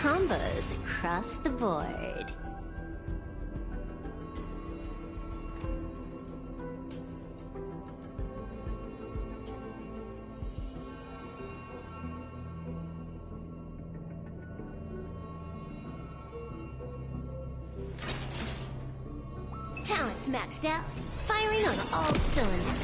Combos across the board. Talent's maxed out, firing on all cylinders.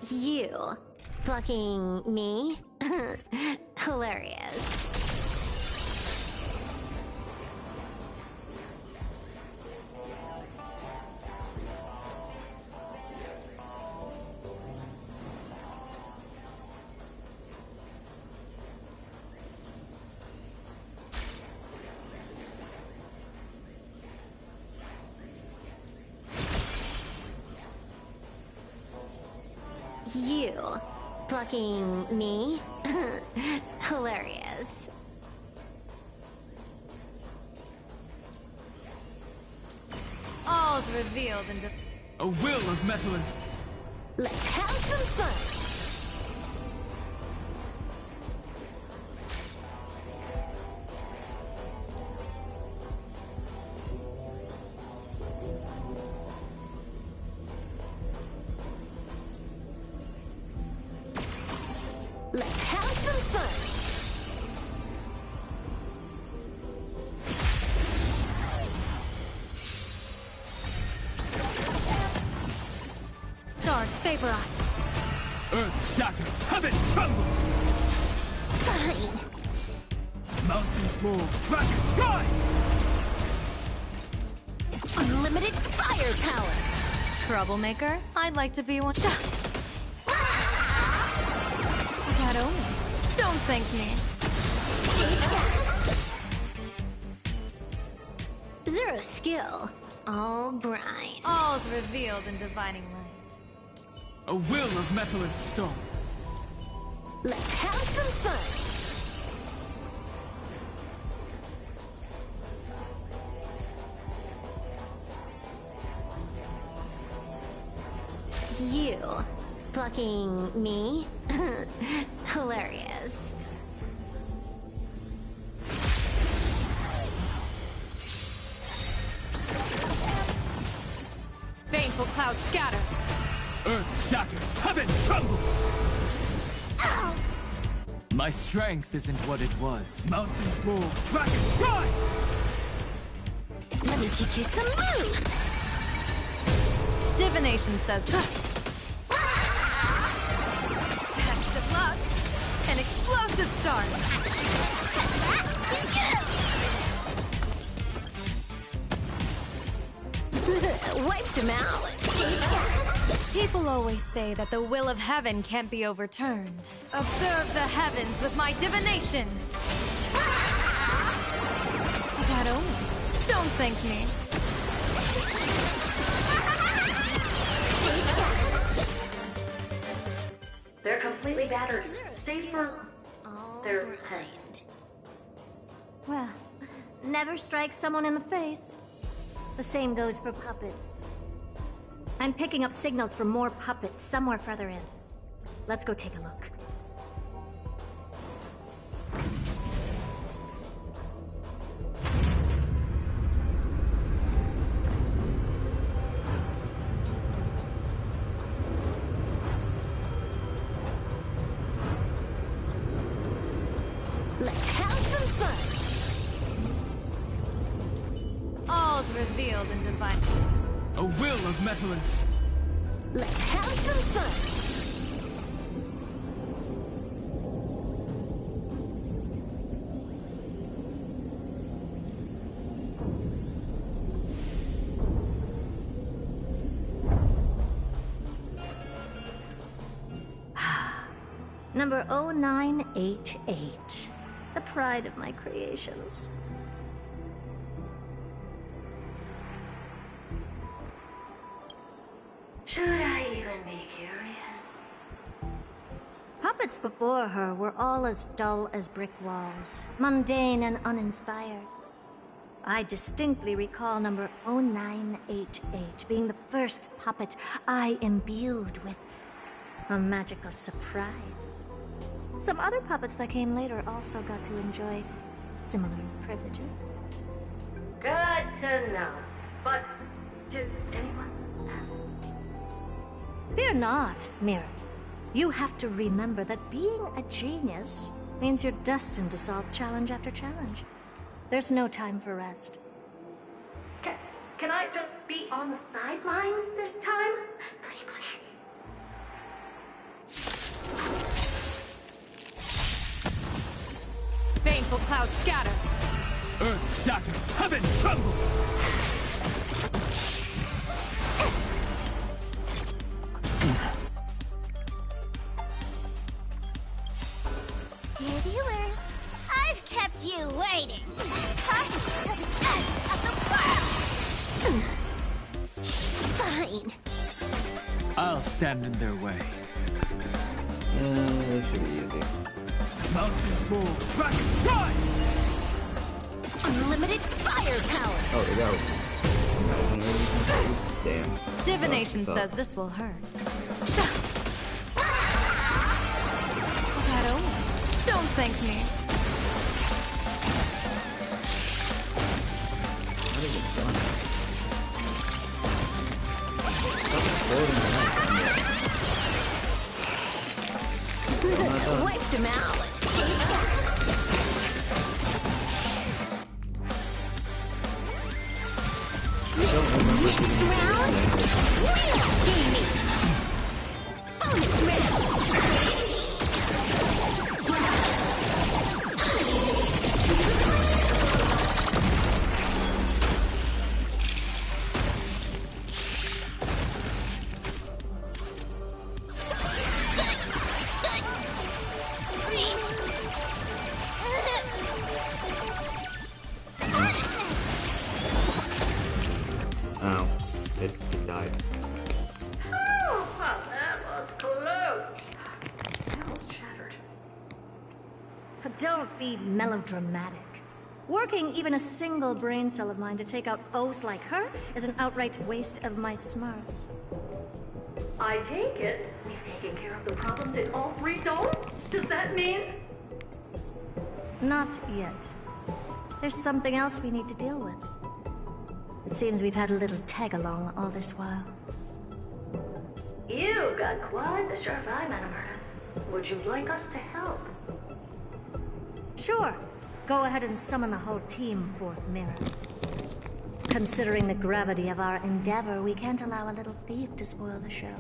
You blocking me? Hilarious. You blocking me? Hilarious. All's revealed in the... A will of metal and... Let's have some fun! Let's have some fun! Stars favor us. Earth shatters, heaven trembles! Fine! Mountains fall, dragons rise! Unlimited firepower! Troublemaker? I'd like to be one. That omen. Don't thank me. Zero skill, all grind. All's revealed in divining light. A will of metal and stone. Let's have some fun! You blocking me? Hilarious. Baneful clouds scatter. Earth shatters, heaven trembles! Ow! My strength isn't what it was. Mountains fall, dragons rise! Let me teach you some moves! Divination says Best of luck. An explosive start. Wiped him out. People always say that the will of heaven can't be overturned. Observe the heavens with my divinations. That omen. Don't thank me. They're completely battered. Save for their heads. Right. Well, never strike someone in the face. The same goes for puppets. I'm picking up signals for more puppets somewhere further in. Let's go take a look. revealed in divine. A will of metal and Let's have some fun. Number 0988. The pride of my creations. Should I even be curious? Puppets before her were all as dull as brick walls, mundane and uninspired. I distinctly recall number 0988 being the first puppet I imbued with a magical surprise. Some other puppets that came later also got to enjoy similar privileges. Good to know. But did anyone ask? Fear not, Mira. You have to remember that being a genius means you're destined to solve challenge after challenge. There's no time for rest. Can I just be on the sidelines this time? Pretty please. Baneful clouds scatter. earth shatters, heaven trembles! Dear viewers, I've kept you waiting. Come to the end of the world! Fine. I'll stand in their way. This should be easy. Mountains fall, dragons rise! Unlimited firepower! Oh, they go. Damn. Divination Oh, says this will hurt. That over. Don't thank me. What is it done? Stop floating around. Wiped him out. Next round, real gaming. Bonus round. Oh, it died. Oh, well, that was close. I almost shattered. Don't be melodramatic. Working even a single brain cell of mine to take out foes like her is an outright waste of my smarts. I take it we've taken care of the problems in all 3 zones? Does that mean? Not yet. There's something else we need to deal with. It seems we've had a little tag-along all this while. You've got quite the sharp eye, Madam Myrna. Would you like us to help? Sure. Go ahead and summon the whole team forth, Mira. Considering the gravity of our endeavor, we can't allow a little thief to spoil the show.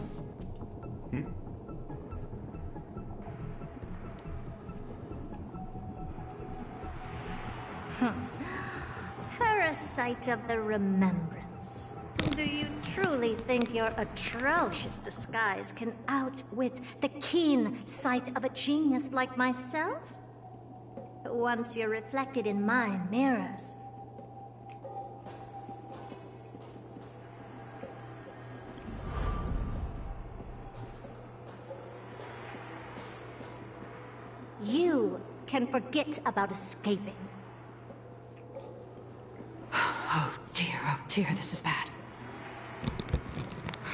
Parasite of the Remembrance. Do you truly think your atrocious disguise can outwit the keen sight of a genius like myself? Once you're reflected in my mirrors. You can forget about escaping. Oh dear, this is bad.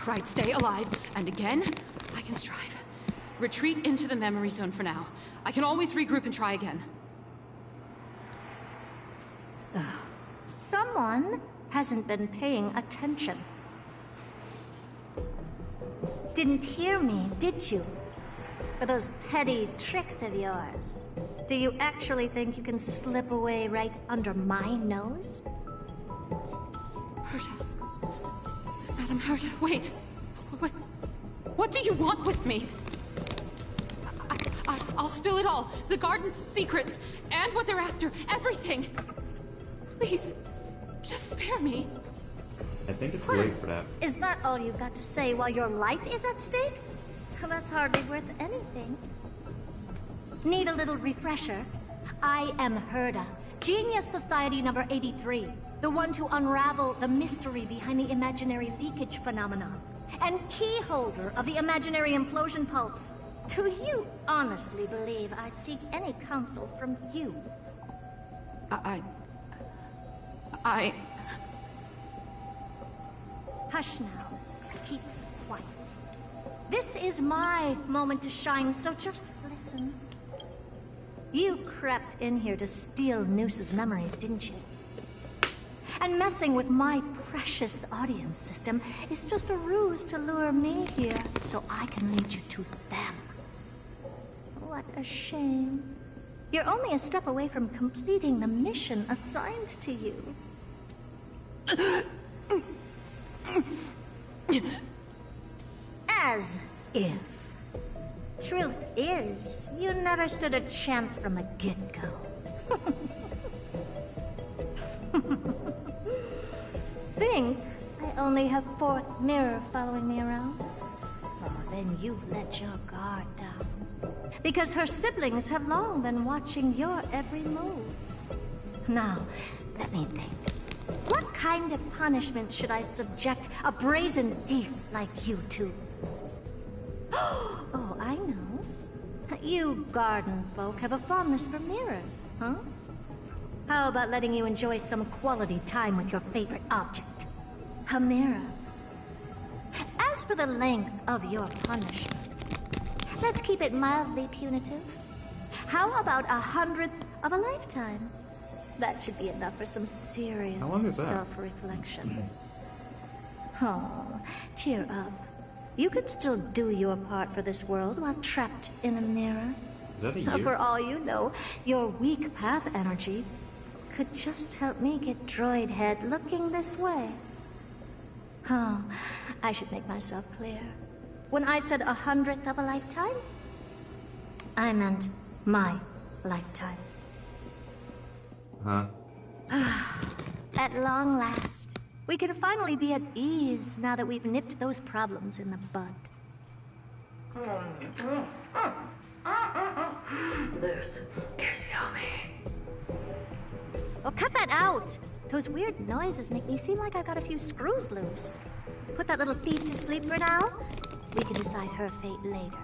Right, stay alive, and again, I can strive. Retreat into the memory zone for now. I can always regroup and try again. Someone hasn't been paying attention. Didn't hear me, did you? For those petty tricks of yours. Do you actually think you can slip away right under my nose? Herta. Madam Herta, wait. What do you want with me? I'll spill it all. The garden's secrets, and what they're after. Everything. Please, just spare me. I think it's late for that. Is that all you've got to say while your life is at stake? Well, that's hardly worth anything. Need a little refresher? I am Herta, Genius Society number 83, the one to unravel the mystery behind the imaginary leakage phenomenon, and key holder of the imaginary implosion pulse. Do you honestly believe I'd seek any counsel from you? Hush now. Keep quiet. This is my moment to shine, so just listen. You crept in here to steal Noose's memories, didn't you? And messing with my precious audience system is just a ruse to lure me here so I can lead you to them. What a shame. You're only a step away from completing the mission assigned to you. As if. Truth is, you never stood a chance from the get-go. Think I only have fourth mirror following me around? Oh, then you've let your guard down. Because her siblings have long been watching your every move. Now, let me think. What kind of punishment should I subject a brazen thief like you to? Oh, I know. You garden folk have a fondness for mirrors, huh? How about letting you enjoy some quality time with your favorite object? A mirror. As for the length of your punishment, let's keep it mildly punitive. How about 100th of a lifetime? That should be enough for some serious How long is that? self-reflection. Oh, cheer up. You could still do your part for this world while trapped in a mirror. Is that a year? For all you know, your weak path energy could just help me get Droid Head looking this way. Oh, I should make myself clear. When I said 100th of a lifetime, I meant my lifetime. Huh? At long last, we can finally be at ease now that we've nipped those problems in the bud. This is yummy. Oh, cut that out! Those weird noises make me seem like I've got a few screws loose. Put that little thief to sleep for now. We can decide her fate later.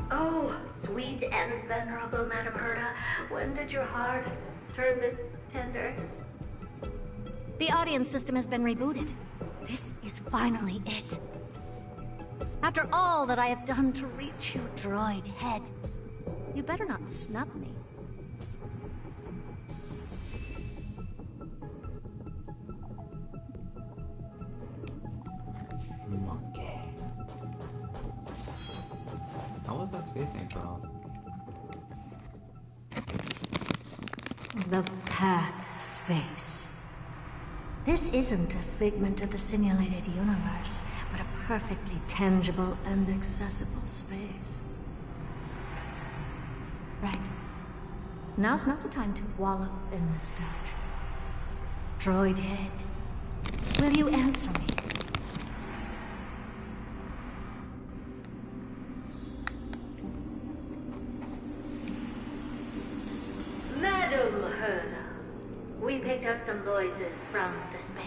Oh, sweet and venerable Madam Herta, when did your heart turn this tender? The audience system has been rebooted. This is finally it. After all that I have done to reach you, Droid Head, you better not snub me. Monkey. How was that space name from? The path space. This isn't a figment of the simulated universe, but a perfectly tangible and accessible space. Right. Now's not the time to wallow in nostalgia. Droid Head, will you answer me? Madam Herta, we picked up some voices from the space.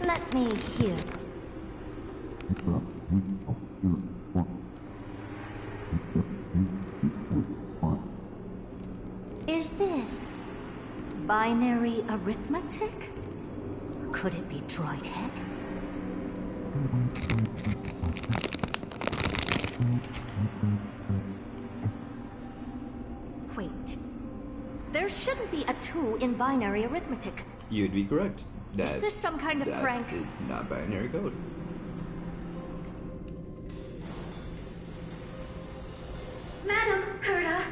Let me hear. Is this binary arithmetic? Could it be Droid Head? Wait. There shouldn't be a 2 in binary arithmetic. You'd be correct. Is this some kind of prank? That is not binary code. Madam Herta,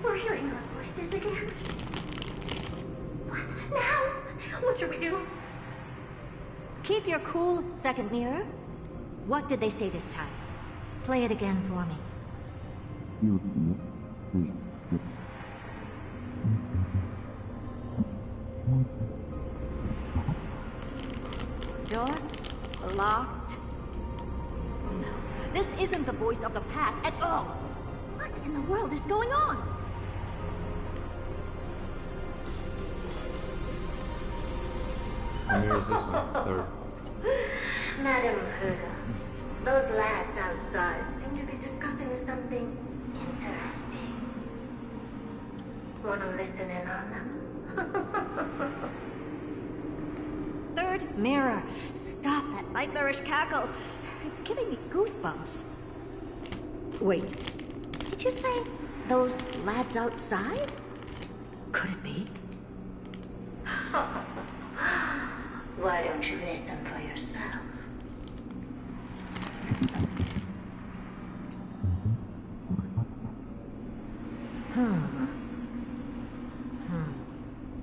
we're hearing those voices again. What should we do? Keep your cool, second mirror. What did they say this time? Play it again for me. Door locked. No, this isn't the voice of the path at all. What in the world is going on? What mirror is this one? Third. Madam Huda, those lads outside seem to be discussing something interesting. Wanna listen in on them? Third mirror. Stop that nightmarish cackle. It's giving me goosebumps. Wait, did you say those lads outside? Could it be? Why don't you listen for yourself?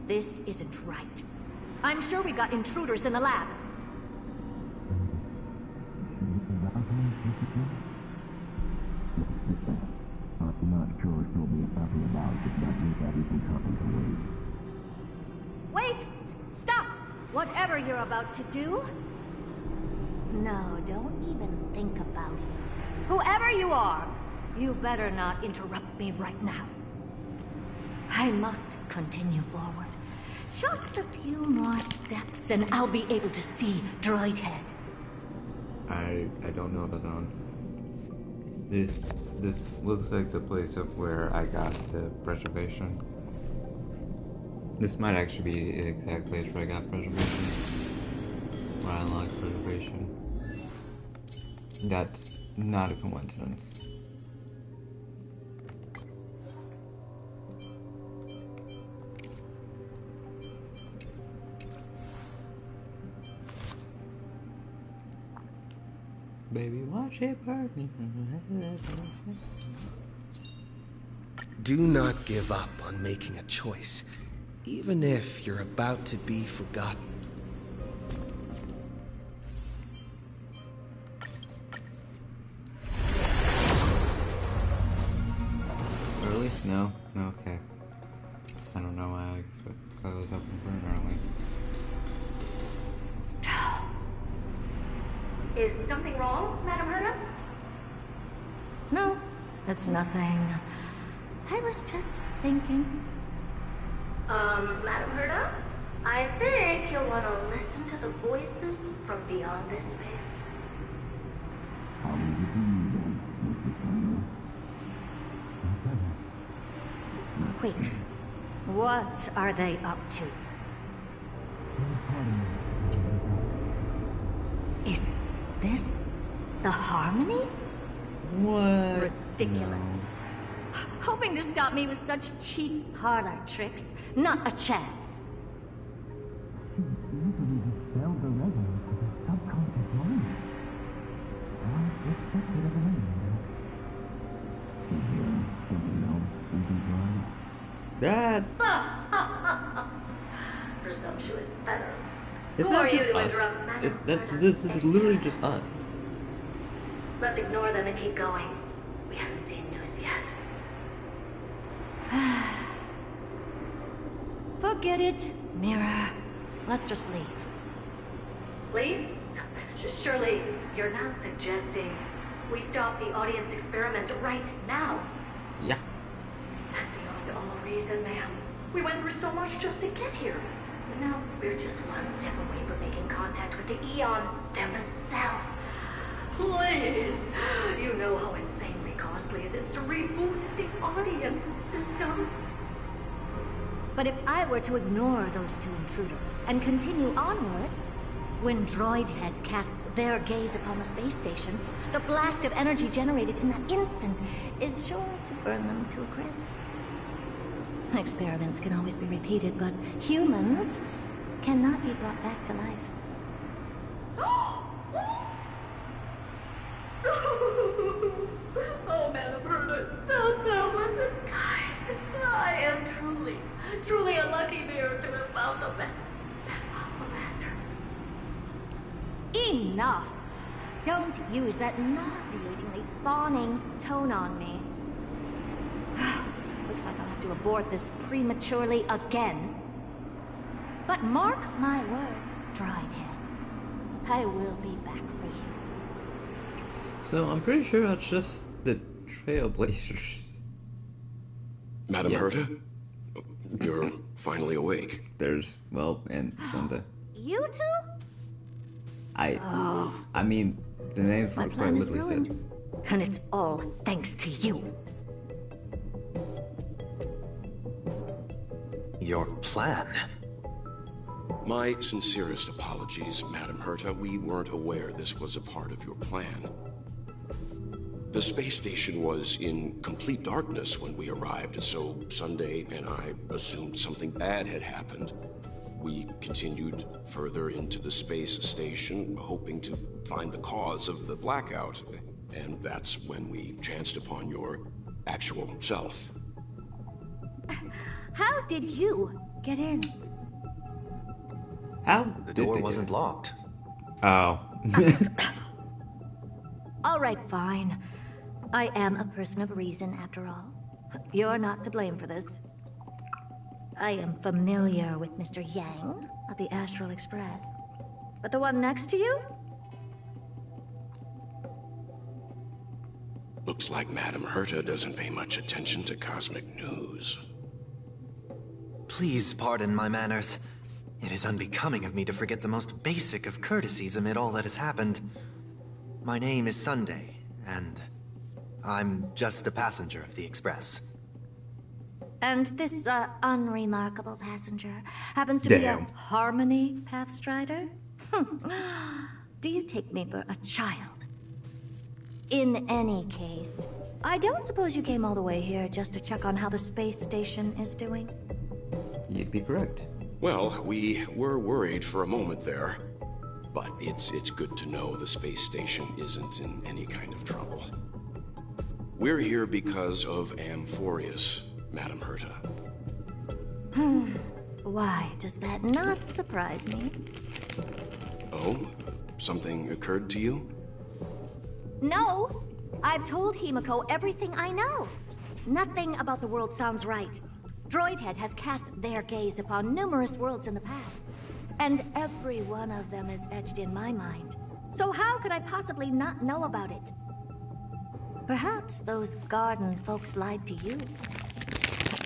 This isn't right. I'm sure we got intruders in the lab. Wait! Stop! Whatever you're about to do... No, don't even think about it. Whoever you are, you better not interrupt me right now. I must continue forward. Just a few more steps and I'll be able to see Droid Head. I don't know about that one. This looks like the place of where I got the preservation. This might actually be the exact place where I got preservation. Where I unlocked preservation. That's not a coincidence. Baby, watch it burn. Do not give up on making a choice, even if you're about to be forgotten. Early? No? No, okay. I don't know why I expect I was up and burn early. Is something wrong, Madam Herta? No, it's nothing. I was just thinking. Madam Herta? I think you'll want to listen to the voices from beyond this space. Wait, what are they up to? Is this the Harmony? What? Ridiculous. No. Hoping to stop me with such cheap parlor tricks. Not a chance. That... Presumptuous feathers. It's Who not are just you to us. interrupt Madam This Herta's is literally just us. Let's ignore them and keep going. We haven't seen news yet. Forget it, Mirror. Let's just leave. Leave? Surely you're not suggesting we stop the audience experiment right now? Yeah. That's beyond all reason, ma'am. We went through so much just to get here. And now we're just one step away from making contact with the Eon themselves. Please! You know how insanely costly it is to reboot the audience system. But if I were to ignore those two intruders and continue onward, when Droid Head casts their gaze upon the space station, the blast of energy generated in that instant is sure to burn them to a crisp. Experiments can always be repeated, but humans cannot be brought back to life. Oh, Madam Herta, so selfless and kind. I am truly a lucky mirror to have found the best Enough! Don't use that nauseatingly fawning tone on me. Looks like I'll have to abort this prematurely again. But mark my words, Driedhead. I will be back for you. So I'm pretty sure that's just the Trailblazers. Madam Herta? You're finally awake. There's, well, and Sunday. You two? I mean, the name My from plan is literally ruined. said. And it's all thanks to you. Your plan? My sincerest apologies, Madam Herta. We weren't aware this was a part of your plan. The space station was in complete darkness when we arrived, so Sunday and I assumed something bad had happened. We continued further into the space station, hoping to find the cause of the blackout. And that's when we chanced upon your actual self. How did you get in? How? The door wasn't locked. Oh. All right, fine. I am a person of reason, after all. You're not to blame for this. I am familiar with Mr. Yang of the Astral Express. But the one next to you? Looks like Madam Herta doesn't pay much attention to cosmic news. Please pardon my manners. It is unbecoming of me to forget the most basic of courtesies amid all that has happened. My name is Sunday, and I'm just a passenger of the Express. And this, unremarkable passenger happens to be a Harmony Pathstrider? Do you take me for a child? In any case, I don't suppose you came all the way here just to check on how the space station is doing? You'd be correct. Well, we were worried for a moment there. But it's good to know the space station isn't in any kind of trouble. We're here because of Amphorius, Madam Herta. Why does that not surprise me? Oh? Something occurred to you? No! I've told Himiko everything I know. Nothing about the world sounds right. Droidhead has cast their gaze upon numerous worlds in the past, and every one of them is etched in my mind. So how could I possibly not know about it? Perhaps those garden folks lied to you.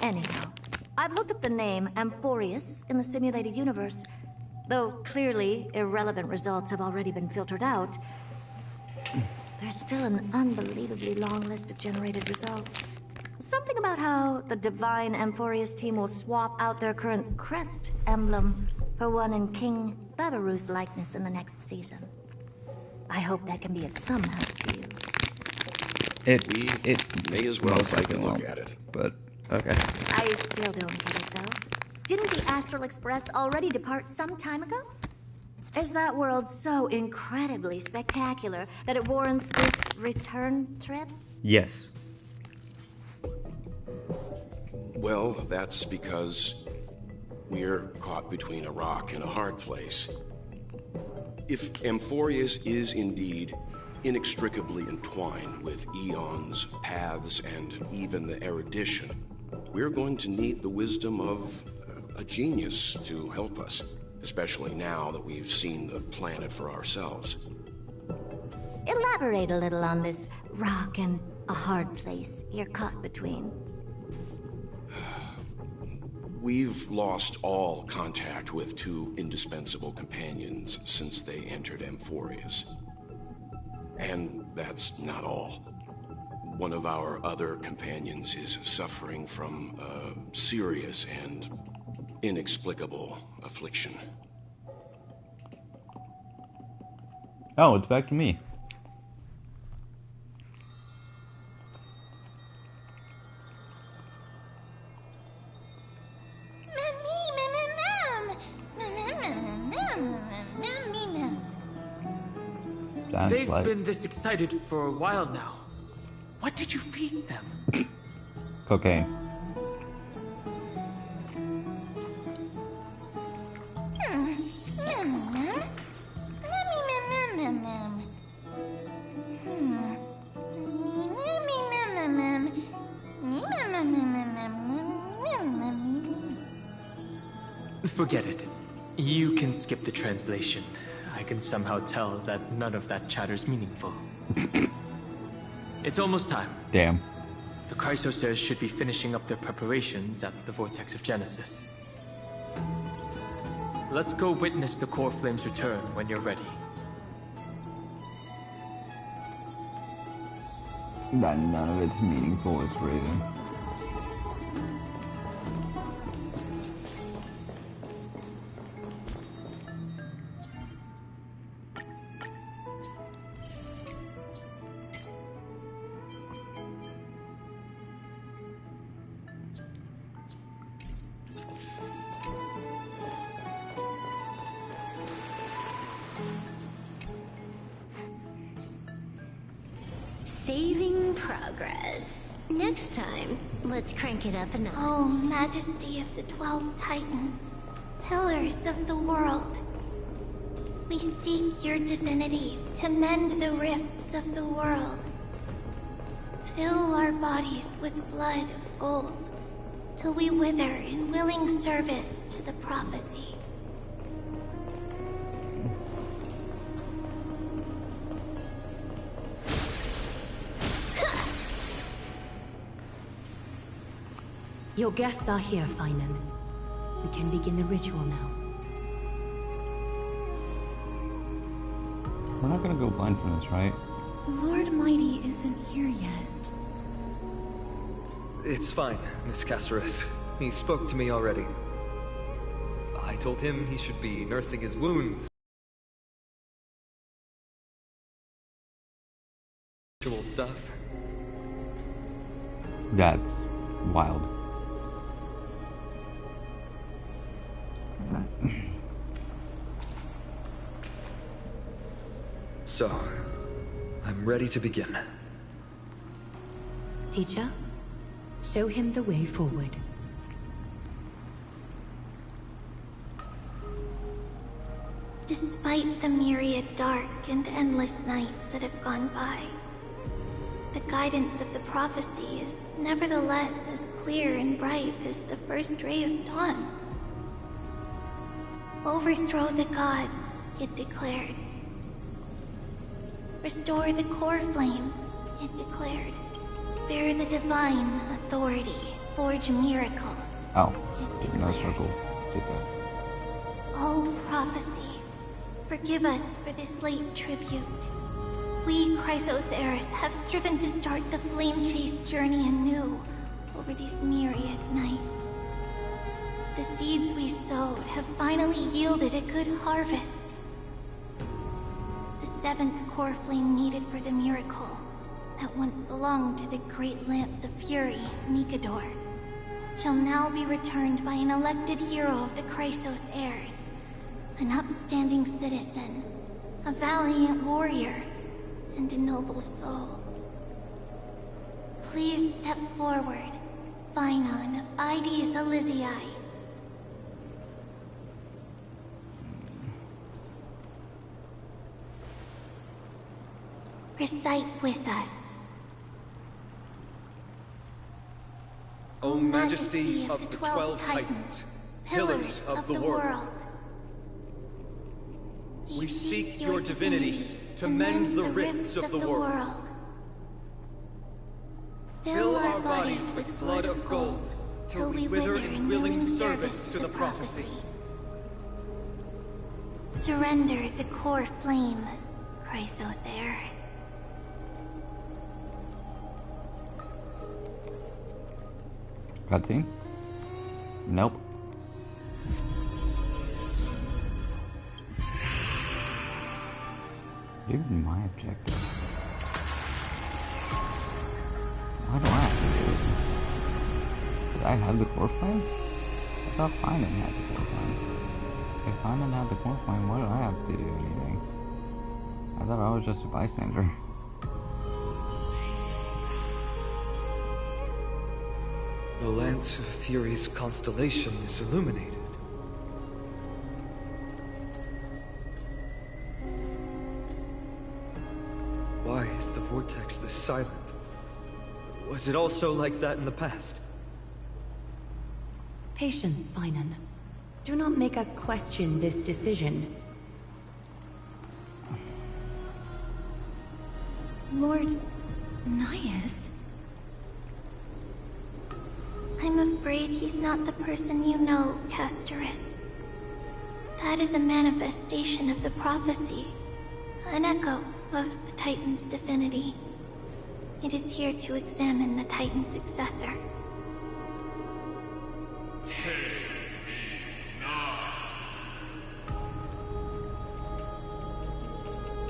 Anyhow, I've looked up the name Amphorius in the simulated universe. Though clearly irrelevant results have already been filtered out, there's still an unbelievably long list of generated results. Something about how the Divine Amphorius team will swap out their current crest emblem for one in King Babaru's likeness in the next season. I hope that can be of some help to you. It may as well take a look at it. But, okay. I still don't get it, though. Didn't the Astral Express already depart some time ago? Is that world so incredibly spectacular that it warrants this return trip? Yes. Well, that's because we're caught between a rock and a hard place. If Amphorius is indeed inextricably entwined with eons, paths, and even the erudition, we're going to need the wisdom of a genius to help us, especially now that we've seen the planet for ourselves. Elaborate a little on this rock and a hard place you're caught between. We've lost all contact with two indispensable companions since they entered Amphorius. And that's not all. One of our other companions is suffering from a serious and inexplicable affliction. Oh, it's back to me. They've been this excited for a while now. What did you feed them? Cocaine. Forget it. You can skip the translation. I can somehow tell that none of that chatter's meaningful. It's almost time. Damn. The Chrysosers should be finishing up their preparations at the Vortex of Genesis. Let's go witness the core flames return when you're ready. That none of it's meaningful is crazy. Saving progress. Next time, let's crank it up a notch. Oh, Majesty of the 12 Titans, pillars of the world. We seek your divinity to mend the rifts of the world. Fill our bodies with blood of gold, till we wither in willing service to the prophecy. Your guests are here, Finan. We can begin the ritual now. We're not gonna go blind from this, right? Lord Mighty isn't here yet. It's fine, Miss Caceres. He spoke to me already. I told him he should be nursing his wounds. Ritual stuff. That's wild. So, I'm ready to begin. Teacher, show him the way forward. Despite the myriad dark and endless nights that have gone by, the guidance of the prophecy is nevertheless as clear and bright as the first ray of dawn. Overthrow the gods, it declared. Restore the core flames, it declared. Bear the divine authority, forge miracles. Oh, no circle. Oh, prophecy, forgive us for this late tribute. We, Chrysoceres, have striven to start the flame chase journey anew over these myriad nights. The seeds we sowed have finally yielded a good harvest. The seventh core flame needed for the miracle that once belonged to the great Lance of Fury, Nikador, shall now be returned by an elected hero of the Chrysos heirs, an upstanding citizen, a valiant warrior, and a noble soul. Please step forward, Finan of Ides Elysiae. Recite with us. O Majesty of the 12 Titans, pillars of the world. We seek your divinity to mend the rifts of the world. Fill our bodies with blood of gold, till we wither in willing service to the prophecy. Surrender the core flame, Chrysocer. Cutscene? Nope. Dude, my objective. Why do I have to do it? Did I have the core flame? I thought Finan had the core flame. If Finan had the core flame, why do I have to do anything? I thought I was just a bystander. The Lance of Fury's constellation is illuminated. Why is the vortex this silent? Was it also like that in the past? Patience, Finan. Do not make us question this decision. Lord Naius? I'm afraid he's not the person you know, Castorus. That is a manifestation of the prophecy, an echo of the Titan's divinity. It is here to examine the Titan's successor.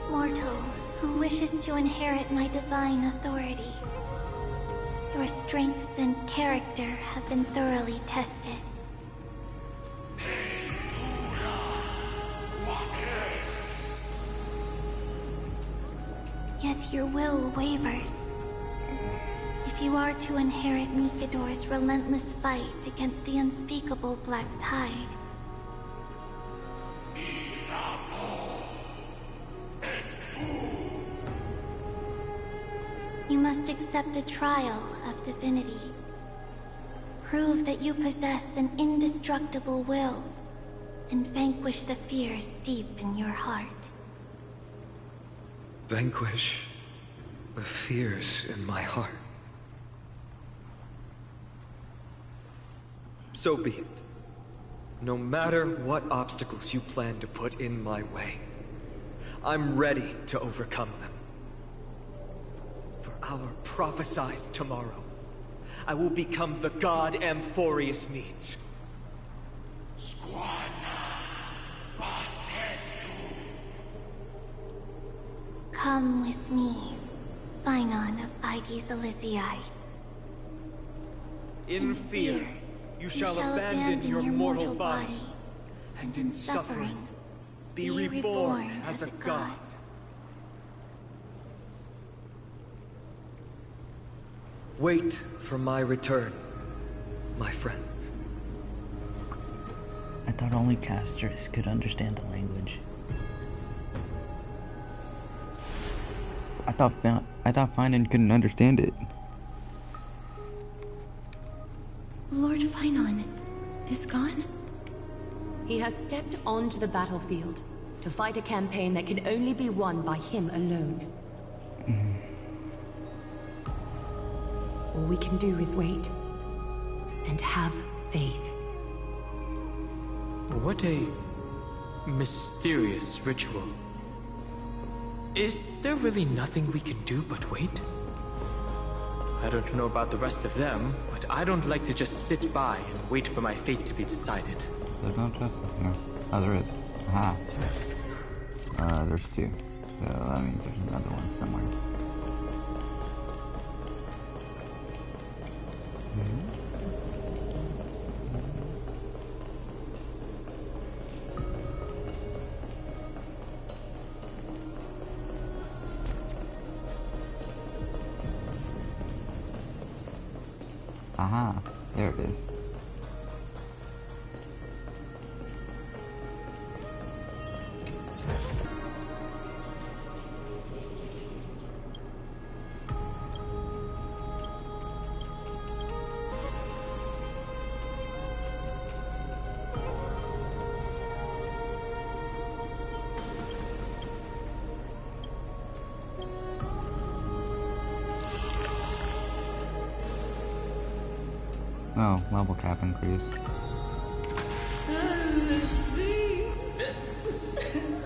Mortal, who wishes to inherit my divine authority. Your strength and character have been thoroughly tested. Yet your will wavers. If you are to inherit Nikador's relentless fight against the unspeakable Black Tide, you must accept a trial of divinity. Prove that you possess an indestructible will, and vanquish the fears deep in your heart. Vanquish the fears in my heart. So be it. No matter what obstacles you plan to put in my way, I'm ready to overcome them. For our prophesied tomorrow, I will become the god Amphorius needs. Come with me, Finon of Aegis Elysiae. In fear, you shall abandon your mortal body, and in suffering, be reborn as a god. Wait for my return, my friends. I thought only Castorus could understand the language. I thought Finon couldn't understand it. Lord Finon is gone? He has stepped onto the battlefield to fight a campaign that can only be won by him alone. All we can do is wait and have faith. What a mysterious ritual. Is there really nothing we can do but wait? I don't know about the rest of them, but I don't like to just sit by and wait for my fate to be decided. There's no justice here. Oh, there is. Aha. There's two. So that means there's another one somewhere. Aha, there it is. Oh, level cap increase. The sea!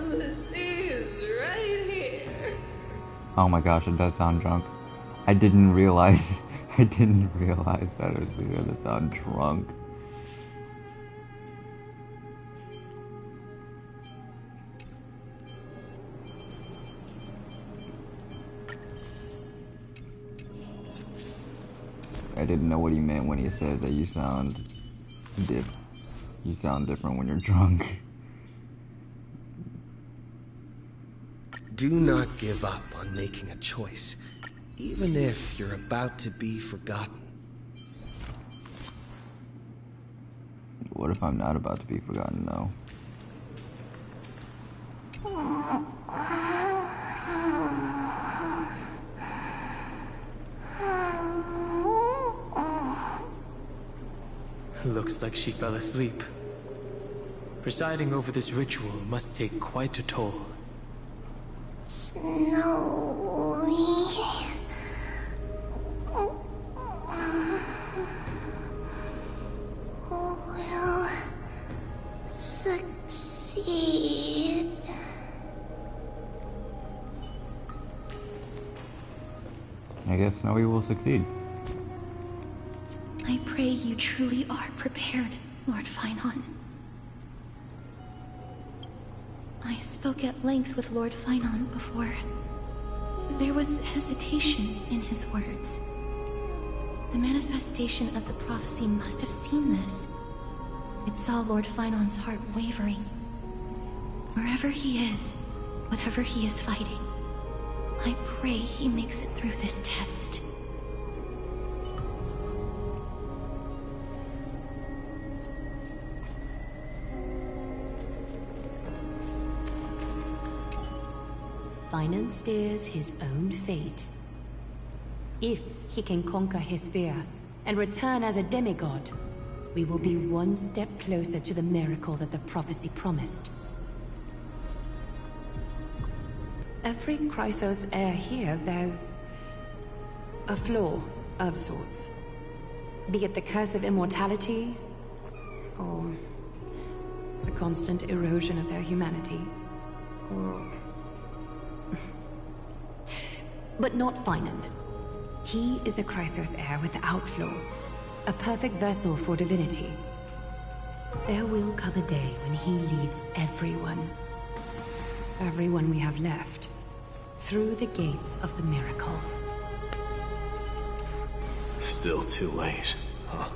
The sea is right here. Oh my gosh, it does sound drunk. I didn't realize that it was gonna sound drunk. I didn't know what he meant when he said that you sound different when you're drunk. Do not give up on making a choice, even if you're about to be forgotten. What if I'm not about to be forgotten, though? Looks like she fell asleep. Presiding over this ritual must take quite a toll. Snowy... will succeed. I guess Snowy will succeed. I pray you truly are prepared, Lord Finon. I spoke at length with Lord Finon before. There was hesitation in his words. The manifestation of the prophecy must have seen this. It saw Lord Finon's heart wavering. Wherever he is, whatever he is fighting, I pray he makes it through this test. Finon steers his own fate. If he can conquer his fear and return as a demigod, we will be one step closer to the miracle that the prophecy promised. Every Chrysos heir here bears a flaw of sorts. Be it the curse of immortality, or the constant erosion of their humanity, or... But not Finon. He is the Chrysos heir without flaw, a perfect vessel for divinity. There will come a day when he leads everyone we have left, through the gates of the miracle. Still too late, huh?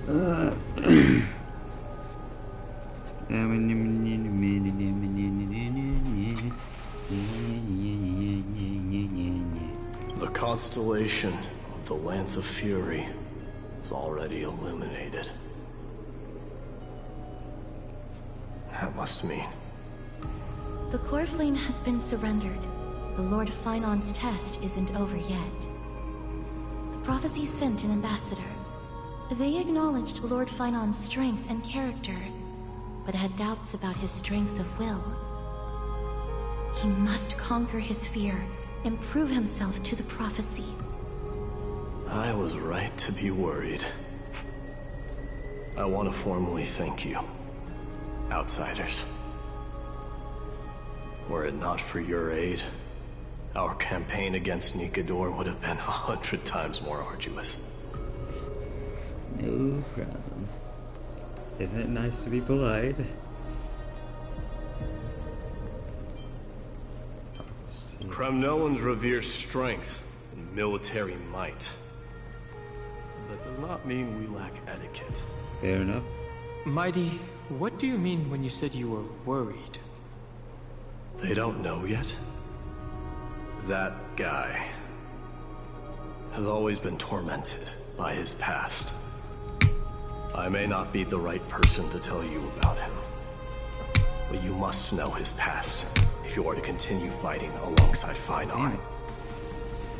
The constellation of the Lance of Fury is already illuminated. That must mean... The core flame has been surrendered. The Lord Finon's test isn't over yet. The prophecy sent an ambassador. They acknowledged Lord Finon's strength and character, but had doubts about his strength of will. He must conquer his fear and prove himself to the prophecy. I was right to be worried. I want to formally thank you, outsiders. Were it not for your aid, our campaign against Nikador would have been 100 times more arduous. No problem. Isn't it nice to be polite? Kremnoans revere strength and military might. That does not mean we lack etiquette. Fair enough. Mighty, what do you mean when you said you were worried? They don't know yet. That guy has always been tormented by his past. I may not be the right person to tell you about him, but you must know his past if you are to continue fighting alongside Finon.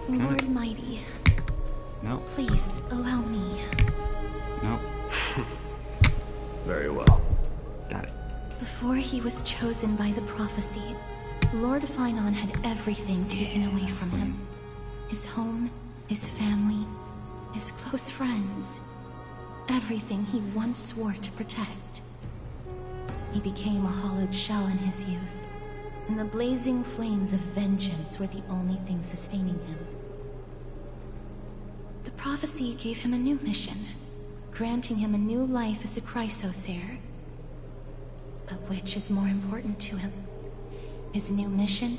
Lord Mighty. No. Please, allow me. No. Very well. Got it. Before he was chosen by the prophecy, Lord Finon had everything taken away from him. His home, his family, his close friends. Everything he once swore to protect. He became a hollowed shell in his youth, and the blazing flames of vengeance were the only thing sustaining him. The prophecy gave him a new mission, granting him a new life as a Chrysos heir. But which is more important to him? His new mission,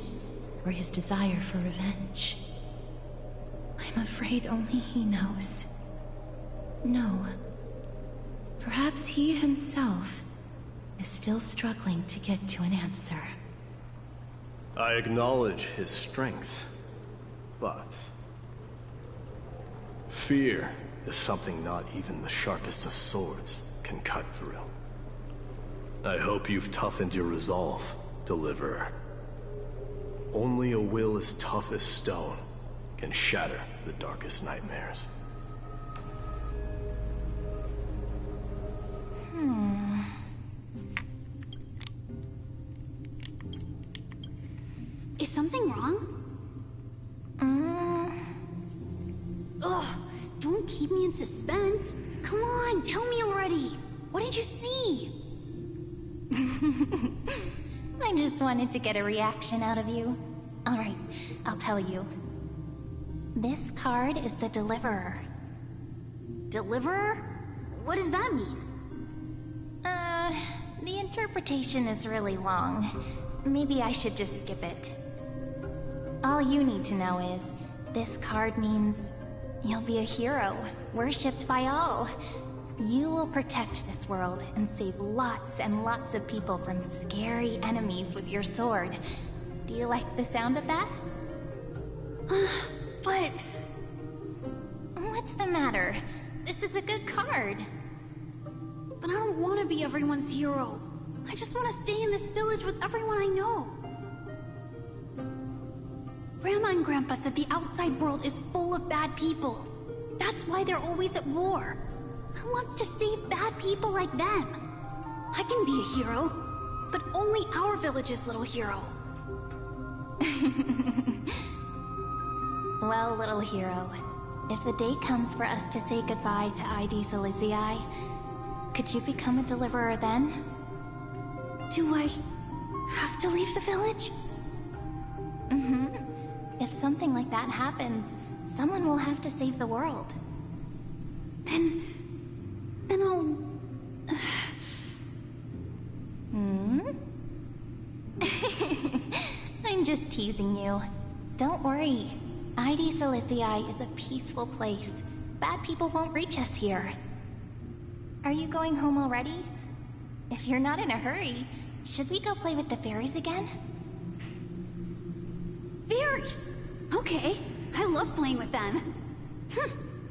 or his desire for revenge? I'm afraid only he knows. No. Perhaps he himself is still struggling to get to an answer. I acknowledge his strength, but fear is something not even the sharpest of swords can cut through. I hope you've toughened your resolve, Deliverer. Only a will as tough as stone can shatter the darkest nightmares. Is something wrong? Ugh, don't keep me in suspense. Come on, tell me already. What did you see? I just wanted to get a reaction out of you. Alright, I'll tell you. This card is the Deliverer. Deliverer? What does that mean? The interpretation is really long. Maybe I should just skip it. All you need to know is, this card means you'll be a hero, worshipped by all. You will protect this world and save lots and lots of people from scary enemies with your sword. Do you like the sound of that? But... What's the matter? This is a good card. But I don't want to be everyone's hero. I just want to stay in this village with everyone I know. Grandma and Grandpa said the outside world is full of bad people. That's why they're always at war. Who wants to save bad people like them? I can be a hero, but only our village's little hero. Well, little hero, if the day comes for us to say goodbye to ID Silicii, could you become a deliverer then? Do I have to leave the village? Mm-hmm. If something like that happens, someone will have to save the world. Then I'll... I'm just teasing you. Don't worry. ID Silicii is a peaceful place. Bad people won't reach us here. Are you going home already? If you're not in a hurry, should we go play with the fairies again? Fairies? Okay, I love playing with them.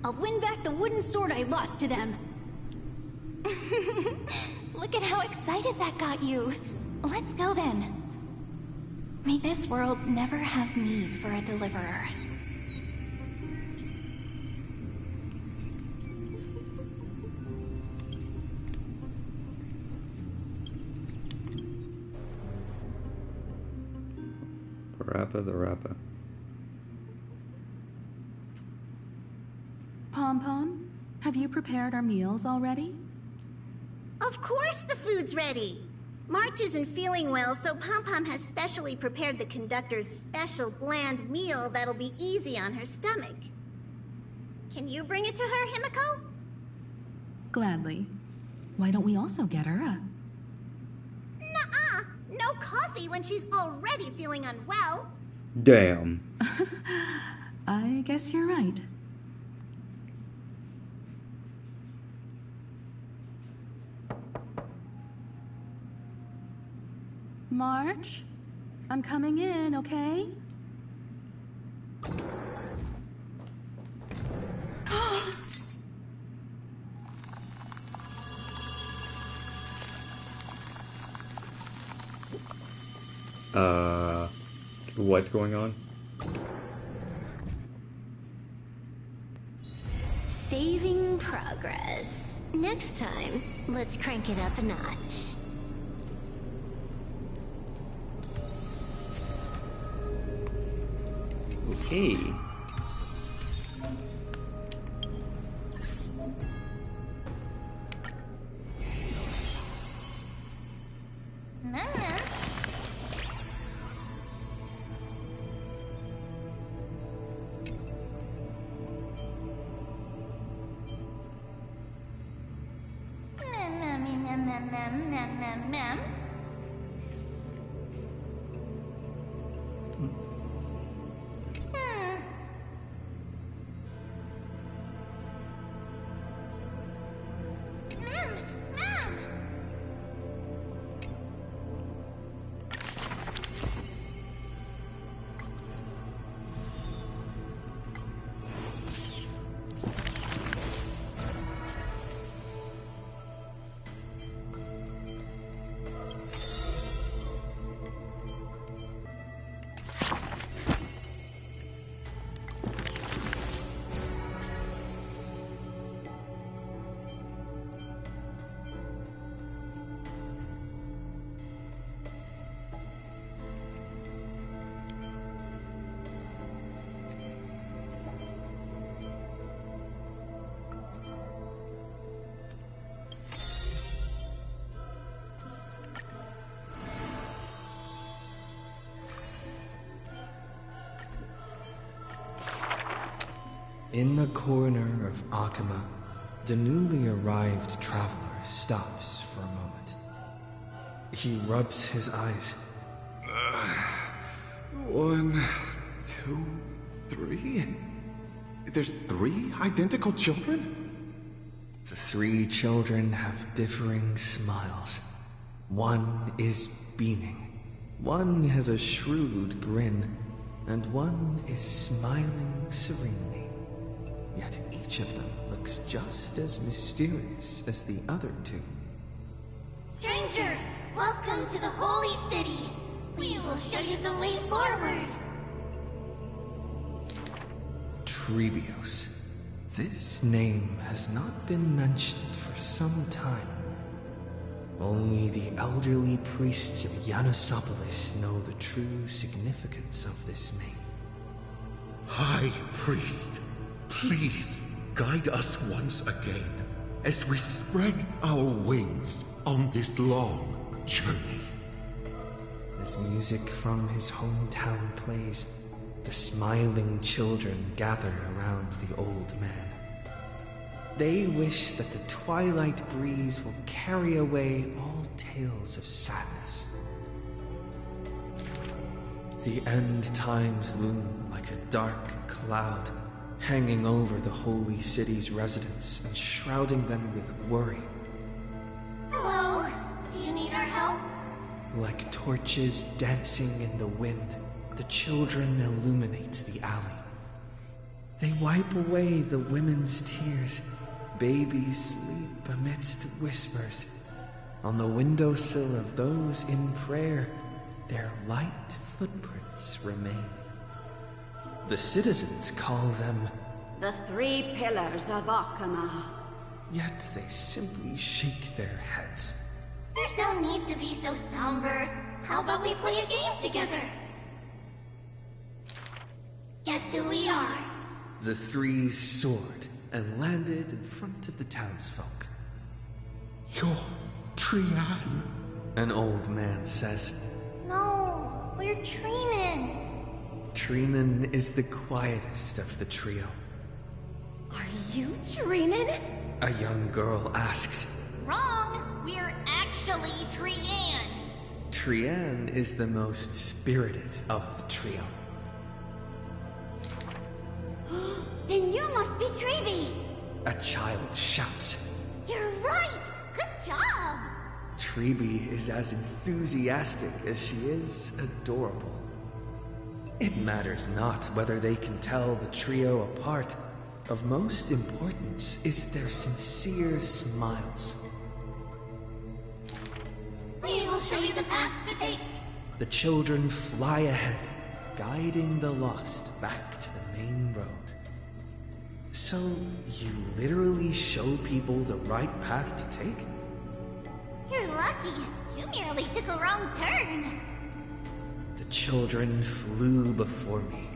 I'll win back the wooden sword I lost to them. Look at how excited that got you. Let's go then. May this world never have need for a deliverer. Parappa the Rappa. Pom-Pom, have you prepared our meals already? Of course the food's ready! March isn't feeling well, so Pom-Pom has specially prepared the conductor's special bland meal that'll be easy on her stomach. Can you bring it to her, Himiko? Gladly. Why don't we also get her a... Nuh-uh! No coffee when she's already feeling unwell! Damn. I guess you're right. March, I'm coming in, okay? What's going on? Saving progress. Next time, let's crank it up a notch. Okay. In the corner of Akama, the newly arrived traveler stops for a moment. He rubs his eyes. 1, 2, 3? There's 3 identical children? The 3 children have differing smiles. One is beaming, one has a shrewd grin, and one is smiling serenely. Yet each of them looks just as mysterious as the other 2. Stranger, welcome to the Holy City. We will show you the way forward. Trebios. This name has not been mentioned for some time. Only the elderly priests of Yanosopolis know the true significance of this name. High Priest, please guide us once again as we spread our wings on this long journey. As music from his hometown plays, the smiling children gather around the old man. They wish that the twilight breeze will carry away all tales of sadness. The end times loom like a dark cloud, hanging over the holy city's residents and shrouding them with worry Like torches dancing in the wind, the children illuminate the alley. They wipe away the women's tears. Babies sleep amidst whispers. On the windowsill of those in prayer, their light footprints remain. The citizens call them the 3 Pillars of Akama. Yet they simply shake their heads. There's no need to be so somber. How about we play a game together? Guess who we are? The 3 soared and landed in front of the townsfolk. You're Trian, an old man says. No, we're Treenan. Treenan is the quietest of the trio. Are you Treenan? A young girl asks. Wrong! We're actually Trian. Trian is the most spirited of the trio. Then you must be Treeby. A child shouts. You're right! Good job! Treeby is as enthusiastic as she is adorable. It matters not whether they can tell the trio apart. Of most importance is their sincere smiles. We will show you the path to take. The children fly ahead, guiding the lost back to the main road. So, you literally show people the right path to take? You're lucky. You merely took a wrong turn. The children flew before me.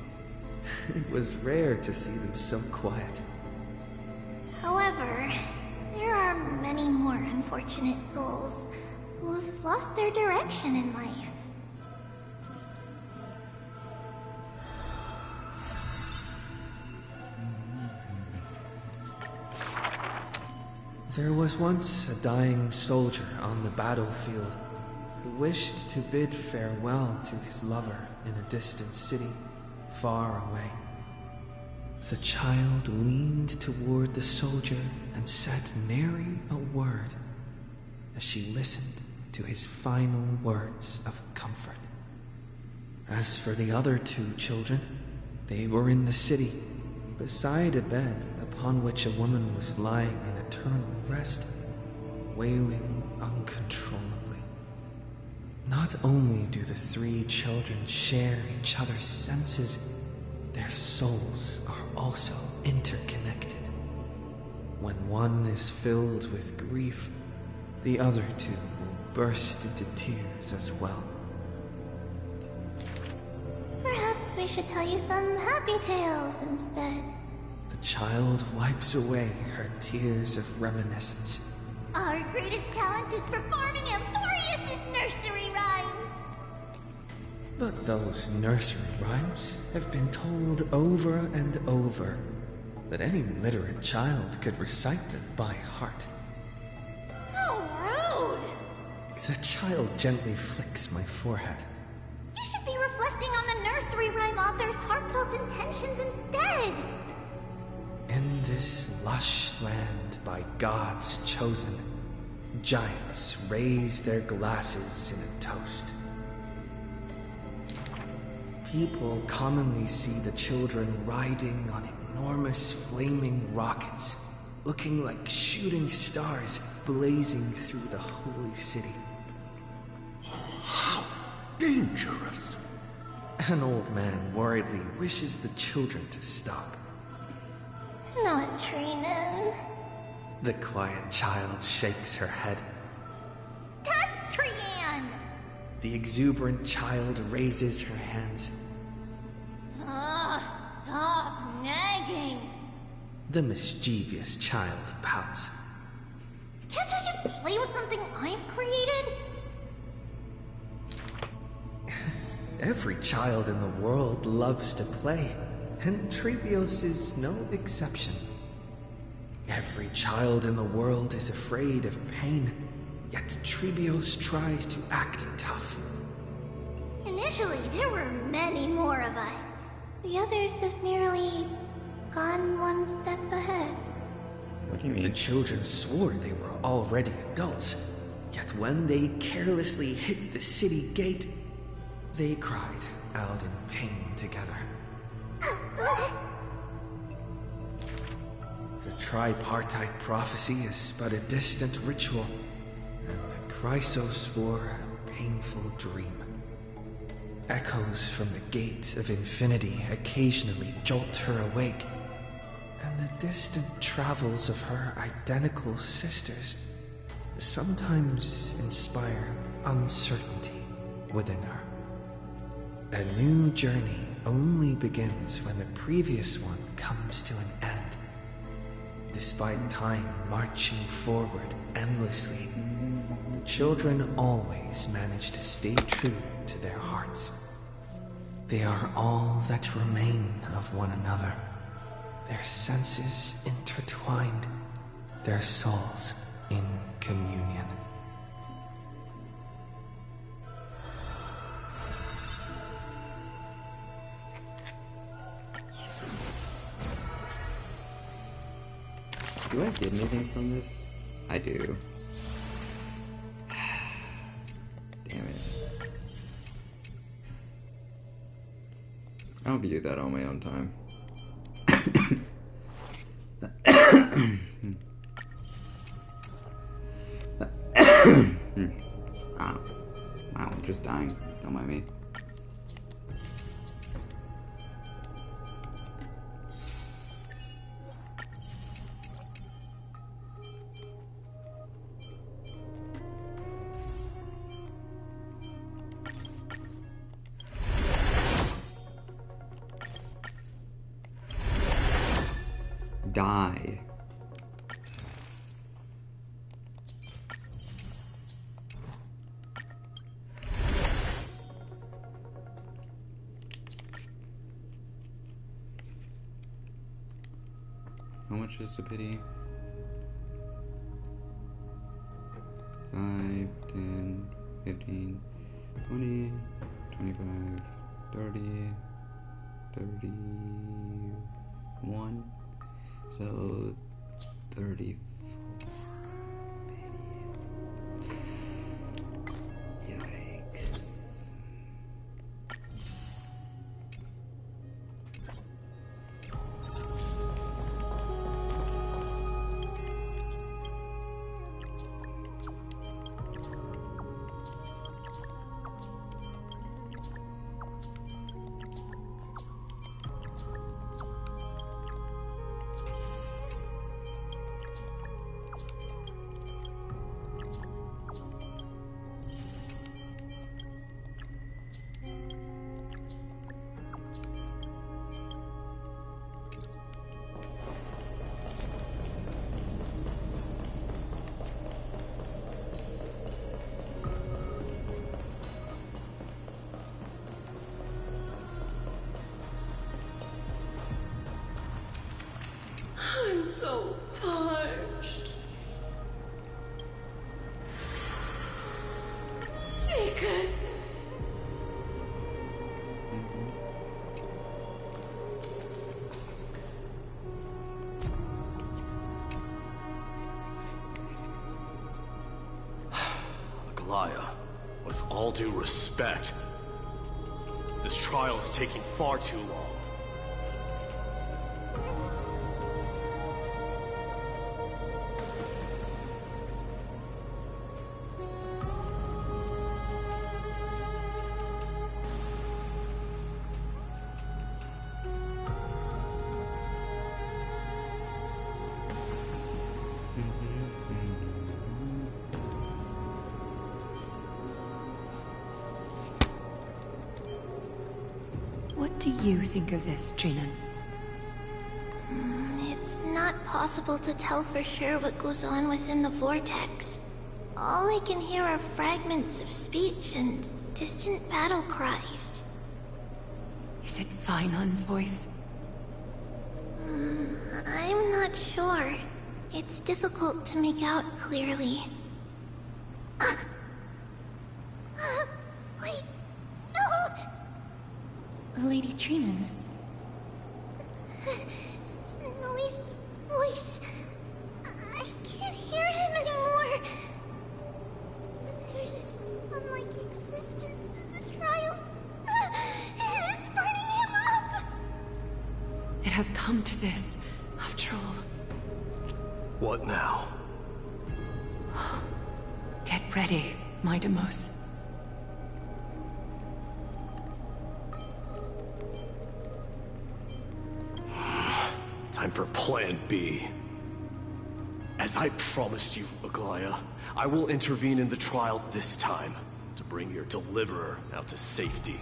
It was rare to see them so quiet. However, there are many more unfortunate souls who have lost their direction in life. There was once a dying soldier on the battlefield who wished to bid farewell to his lover in a distant city, far away. The child leaned toward the soldier and said nary a word as she listened to his final words of comfort. As for the other 2 children, they were in the city, beside a bed upon which a woman was lying in eternal rest, wailing uncontrollably. Not only do the 3 children share each other's senses, their souls are also interconnected. When one is filled with grief, the other 2 will burst into tears as well. Perhaps we should tell you some happy tales instead. The child wipes away her tears of reminiscence. Our greatest talent is performing Amphorius' nursery rhymes. But those nursery rhymes have been told over and over that any literate child could recite them by heart. How rude! The child gently flicks my forehead. You should be reflecting on the nursery rhyme author's heartfelt intentions instead. In this lush land by gods chosen, giants raise their glasses in a toast. People commonly see the children riding on enormous flaming rockets, looking like shooting stars blazing through the holy city. How dangerous! An old man worriedly wishes the children to stop. Not Treenan. The quiet child shakes her head. That's Trian! The exuberant child raises her hands. Stop nagging. The mischievous child pouts. Can't I just play with something I've created? Every child in the world loves to play, and Trebios is no exception. Every child in the world is afraid of pain, yet Trebios tries to act tough. Initially, there were many more of us. The others have merely gone one step ahead. What do you mean? The children swore they were already adults, Yet when they carelessly hit the city gate, they cried out in pain together. The tripartite prophecy is but a distant ritual, and the Chrysos wore a painful dream. Echoes from the gate of infinity occasionally jolt her awake, and the distant travels of her identical sisters sometimes inspire uncertainty within her. A new journey only begins when the previous one comes to an end. Despite time marching forward endlessly, the children always manage to stay true to their hearts. They are all that remain of one another, their senses intertwined, their souls in communion. Do I get anything from this? I do. Damn it. I'll do that on my own time. I'm just dying. Don't mind me. Die. How much is the pity? 5, 10, 15, 20, 25, 30, 31. So 34. Yikes. I'm so parched. Sickest. Aglaya, with all due respect, this trial is taking far too long. What do you think of this, Trinan? It's not possible to tell for sure what goes on within the vortex. All I can hear are fragments of speech and distant battle cries. Is it Finon's voice? I'm not sure. It's difficult to make out clearly. Wait, no! Lady Trinan. Snowy's voice. I can't hear him anymore. existence of the trial. It's burning him up! It has come to this, after all. What now? Get ready, my Deimos. Time for Plan B. As I promised you, Aglaya, I will intervene in the trial this time to bring your deliverer out to safety.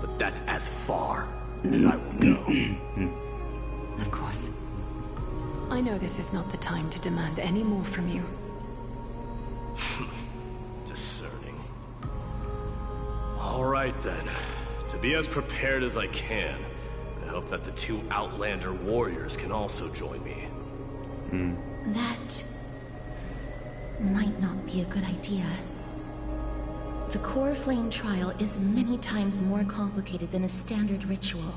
But that's as far as I will go. Of course. I know this is not the time to demand any more from you. Discerning. All right then. To be as prepared as I can, I hope that the two Outlander warriors can also join me. That might not be a good idea. The Core Flame trial is many times more complicated than a standard ritual.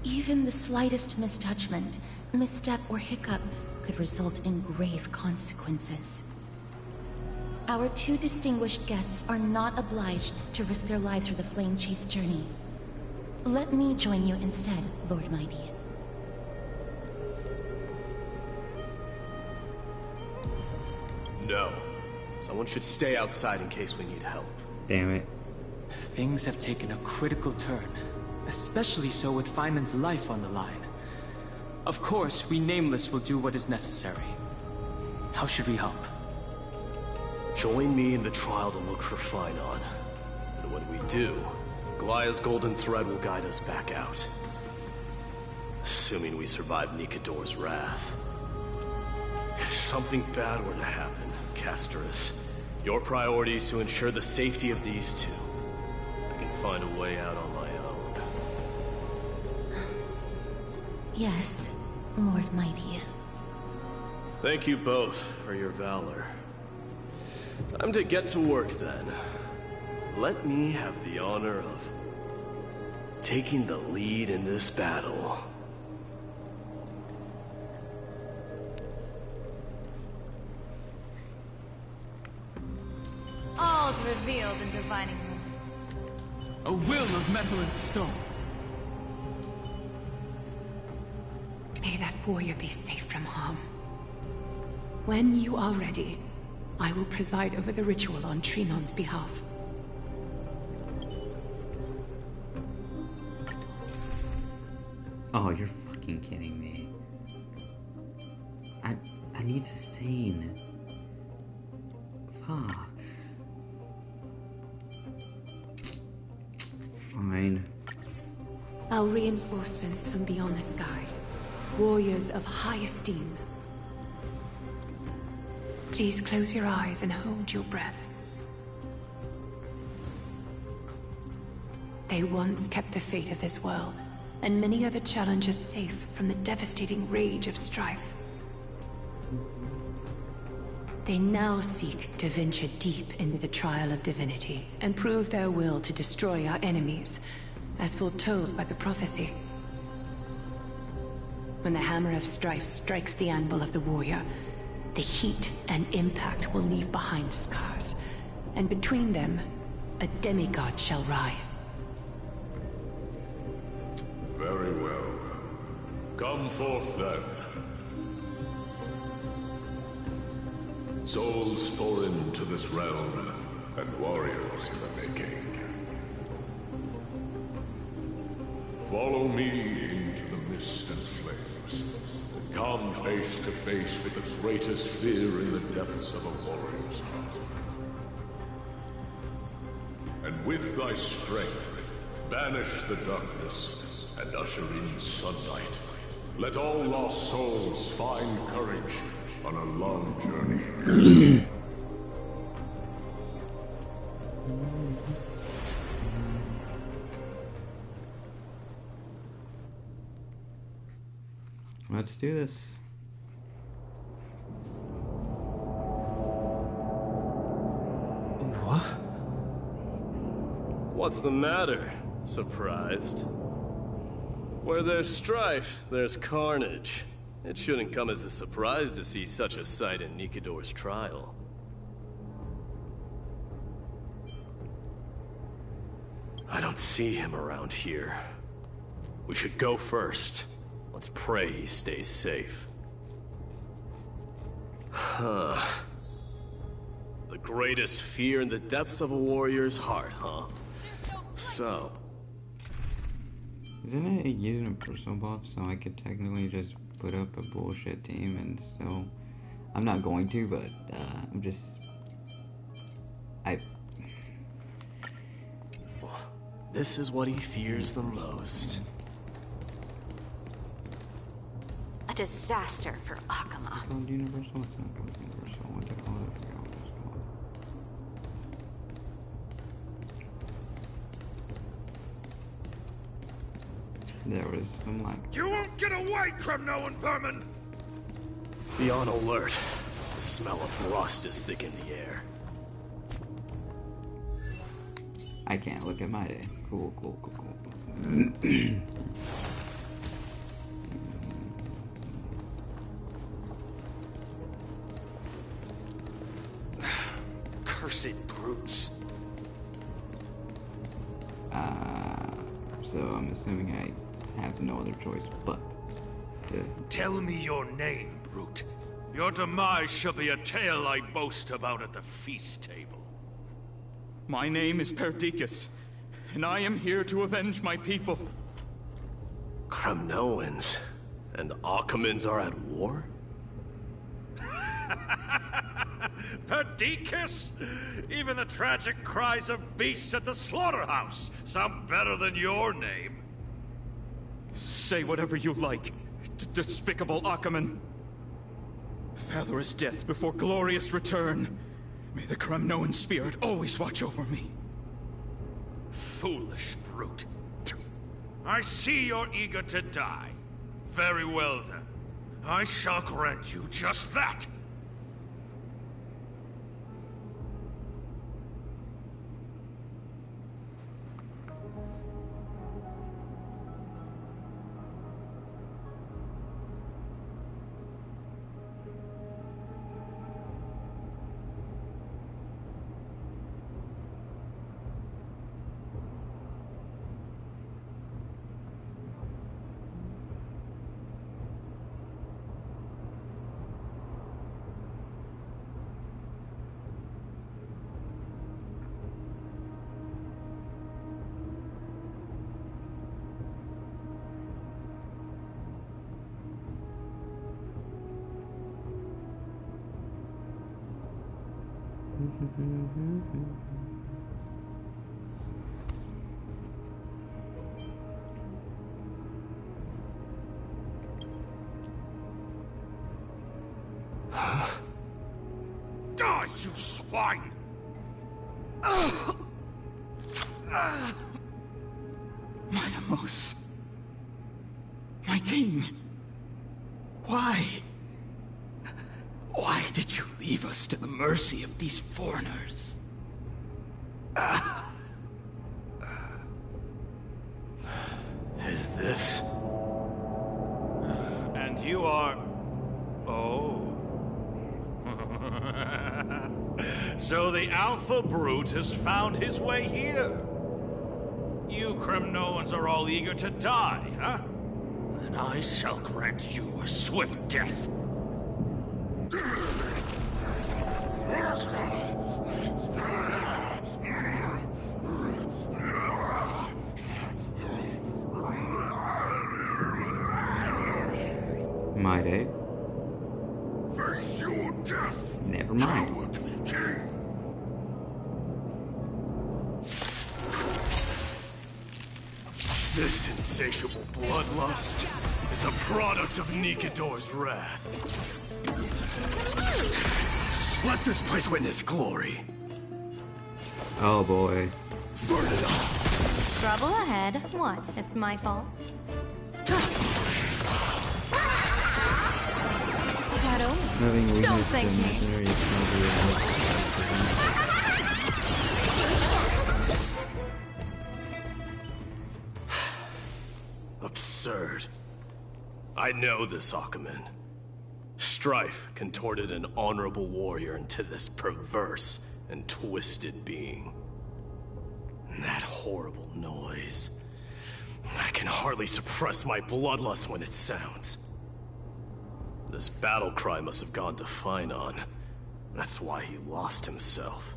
Even the slightest misjudgment, misstep, or hiccup could result in grave consequences. Our two distinguished guests are not obliged to risk their lives for the Flame Chase journey. Let me join you instead, Lord Mighty. No. Someone should stay outside in case we need help. Damn it. Things have taken a critical turn, especially so with Feynman's life on the line. Of course, we Nameless will do what is necessary. How should we help? Join me in the trial to look for Feinon. And when we do, Aglaya's golden thread will guide us back out. Assuming we survive Nikador's wrath. If something bad were to happen, Casterus, your priority is to ensure the safety of these two. I can find a way out on my own. Yes, Lord Mighty. Thank you both for your valor. Time to get to work then. Let me have the honor of taking the lead in this battle. All's revealed in divining moment. A will of metal and stone. May that warrior be safe from harm. When you are ready, I will preside over the ritual on Trinon's behalf. Oh, you're fucking kidding me. I need sustain. Fuck. Fine. Our reinforcements from beyond the sky. Warriors of high esteem. Please close your eyes and hold your breath. They once kept the fate of this world, and many other challenges safe from the devastating rage of strife. They now seek to venture deep into the trial of divinity and prove their will to destroy our enemies, as foretold by the prophecy. When the hammer of strife strikes the anvil of the warrior, the heat and impact will leave behind scars, and between them, a demigod shall rise. Very well. Come forth then. Souls foreign to this realm, and warriors in the making. Follow me into the mist and flames, and come face to face with the greatest fear in the depths of a warrior's heart. And with thy strength, banish the darkness and usher in sunlight. Let all lost souls find courage on a long journey. Let's do this. What? What's the matter? Surprised? Where there's strife, there's carnage. It shouldn't come as a surprise to see such a sight in Nikador's trial. I don't see him around here. We should go first. Let's pray he stays safe. Huh. The greatest fear in the depths of a warrior's heart, huh? So... Isn't it using a personal buff so I could technically just put up a bullshit team and still... I'm not going to, but I'm just... This is what he fears the most. A disaster for Akama. It's called Universal? It's not called Universal. What they call it? I forgot what it's called. There was some like... You won't get away, Crumnoan vermin! Be on alert. The smell of rust is thick in the air. I can't look at my day. Cool. Cursed brutes. So I'm assuming I have no other choice but to... Tell me your name, brute. Your demise shall be a tale I boast about at the feast table. My name is Perdiccas, and I am here to avenge my people. Crumnoans and Akamans are at war? Perdiccas? Even the tragic cries of beasts at the slaughterhouse sound better than your name. Say whatever you like, despicable Akaman. Valorous death before glorious return. May the Crumnoan spirit always watch over me. Foolish brute. I see you're eager to die. Very well then. I shall grant you just that. Die, you swine! Matamos. My king. Why? Why did you leave us to the mercy of these foreigners? Is this? And you are... Oh. So the Alpha Brute has found his way here. You Crumnoans are all eager to die, huh? Then I shall grant you a swift death. My day. Face your death. Never mind. This insatiable bloodlust is a product of Nikidor's wrath. Let this place witness glory. Oh boy. Burn it up. Trouble ahead. What? It's my fault? Having Don't weakness thank in me. this area is probably Absurd. I know this Akaman. Strife contorted an honorable warrior into this perverse and twisted being. That horrible noise. I can hardly suppress my bloodlust when it sounds. This battle cry must have gone to Finon. That's why he lost himself.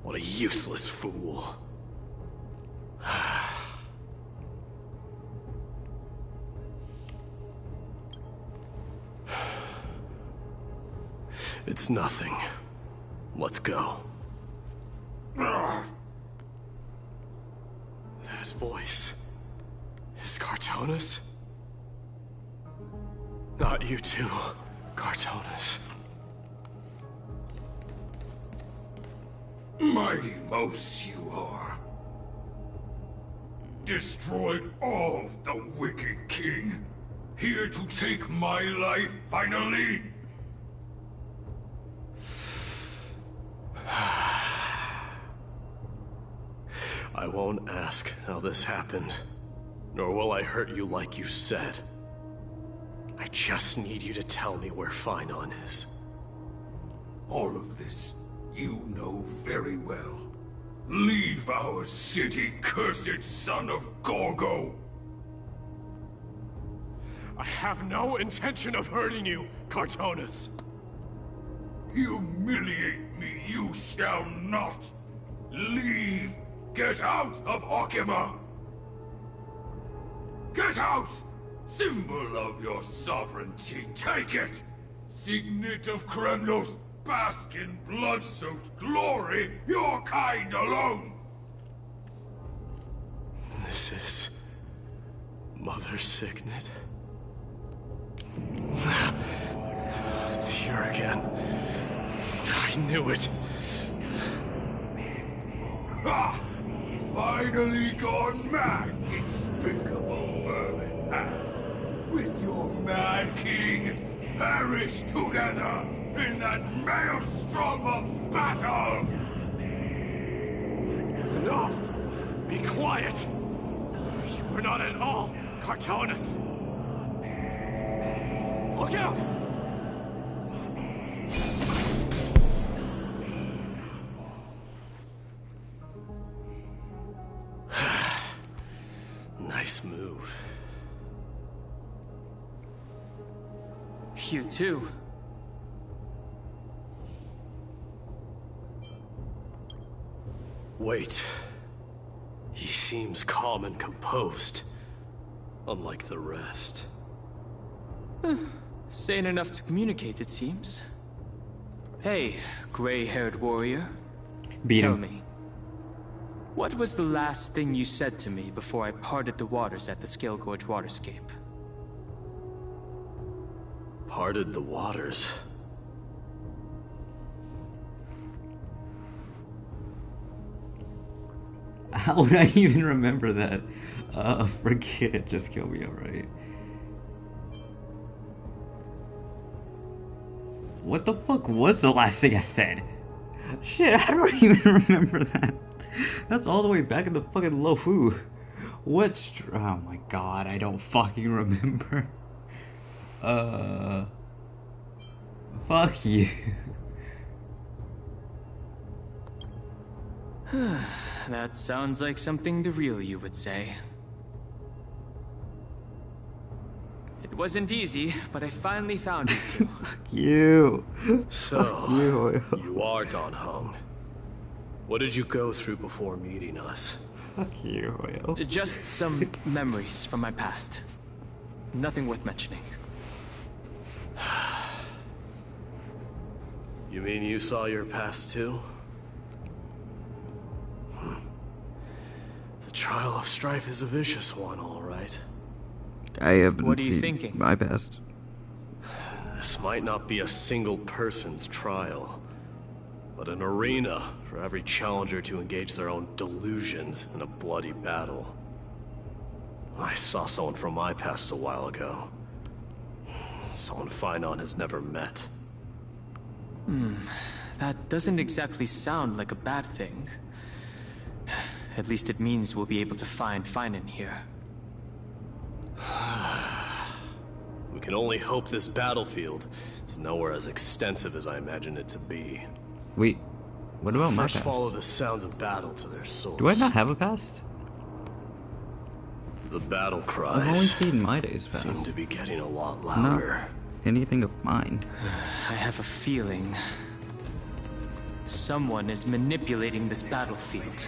What a useless fool. It's nothing. Let's go. That voice is Cartonis? Not you too, Cartonis. Mighty Mouse you are. Destroyed all the wicked king. Here to take my life finally. I won't ask how this happened, nor will I hurt you like you said. I just need you to tell me where Finon is. All of this you know very well. Leave our city, cursed son of Gorgo! I have no intention of hurting you, Cartonis. Humiliate me you shall not! Leave! Get out of Akima! Get out! Symbol of your sovereignty, take it! Signet of Kremnos, bask in blood-soaked glory, your kind alone! This is... Mother Signet? It's here again. I knew it. Ha! Finally gone mad, despicable vermin have. With your mad king, perish together in that maelstrom of battle! Enough! Be quiet! You are not at all Cartonis! Look out! Nice move. You too. Wait. He seems calm and composed, unlike the rest. Sane enough to communicate, it seems. Hey, gray-haired warrior. Tell me, what was the last thing you said to me before I parted the waters at the Scale Gorge waterscape? Parted the waters? How would I even remember that? Forget it, just kill me, alright? What the fuck was the last thing I said? Shit, I don't even remember that. That's all the way back in the fucking Lofu. Oh my god, I don't fucking remember. Fuck you. That sounds like something the real you would say. It wasn't easy, but I finally found you two. Fuck you. So, Fuck you. You are Dan Heng. What did you go through before meeting us? Fuck you, Hoyle. Just some memories from my past. Nothing worth mentioning. You mean you saw your past too? The Trial of Strife is a vicious one, all right. I haven't What are you seen thinking? my past. This might not be a single person's trial, but an arena for every challenger to engage their own delusions in a bloody battle. I saw someone from my past a while ago. Someone Finon has never met. That doesn't exactly sound like a bad thing. At least it means we'll be able to find Finon here. We can only hope this battlefield is nowhere as extensive as I imagine it to be. Wait. What about my Let's past? first follow the sounds of battle to their source. Do I not have a past? The battle cries I've only seen my days past. seem to be getting a lot Not louder. anything of mine. I have a feeling someone is manipulating this battlefield.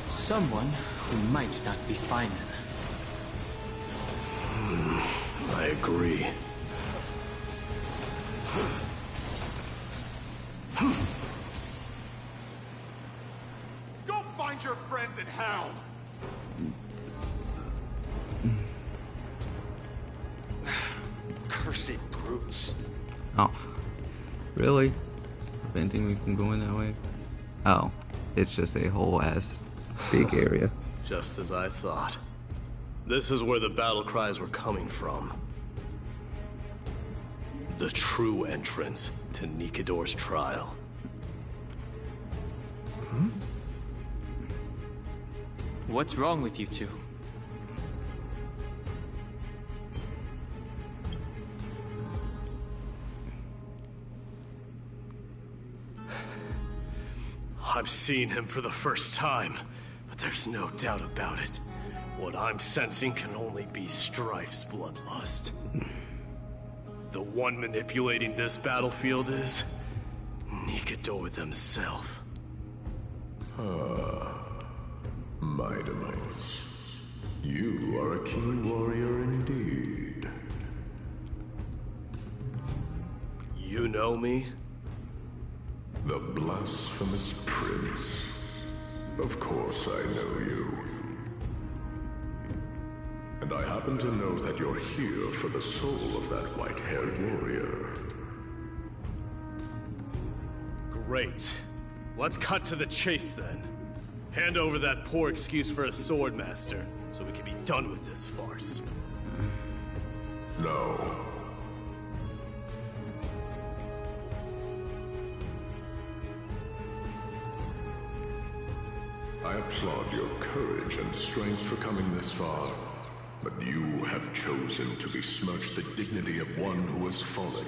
Someone who might not be Finan. I agree. Go find your friends in hell! Cursed brutes. Oh. Really? I didn't think we can go in that way. Oh. It's just a whole ass big area. Just as I thought. This is where the battle cries were coming from. The true entrance to Nikador's trial. What's wrong with you two? I'm seeing him for the first time, but there's no doubt about it. What I'm sensing can only be Strife's bloodlust. The one manipulating this battlefield is Nikador themselves. Mightimus, you are a keen warrior indeed. You know me? The blasphemous prince. Of course I know you. And I happen to know that you're here for the soul of that white-haired warrior. Great. Let's cut to the chase then. Hand over that poor excuse for a swordmaster, so we can be done with this farce. No. I applaud your courage and strength for coming this far, but you have chosen to besmirch the dignity of one who has fallen,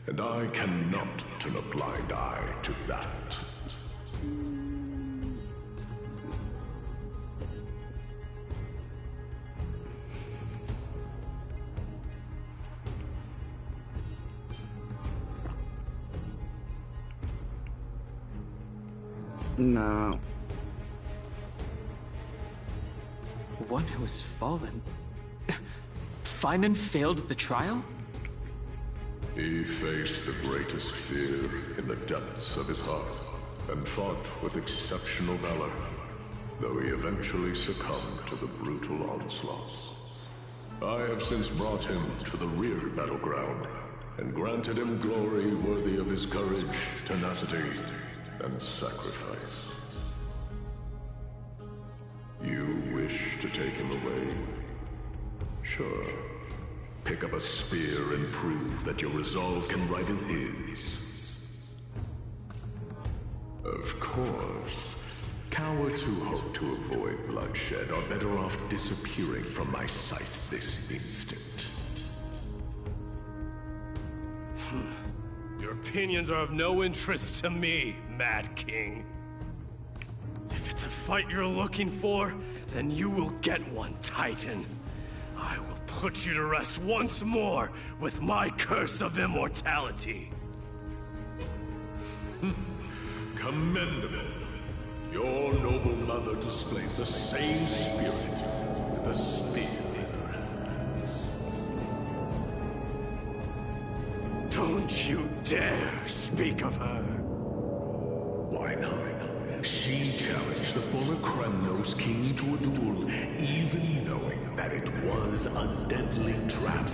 and I cannot turn a blind eye to that. No. One who has fallen? Finan failed the trial? He faced the greatest fear in the depths of his heart, and fought with exceptional valor, though he eventually succumbed to the brutal onslaughts. I have since brought him to the rear battleground, and granted him glory worthy of his courage, tenacity, and sacrifice. You wish to take him away? Sure. Pick up a spear and prove that your resolve can rival his. Of course, cowards who hope to avoid bloodshed are better off disappearing from my sight this instant. Your opinions are of no interest to me, Mad King. If it's a fight you're looking for, then you will get one, Titan. I will put you to rest once more with my curse of immortality. Commendable. Your noble mother displayed the same spirit with a spear in her hands. Don't you dare speak of her. Why not? She challenged the former Kremnos king to a duel, even knowing that it was a deadly trap,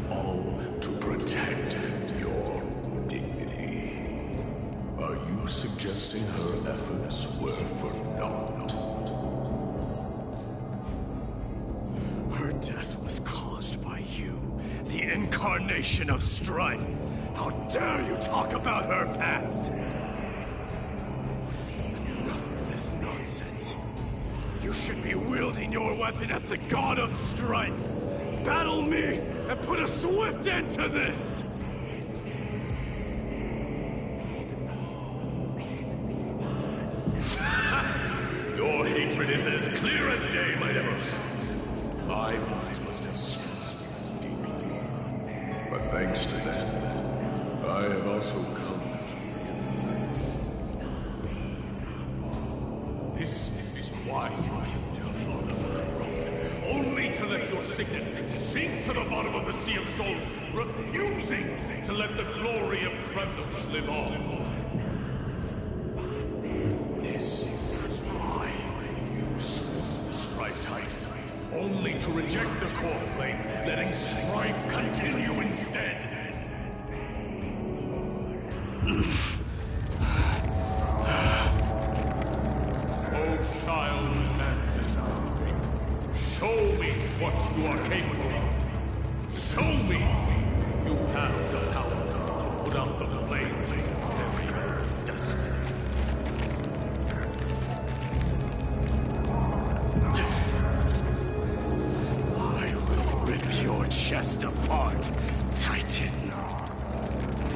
all to protect your dignity. Are you suggesting her efforts were for naught? Her death was caused by you, the incarnation of strife. How dare you talk about her past? Nonsense. You should be wielding your weapon at the god of strife. Battle me and put a swift end to this! hatred is as clear as day, my Demos. My words must have struck you deeply. But thanks to them, I have also come to realize. This is why you killed your father for the throne. Only to let your signet sink to the bottom of the Sea of Souls, refusing to let the glory of Kremnos live on. This is why you slew the Strife Titan. Only to reject the core flame, letting strife continue instead. Oh, child and show me what you are capable of. Show me if you have the power to put out the flames of your very own destiny. Your chest apart, Titan.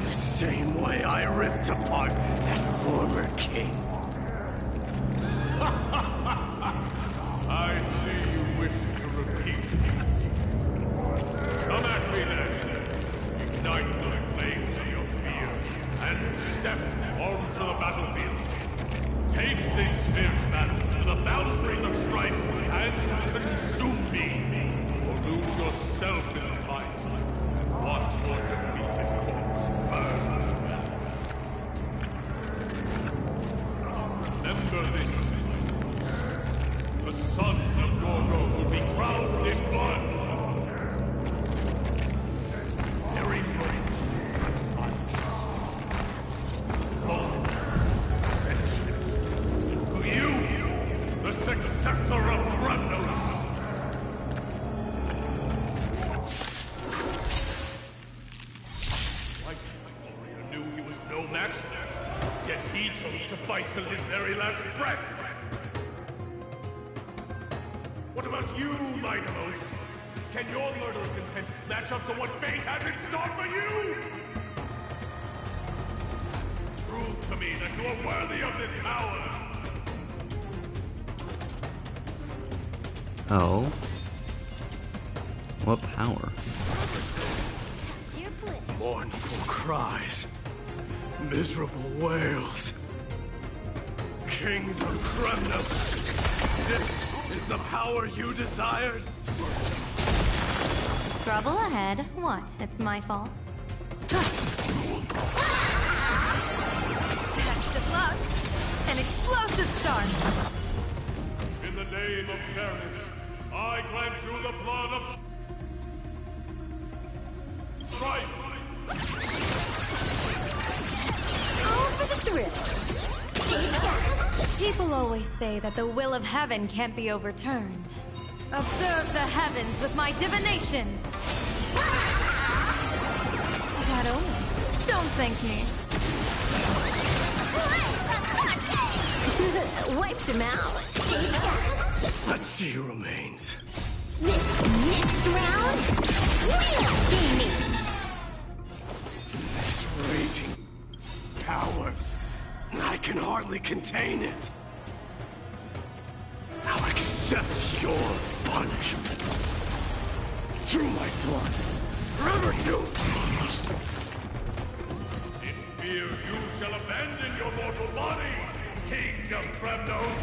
The same way I ripped apart that former king. I see you wish to repeat this. Come at me then. Ignite the flames of your fears and step onto the battlefield. Take this fierce battle to the boundaries of strife and consume me. Lose yourself in the fight, and watch your defeated corpse burn to ash. Remember this. The son of Gorgo will be crowned in blood. Very great, unjust, wrong, ascension. To you, the successor of Kremnos. Yet he chose to fight till his very last breath. What about you, my Demos? Can your murderous intent match up to what fate has in store for you? Prove to me that you are worthy of this power. Oh. What power? Mournful cries. Miserable wails. Kings of Kremnos, this is the power you desired? Trouble ahead. What? It's my fault? Test of luck. An explosive start. In the name of fairness, I grant you the blood of strife. For the thrill. People always say that the will of heaven can't be overturned. Observe the heavens with my divinations. That only. Don't thank me. Wiped him out. Let's see who remains. This next round, real gaming. This raging power. I can hardly contain it. I'll accept your punishment. Through my blood. Forever do. In fear you shall abandon your mortal body, King of Kremnos.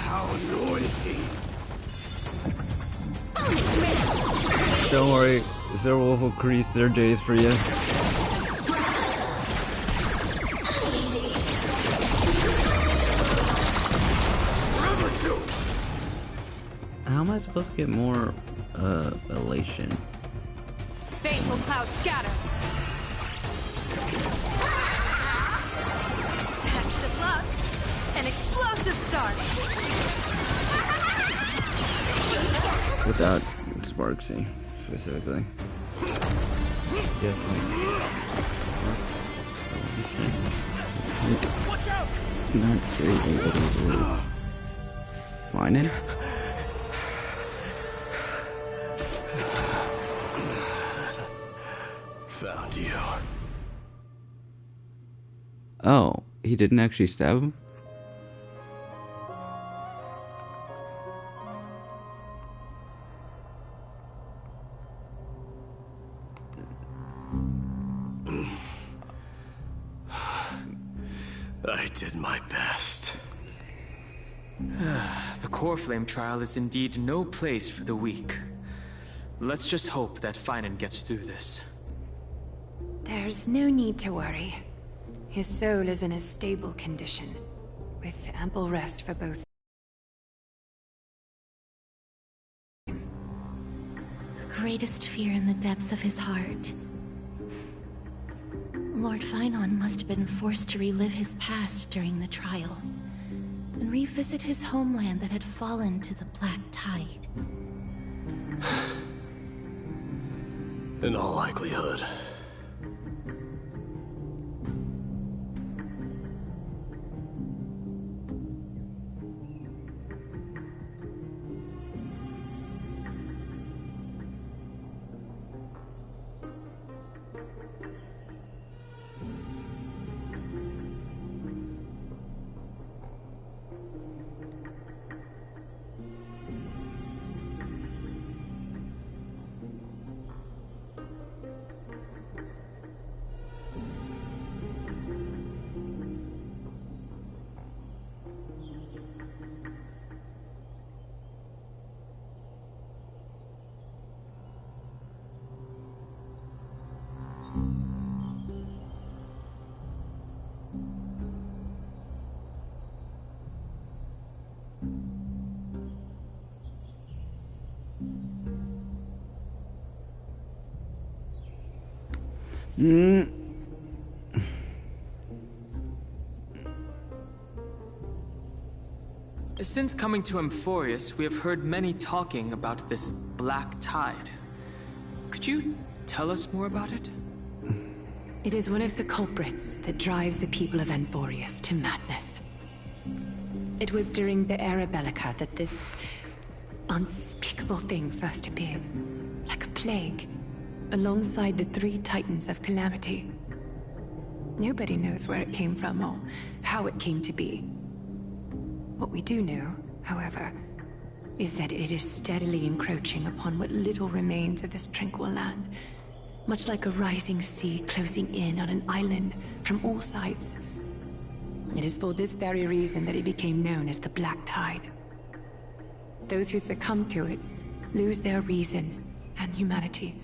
How noisy. Bonus round. Don't worry, Sir Wolf will crease their days for you. How am I supposed to get more elation? Fateful cloud scatter. Test of luck. An explosive start. Without Sparksy, specifically. Yes, Watch out! Not seriously, but it's really whining. Found you. Oh, he didn't actually stab him? I did my best. The core flame trial is indeed no place for the weak. Let's just hope that Finan gets through this. There's no need to worry. His soul is in a stable condition, with ample rest for both. The greatest fear in the depths of his heart. Lord Finan must have been forced to relive his past during the trial, and revisit his homeland that had fallen to the Black Tide. In all likelihood. Since coming to Amphorius, we have heard many talking about this Black Tide. Could you tell us more about it? It is one of the culprits that drives the people of Amphorius to madness. It was during the Era Bellica that this unspeakable thing first appeared, like a plague, alongside the 3 Titans of Calamity. Nobody knows where it came from or how it came to be. What we do know, however, is that it is steadily encroaching upon what little remains of this tranquil land, much like a rising sea closing in on an island from all sides. It is for this very reason that it became known as the Black Tide. Those who succumb to it lose their reason and humanity,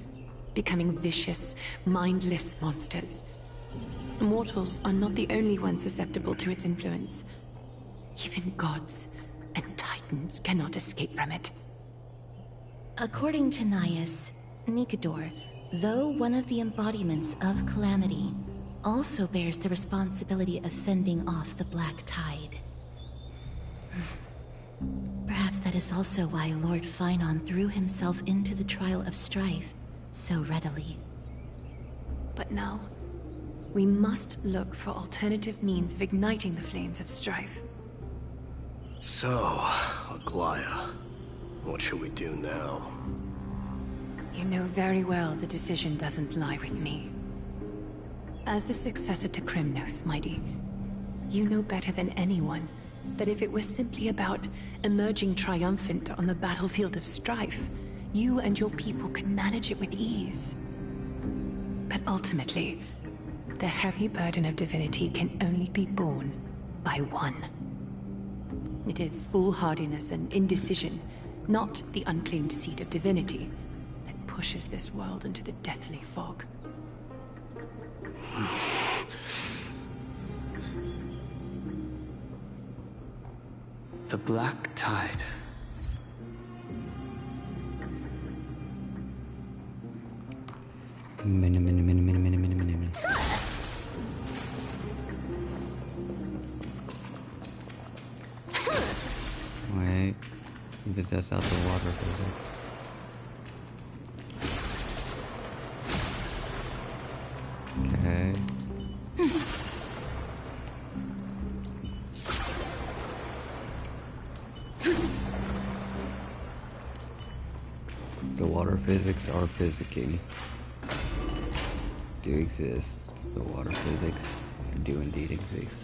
becoming vicious, mindless monsters. Mortals are not the only ones susceptible to its influence. Even gods and titans cannot escape from it. According to Naias, Nikador, though one of the embodiments of Calamity, also bears the responsibility of fending off the Black Tide. Perhaps that is also why Lord Finan threw himself into the trial of strife so readily. But now, we must look for alternative means of igniting the flames of strife. So, Aglaya, what should we do now? You know very well the decision doesn't lie with me. As the successor to Krymnos, Mighty, you know better than anyone that if it was simply about emerging triumphant on the battlefield of strife, you and your people could manage it with ease. But ultimately, the heavy burden of divinity can only be borne by one. It is foolhardiness and indecision, not the unclaimed seed of divinity, that pushes this world into the deathly fog. The Black Tide. Wait, you did test out the water physics. Okay. The water physics are physicking. Do exist. The water physics do indeed exist.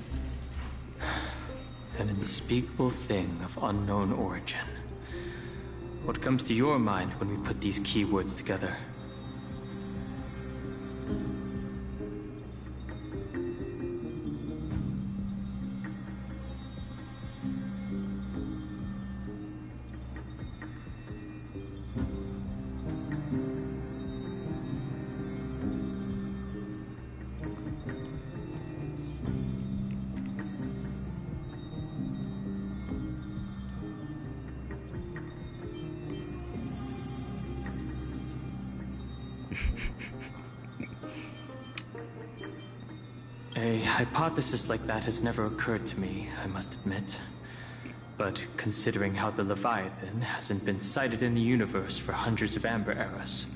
An unspeakable thing of unknown origin. What comes to your mind when we put these keywords together? A hypothesis like that has never occurred to me, I must admit. But considering how the Leviathan hasn't been sighted in the universe for hundreds of Amber Eras,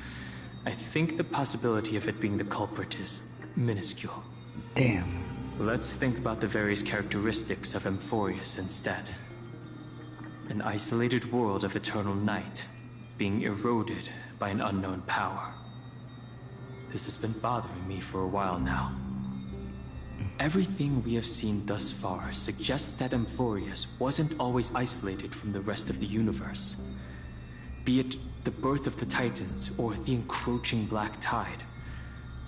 I think the possibility of it being the culprit is minuscule. Damn. Let's think about the various characteristics of Amphorius instead. An isolated world of eternal night, being eroded by an unknown power. This has been bothering me for a while now. Everything we have seen thus far suggests that Amphorius wasn't always isolated from the rest of the universe. Be it the birth of the Titans or the encroaching Black Tide,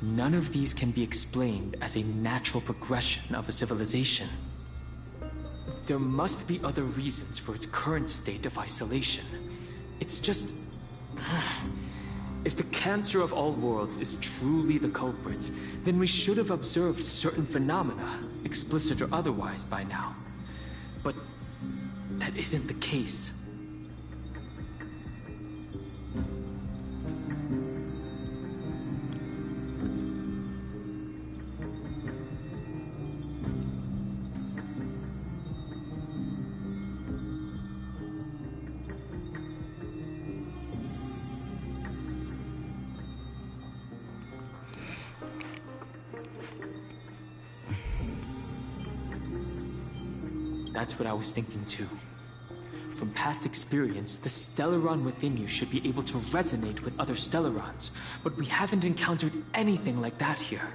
none of these can be explained as a natural progression of a civilization. There must be other reasons for its current state of isolation. It's just... If the cancer of all worlds is truly the culprit, then we should have observed certain phenomena, explicit or otherwise, by now. But that isn't the case. That's what I was thinking too. From past experience, the Stellaron within you should be able to resonate with other Stellarons, but we haven't encountered anything like that here.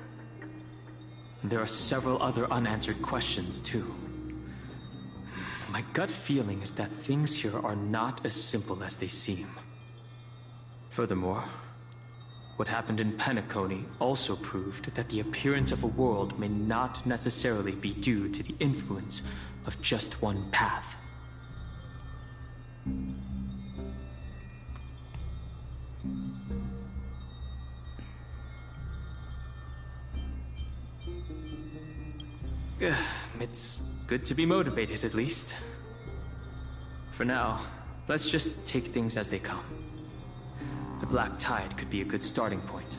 There are several other unanswered questions too. My gut feeling is that things here are not as simple as they seem. Furthermore, what happened in Penacony also proved that the appearance of a world may not necessarily be due to the influence of just one path. It's good to be motivated, at least. For now, let's just take things as they come. The Black Tide could be a good starting point.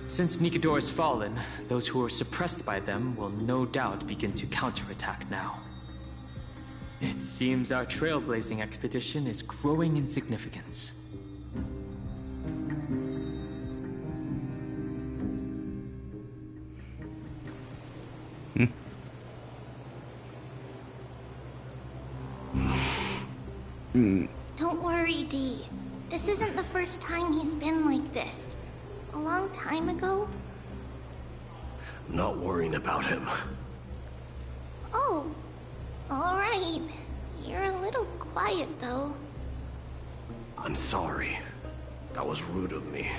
Since Nikedor has fallen, those who are suppressed by them will no doubt begin to counterattack now. It seems our trailblazing expedition is growing in significance. Don't worry, Dee. This isn't the first time he's been like this. A long time ago? I'm not worrying about him. Oh, alright. You're a little quiet, though. I'm sorry. That was rude of me.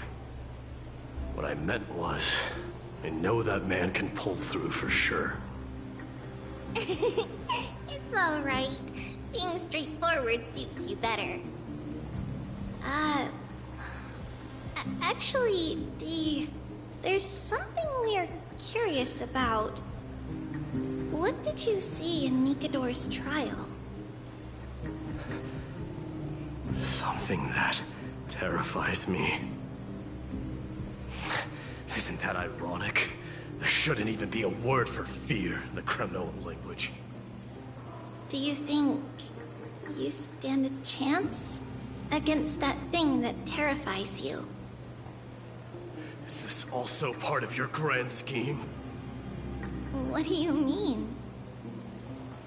What I meant was, I know that man can pull through for sure. It's alright. Being straightforward suits you better. Actually, Dee, there's something we're curious about. What did you see in Nikedor's trial? Something that terrifies me. Isn't that ironic? There shouldn't even be a word for fear in the Kremnoan language. Do you think you stand a chance against that thing that terrifies you? Is this also part of your grand scheme? What do you mean?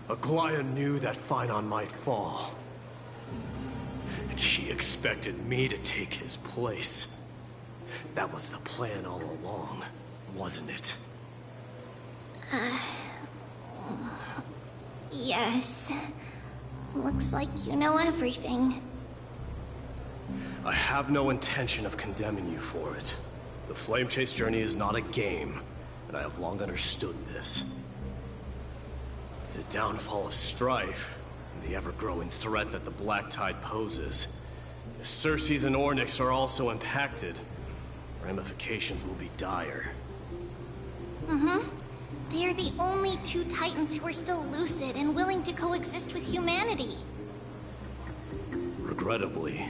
Aglaia knew that Phynon might fall. And she expected me to take his place. That was the plan all along, wasn't it? Yes. Looks like you know everything. I have no intention of condemning you for it. The Flame Chase journey is not a game, and I have long understood this. The downfall of Strife, and the ever-growing threat that the Black Tide poses. If Circes and Ornyx are also impacted, ramifications will be dire. They are the only two Titans who are still lucid and willing to coexist with humanity. Regrettably,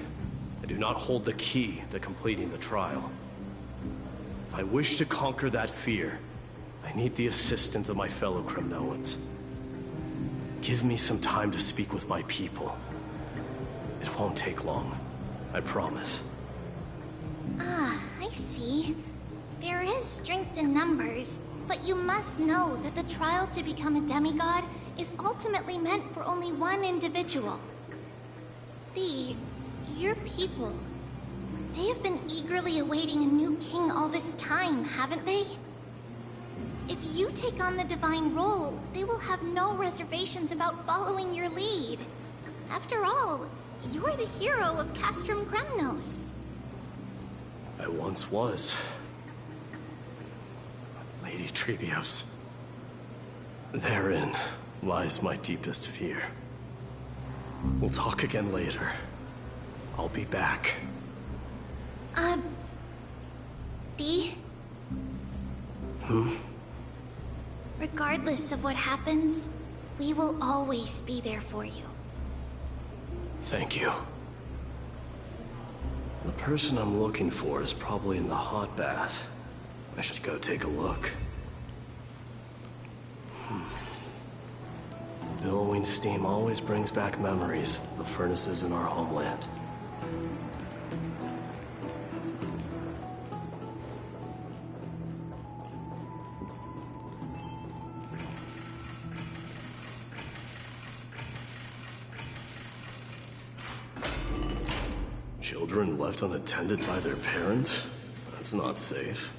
I do not hold the key to completing the trial. If I wish to conquer that fear, I need the assistance of my fellow Kremnoans. Give me some time to speak with my people. It won't take long. I promise. Ah, I see. There is strength in numbers, but you must know that the trial to become a demigod is ultimately meant for only one individual. Your people. They have been eagerly awaiting a new king all this time, haven't they? If you take on the divine role, they will have no reservations about following your lead. After all, you're the hero of Castrum Kremnos. I once was. Lady Trebios. Therein lies my deepest fear. We'll talk again later. I'll be back. Dee? Regardless of what happens, we will always be there for you. Thank you. The person I'm looking for is probably in the hot bath. I should go take a look. Billowing steam always brings back memories of the furnaces in our homeland. Children left unattended by their parents? That's not safe.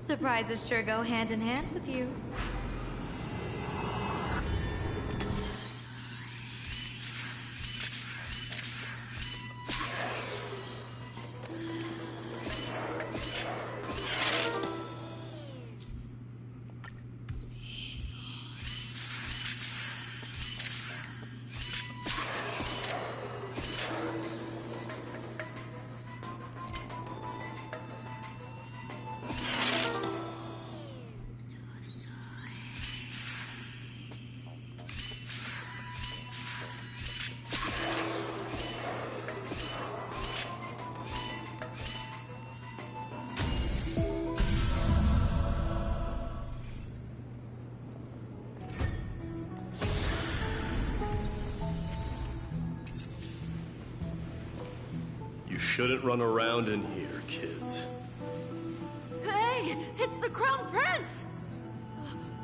Surprises sure go hand in hand with you. You shouldn't run around in here, kids. Hey, it's the Crown Prince!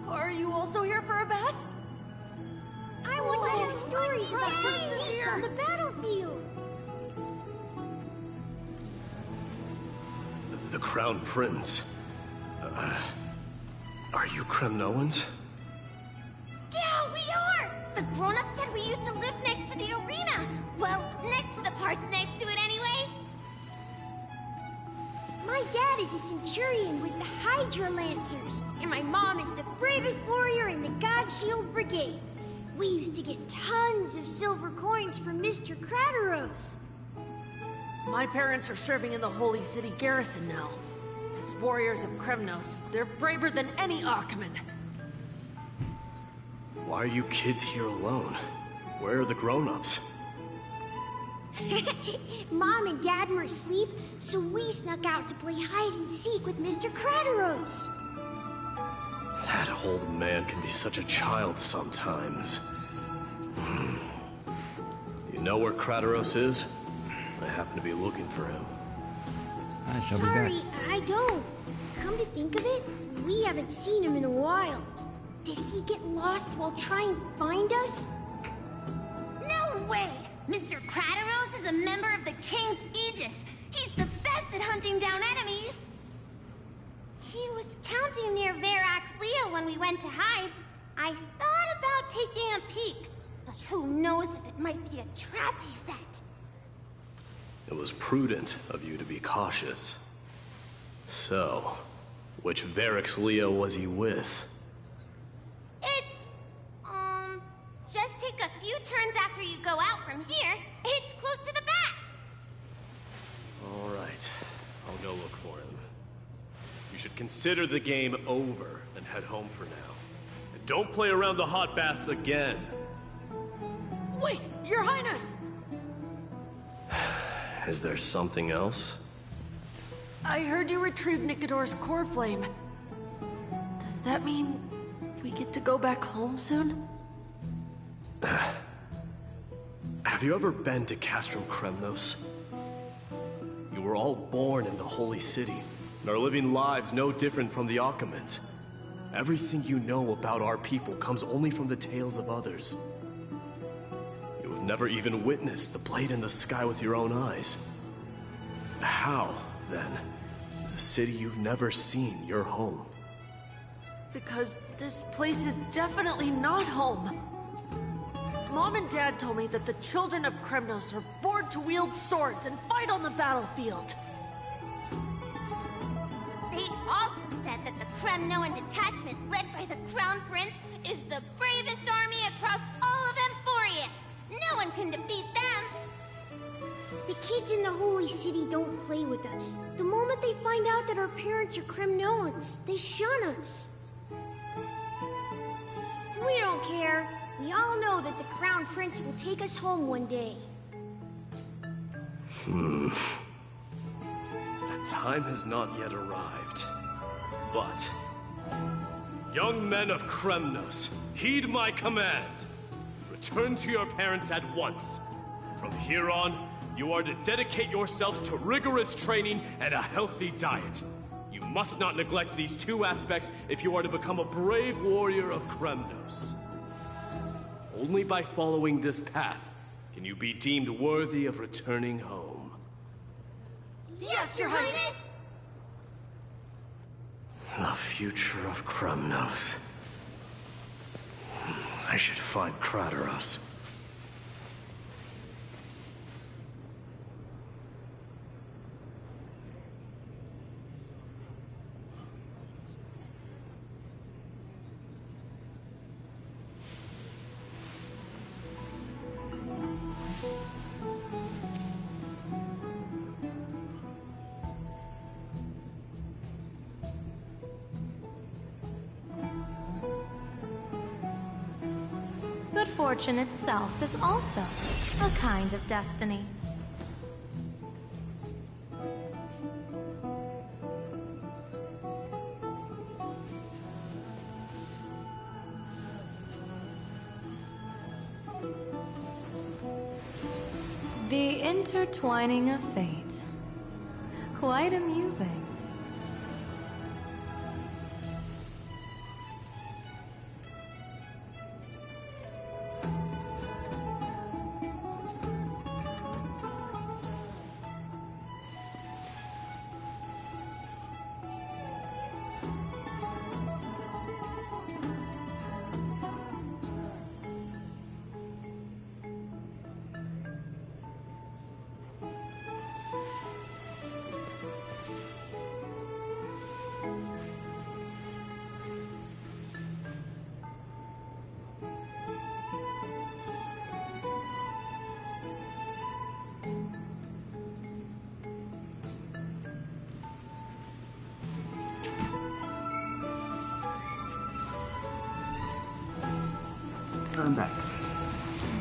Are you also here for a bath? I want to hear stories about princes on the battlefield. The Crown Prince. Are you Kremnoans? Yeah, we are! The grown-ups said we used to live next to the arena. Well, next to the parts next to it anyway. My dad is a centurion with the Hydra Lancers, and my mom is the bravest warrior in the God Shield Brigade. We used to get tons of silver coins from Mr. Crateros. My parents are serving in the Holy City garrison now. As warriors of Kremnos, they're braver than any Achaemen. Why are you kids here alone? Where are the grown-ups? Mom and Dad were asleep, so we snuck out to play hide and seek with Mr. Crateros. That old man can be such a child sometimes. You know where Crateros is? I happen to be looking for him. Sorry, I don't. Come to think of it, we haven't seen him in a while. Did he get lost while trying to find us? No way! Mr. Crateros is a member of the King's Aegis. He's the best at hunting down enemies. He was counting near Verax Leo when we went to hide. I thought about taking a peek, but who knows if it might be a trap he set. It was prudent of you to be cautious. So, which Verax Leo was he with? It's, just take a few turns after you go out from here. It's close to the bats. All right, I'll go look for him. You should consider the game over and head home for now. And don't play around the hot baths again. Wait, Your Highness! Is there something else? I heard you retrieved Nicodor's core flame. Does that mean we get to go back home soon? Have you ever been to Castrum Kremnos? You were all born in the Holy City, and are living lives no different from the Akamans. Everything you know about our people comes only from the tales of others. You have never even witnessed the blade in the sky with your own eyes. How, then, is a city you've never seen your home? Because this place is definitely not home. Mom and Dad told me that the children of Kremnos are born to wield swords and fight on the battlefield. They also said that the Kremnoan detachment led by the Crown Prince is the bravest army across all of Amphorius. No one can defeat them. The kids in the Holy City don't play with us. The moment they find out that our parents are Kremnoans, they shun us. We don't care. We all know that the Crown Prince will take us home one day. The time has not yet arrived. But, young men of Kremnos, heed my command. Return to your parents at once. From here on, you are to dedicate yourselves to rigorous training and a healthy diet. You must not neglect these two aspects if you are to become a brave warrior of Kremnos. Only by following this path can you be deemed worthy of returning home. Yes, Your Highness! The future of Kremnos. I should find Krateros. Good fortune itself is also a kind of destiny. The intertwining of fate. Quite amusing. I'm back.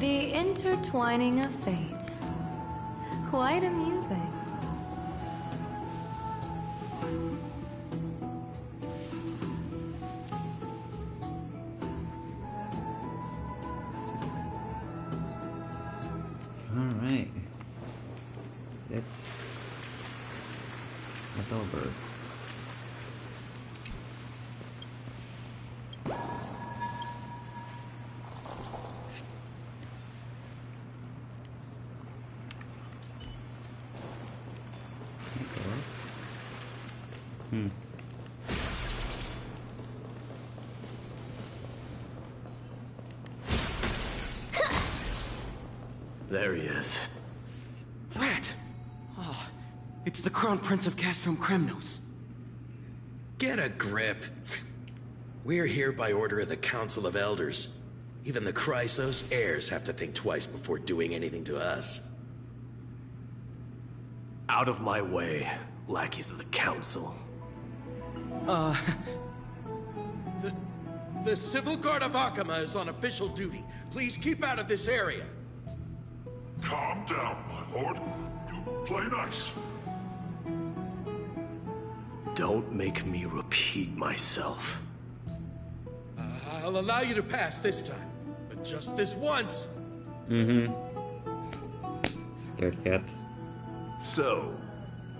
The intertwining of fate. Quite amusing. Alright. That's over. There he is. Rat! Oh, it's the Crown Prince of Castrum Kremnos. Get a grip. We're here by order of the Council of Elders. Even the Chrysos heirs have to think twice before doing anything to us. Out of my way, lackeys of the Council. The Civil Guard of Akama is on official duty. Please keep out of this area. Calm down, my lord. play nice. Don't make me repeat myself. I'll allow you to pass this time, but just this once. Scared cats. So,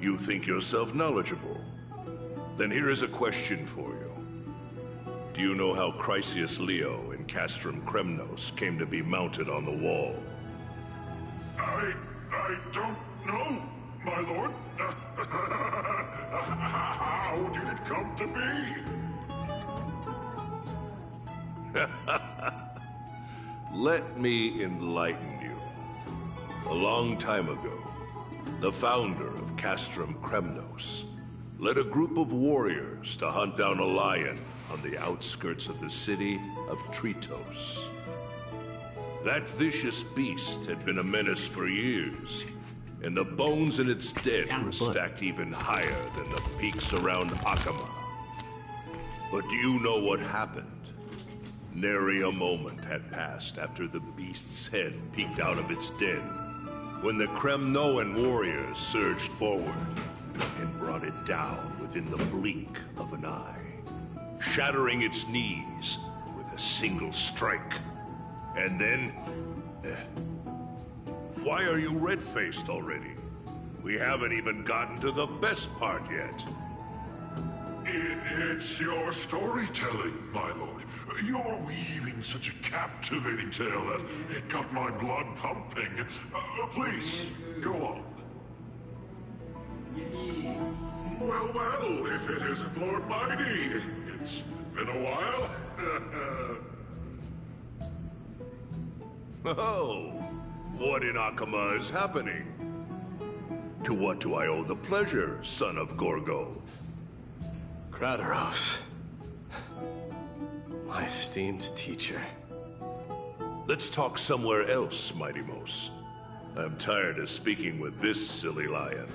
you think yourself knowledgeable? Then here is a question for you. Do you know how Chrysius Leo in Castrum Kremnos came to be mounted on the wall? I don't know, my lord. How did it come to be? Let me enlighten you. A long time ago, the founder of Castrum Kremnos led a group of warriors to hunt down a lion on the outskirts of the city of Tritos. That vicious beast had been a menace for years, and the bones in its den were stacked even higher than the peaks around Akama. But do you know what happened? Nary a moment had passed after the beast's head peeked out of its den, when the Kremnoan warriors surged forward and brought it down within the blink of an eye, shattering its knees with a single strike. And then... why are you red-faced already? We haven't even gotten to the best part yet. It's your storytelling, my lord. You're weaving such a captivating tale that it got my blood pumping. Please, go on. Well, if it isn't Lord Mighty. It's been a while. Oh, what in Akama is happening? To what do I owe the pleasure, son of Gorgo? Kratoros. My esteemed teacher. Let's talk somewhere else, Mighty Mos. I'm tired of speaking with this silly lion.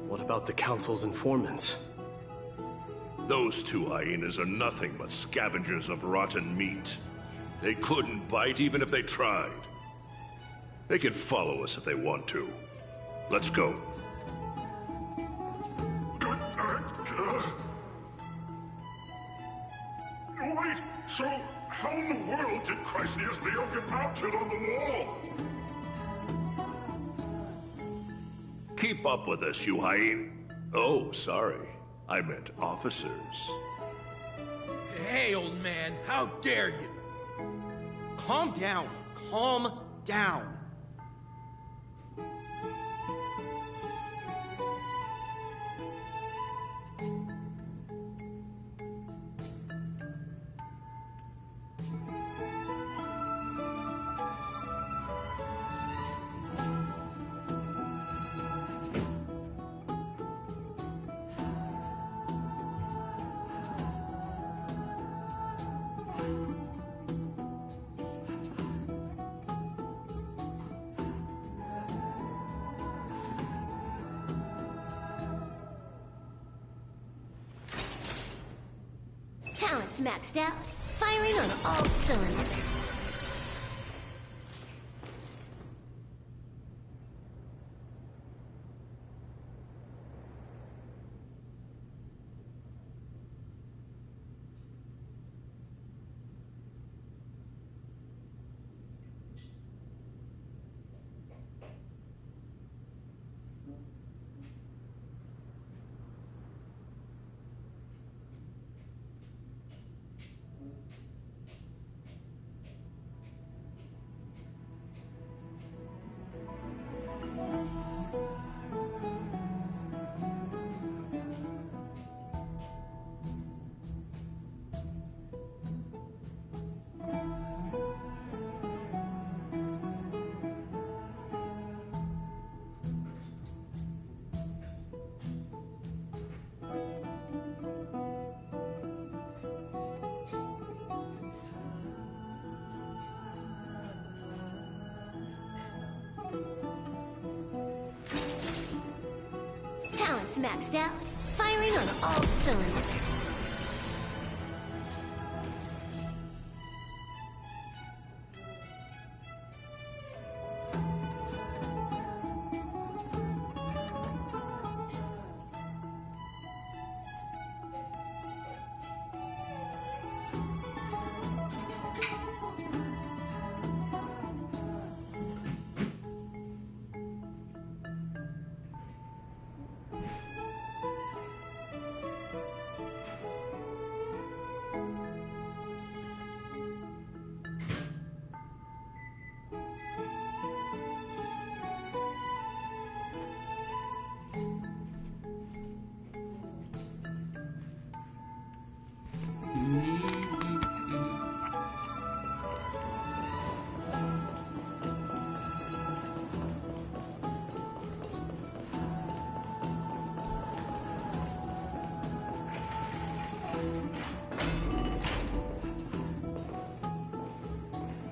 What about the Council's informants? Those two hyenas are nothing but scavengers of rotten meat. They couldn't bite even if they tried. They can follow us if they want to. Let's go. Wait, so how in the world did Chrysius Leo get mounted on the wall? Keep up with us, you hyena. Oh, sorry. I meant officers. Hey, old man, how dare you? Calm down. Calm down. Talent's maxed out. Firing on all cylinders. Talent's maxed out. Firing on all cylinders.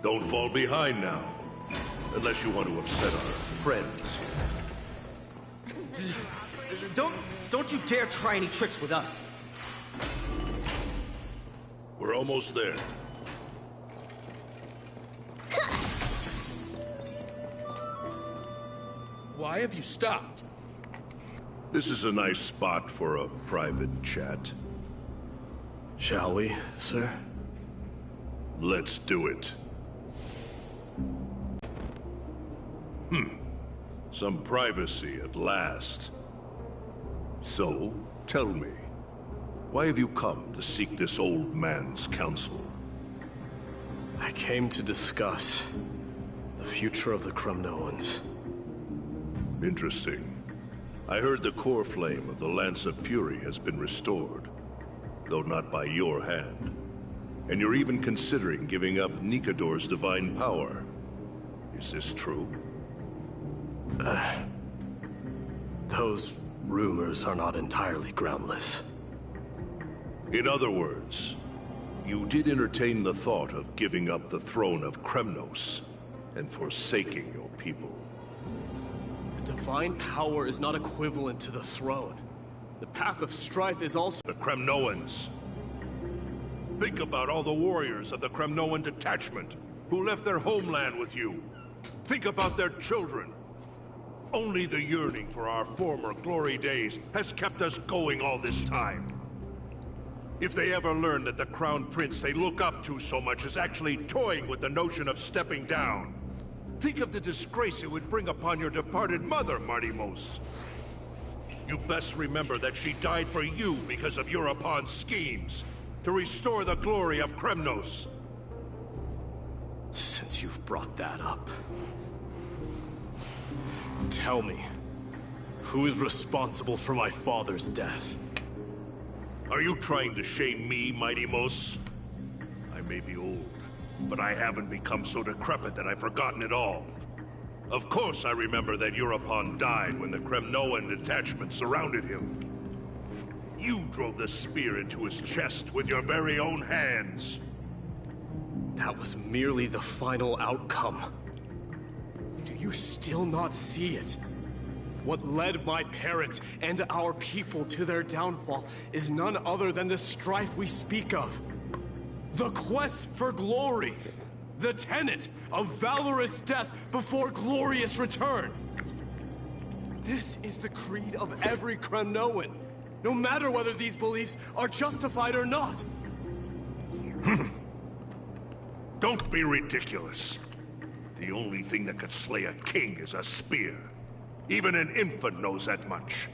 Don't fall behind now. Unless you want to upset our friends. Don't you dare try any tricks with us. We're almost there. Why have you stopped? This is a nice spot for a private chat. Shall we, sir? Let's do it. Some privacy at last. So, tell me, why have you come to seek this old man's counsel? I came to discuss the future of the Kremnoans. Interesting. I heard the core flame of the Lance of Fury has been restored, though not by your hand. And you're even considering giving up Nikador's divine power. Is this true? Those rumors are not entirely groundless. In other words, you did entertain the thought of giving up the throne of Kremnos and forsaking your people. Divine power is not equivalent to the throne. The path of strife is also— The Kremnoans. Think about all the warriors of the Kremnoan detachment who left their homeland with you. Think about their children. Only the yearning for our former glory days has kept us going all this time. If they ever learn that the Crown Prince they look up to so much is actually toying with the notion of stepping down, think of the disgrace it would bring upon your departed mother, Martimos. You best remember that she died for you because of Europon's schemes to restore the glory of Kremnos. Since you've brought that up, tell me, who is responsible for my father's death? Are you trying to shame me, Martimos? I may be old, but I haven't become so decrepit that I've forgotten it all. Of course I remember that Europon died when the Kremnoan detachment surrounded him. You drove the spear into his chest with your very own hands. That was merely the final outcome. Do you still not see it? What led my parents and our people to their downfall is none other than the strife we speak of. The quest for glory. The tenet of valorous death before glorious return. This is the creed of every Kremnoan, no matter whether these beliefs are justified or not. Don't be ridiculous. The only thing that could slay a king is a spear. Even an infant knows that much.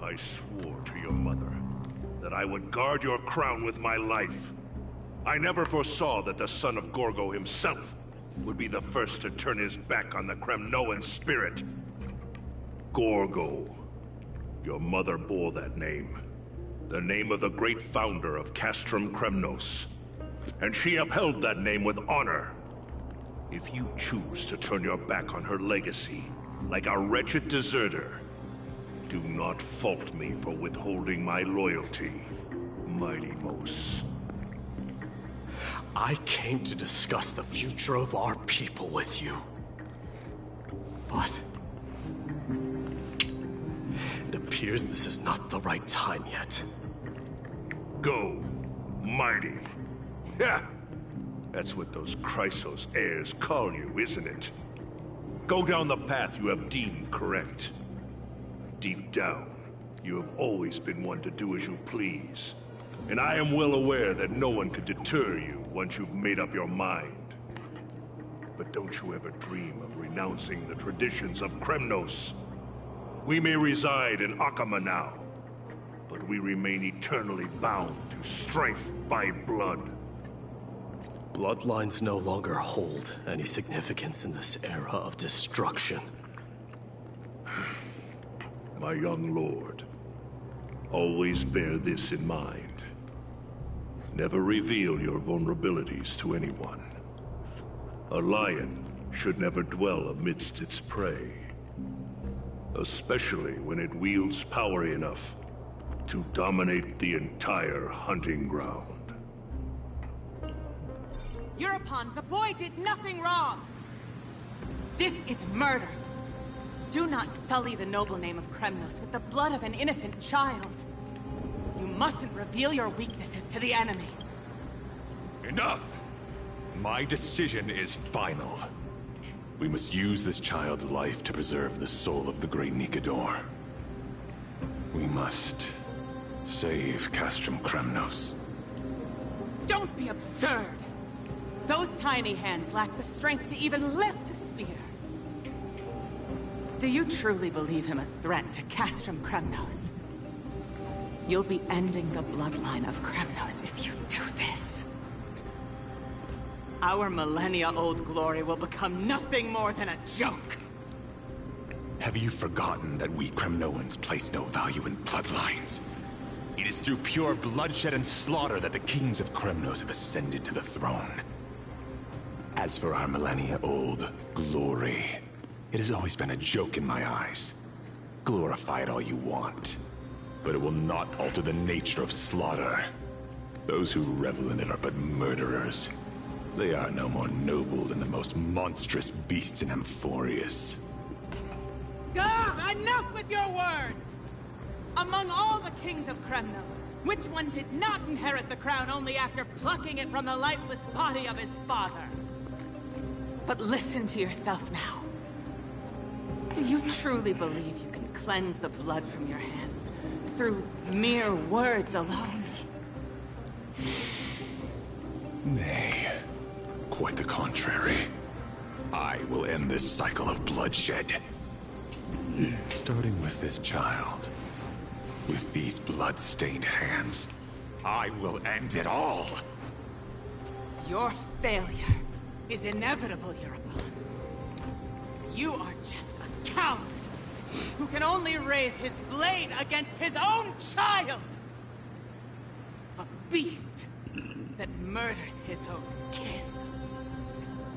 I swore to your mother that I would guard your crown with my life. I never foresaw that the son of Gorgo himself would be the first to turn his back on the Kremnoan spirit. Gorgo. Your mother bore that name. The name of the great founder of Castrum Kremnos. And she upheld that name with honor. If you choose to turn your back on her legacy, like a wretched deserter, do not fault me for withholding my loyalty, Martimos. I came to discuss the future of our people with you. But it appears this is not the right time yet. Go, mighty. Yeah, that's what those Chrysos heirs call you, isn't it? Go down the path you have deemed correct. Deep down, you have always been one to do as you please. And I am well aware that no one could deter you once you've made up your mind. But don't you ever dream of renouncing the traditions of Kremnos. We may reside in Akama now, but we remain eternally bound to strife by blood. Bloodlines no longer hold any significance in this era of destruction. My young lord, always bear this in mind. Never reveal your vulnerabilities to anyone. A lion should never dwell amidst its prey, especially when it wields power enough to dominate the entire hunting ground. Euripon, the boy did nothing wrong! This is murder! Do not sully the noble name of Kremnos with the blood of an innocent child. You mustn't reveal your weaknesses to the enemy. Enough! My decision is final. We must use this child's life to preserve the soul of the great Nikador. We must save Castrum Kremnos. Don't be absurd! Those tiny hands lack the strength to even lift a spear. Do you truly believe him a threat to Castrum Kremnos? You'll be ending the bloodline of Kremnos if you do this. Our millennia-old glory will become nothing more than a joke. Have you forgotten that we Kremnoans place no value in bloodlines? It is through pure bloodshed and slaughter that the kings of Kremnos have ascended to the throne. As for our millennia-old glory, it has always been a joke in my eyes. Glorify it all you want, but it will not alter the nature of slaughter. Those who revel in it are but murderers. They are no more noble than the most monstrous beasts in Amphorius. Enough with your words! Among all the kings of Kremnos, which one did not inherit the crown only after plucking it from the lifeless body of his father? But listen to yourself now. Do you truly believe you can cleanse the blood from your hands through mere words alone? Nay, quite the contrary. I will end this cycle of bloodshed. Starting with this child. With these blood-stained hands, I will end it all! Your failure is inevitable, Euripon. You are just a coward who can only raise his blade against his own child! A beast that murders his own kin.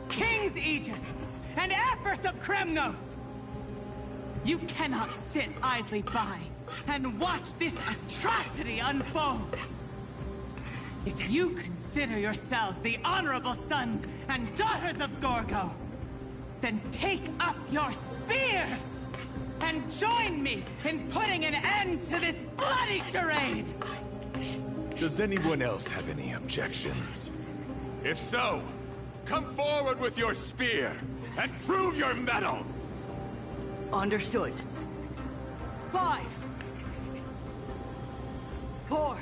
King's Aegis and Aphros of Kremnos! You cannot sit idly by and watch this atrocity unfold. If you consider yourselves the honorable sons and daughters of Gorgo, then take up your spears and join me in putting an end to this bloody charade! Does anyone else have any objections? If so, come forward with your spear and prove your mettle! Understood. 5, 4,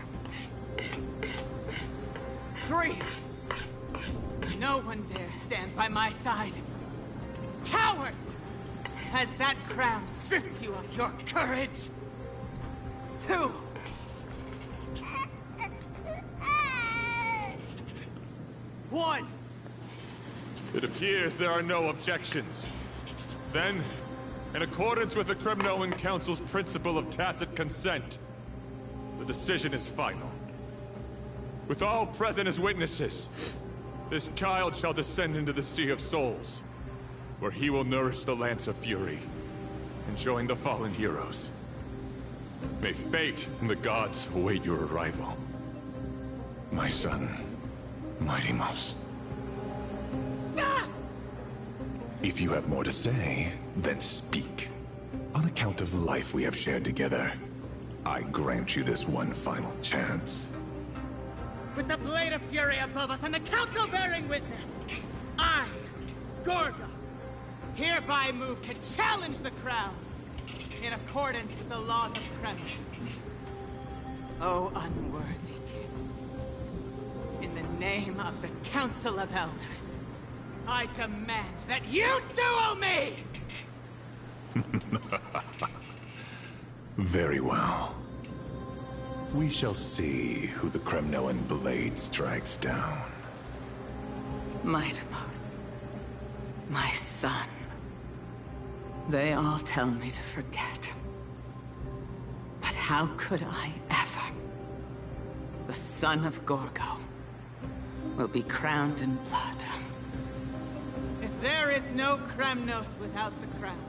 3. No one dare stand by my side. Cowards! Has that crown stripped you of your courage? 2. One. It appears there are no objections. Then, in accordance with the Kremnoan Council's principle of tacit consent, the decision is final. With all present as witnesses, this child shall descend into the Sea of Souls, where he will nourish the Lance of Fury and join the fallen heroes. May fate and the gods await your arrival. My son, Mighty-Mos. Stop! If you have more to say, then speak. On account of the life we have shared together, I grant you this one final chance. With the Blade of Fury above us and the Council bearing witness, I, Gorgo, hereby move to challenge the crown in accordance with the laws of Kremnos. O unworthy kid, in the name of the Council of Elders, I demand that you duel me! Very well. We shall see who the Kremnoan blade strikes down. Mighty-Mos, my son. They all tell me to forget. But how could I ever? The son of Gorgo will be crowned in blood. If there is no Kremnos without the crown,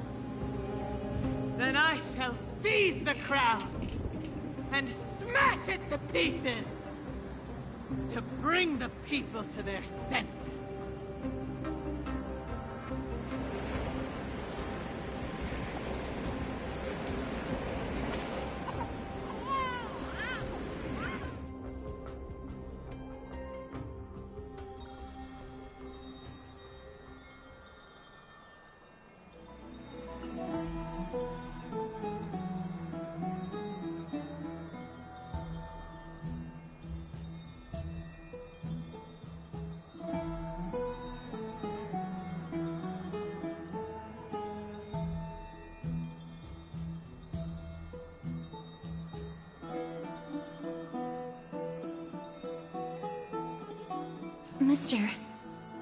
then I shall seize the crown and smash it to pieces! to bring the people to their senses. Mister,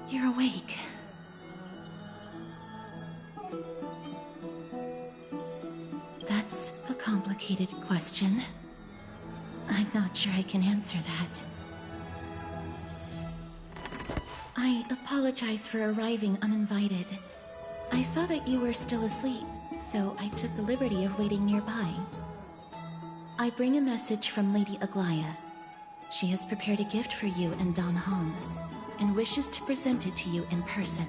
you're awake. That's a complicated question. I'm not sure I can answer that. I apologize for arriving uninvited. I saw that you were still asleep, so I took the liberty of waiting nearby. I bring a message from Lady Aglaya. She has prepared a gift for you and Dan Heng, and wishes to present it to you in person.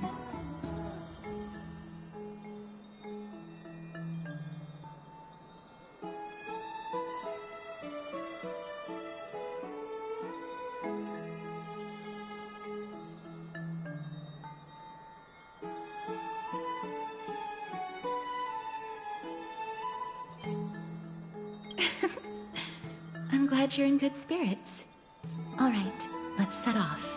I'm glad you're in good spirits. All right, let's set off.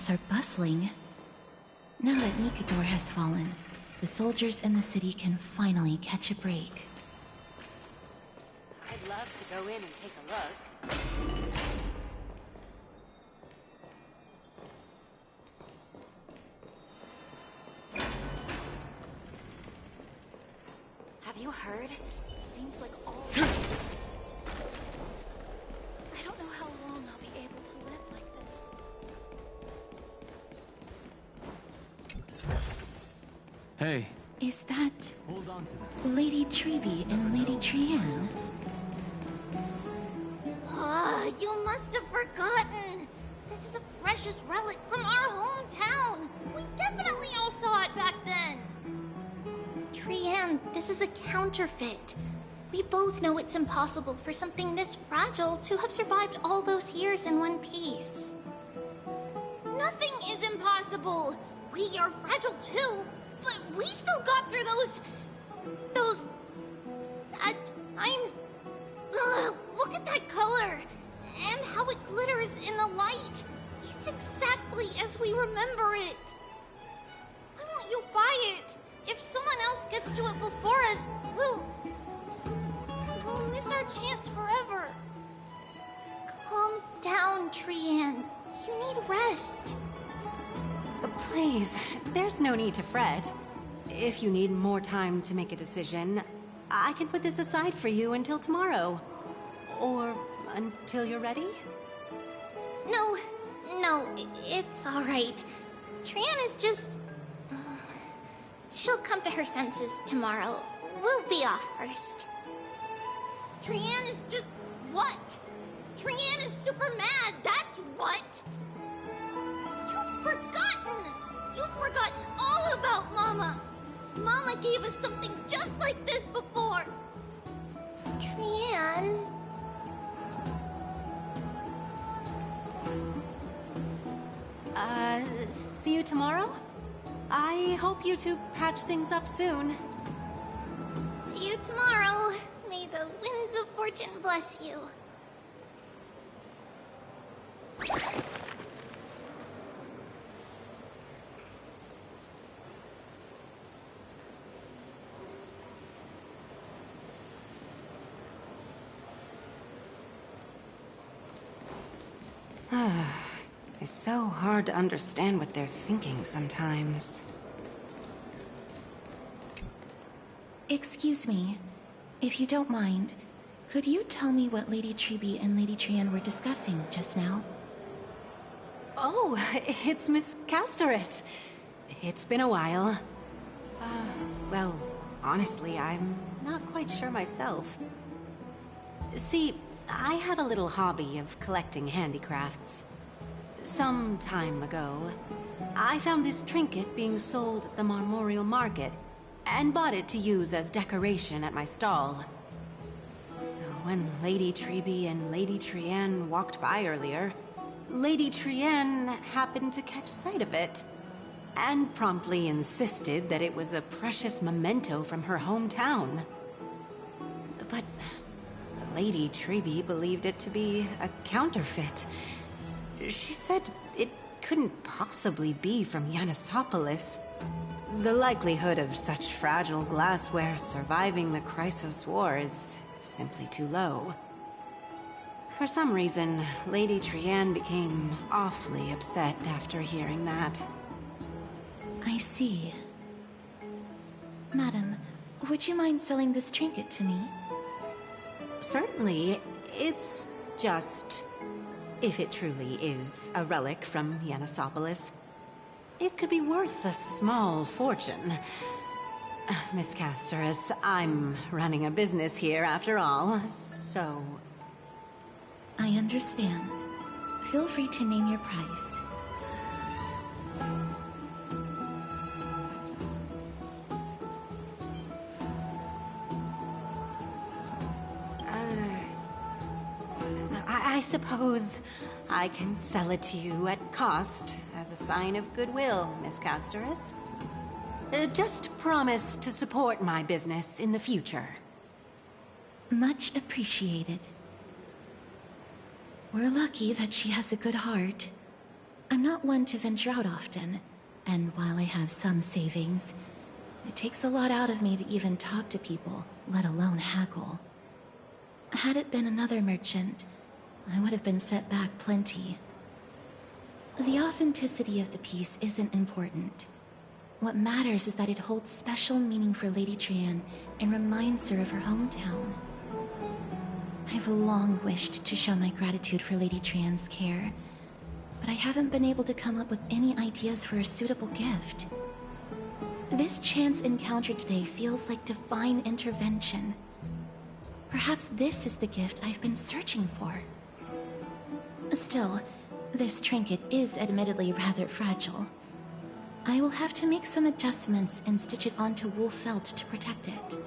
Are bustling. Now that Nikador has fallen, the soldiers in the city can finally catch a break. I'd love to go in and take a look. Have you heard? Seems like all... I don't know how long I'll be able to live like this. Hey. Is that... Hold on to that. Lady Treevee and Lady Trianne? Ah, you must have forgotten. This is a precious relic from our hometown. We definitely all saw it back then. Trianne, this is a counterfeit. We both know it's impossible for something this fragile to have survived all those years in one piece. Nothing is impossible. We are fragile too, but we still got through those sad times. Ugh, look at that color, and how it glitters in the light. It's exactly as we remember it. Why won't you buy it? If someone else gets to it before us, we'll miss our chance forever. Calm down, Trianne. You need rest. Please, there's no need to fret. If you need more time to make a decision, I can put this aside for you until tomorrow. Or until you're ready? No, it's all right. Trianne is just... She'll come to her senses tomorrow. We'll be off first. Trianne is just... what? Trianne is super mad, that's what! You've forgotten all about Mama! Mama gave us something just like this before! Trianne... See you tomorrow? I hope you two patch things up soon. See you tomorrow. May the winds of fortune bless you. It's so hard to understand what they're thinking sometimes. Excuse me. If you don't mind, could you tell me what Lady Treby and Lady Trian were discussing just now? Oh, it's Miss Castoris. It's been a while. Well, honestly, I'm not quite sure myself. See, I have a little hobby of collecting handicrafts. Some time ago, I found this trinket being sold at the Marmorial Market, and bought it to use as decoration at my stall. When Lady Treby and Lady Trian walked by earlier, Lady Trian happened to catch sight of it, and promptly insisted that it was a precious memento from her hometown. But Lady Treby believed it to be a counterfeit. She said it couldn't possibly be from Yanisopolis. The likelihood of such fragile glassware surviving the Chrysos War is simply too low. For some reason, Lady Trian became awfully upset after hearing that. I see. Madam, would you mind selling this trinket to me? Certainly. It's just... if it truly is a relic from Yanisopolis, it could be worth a small fortune. Miss Castoris, I'm running a business here after all, so... I understand. Feel free to name your price. I suppose I can sell it to you at cost as a sign of goodwill, Miss Castoris. Just promise to support my business in the future. Much appreciated. We're lucky that she has a good heart. I'm not one to venture out often, and while I have some savings, it takes a lot out of me to even talk to people, let alone haggle. Had it been another merchant, I would have been set back plenty. The authenticity of the piece isn't important. What matters is that it holds special meaning for Lady Trian and reminds her of her hometown. I've long wished to show my gratitude for Lady Trian's care, but I haven't been able to come up with any ideas for a suitable gift. This chance encounter today feels like divine intervention. Perhaps this is the gift I've been searching for. Still, this trinket is admittedly rather fragile. I will have to make some adjustments and stitch it onto wool felt to protect it.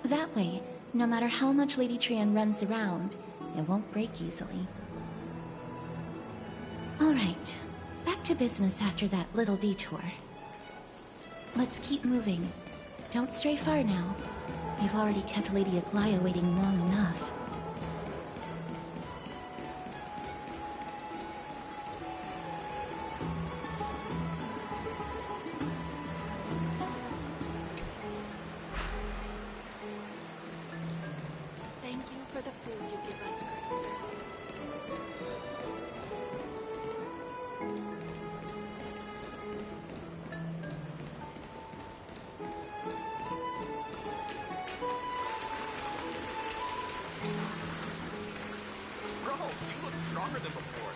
That way, no matter how much Lady Trian runs around, it won't break easily. Alright, back to business after that little detour. Let's keep moving. Don't stray far now. We've already kept Lady Aglaya waiting long enough. Thank you for the food you give us, great Xerxes. Bro, you look stronger than before.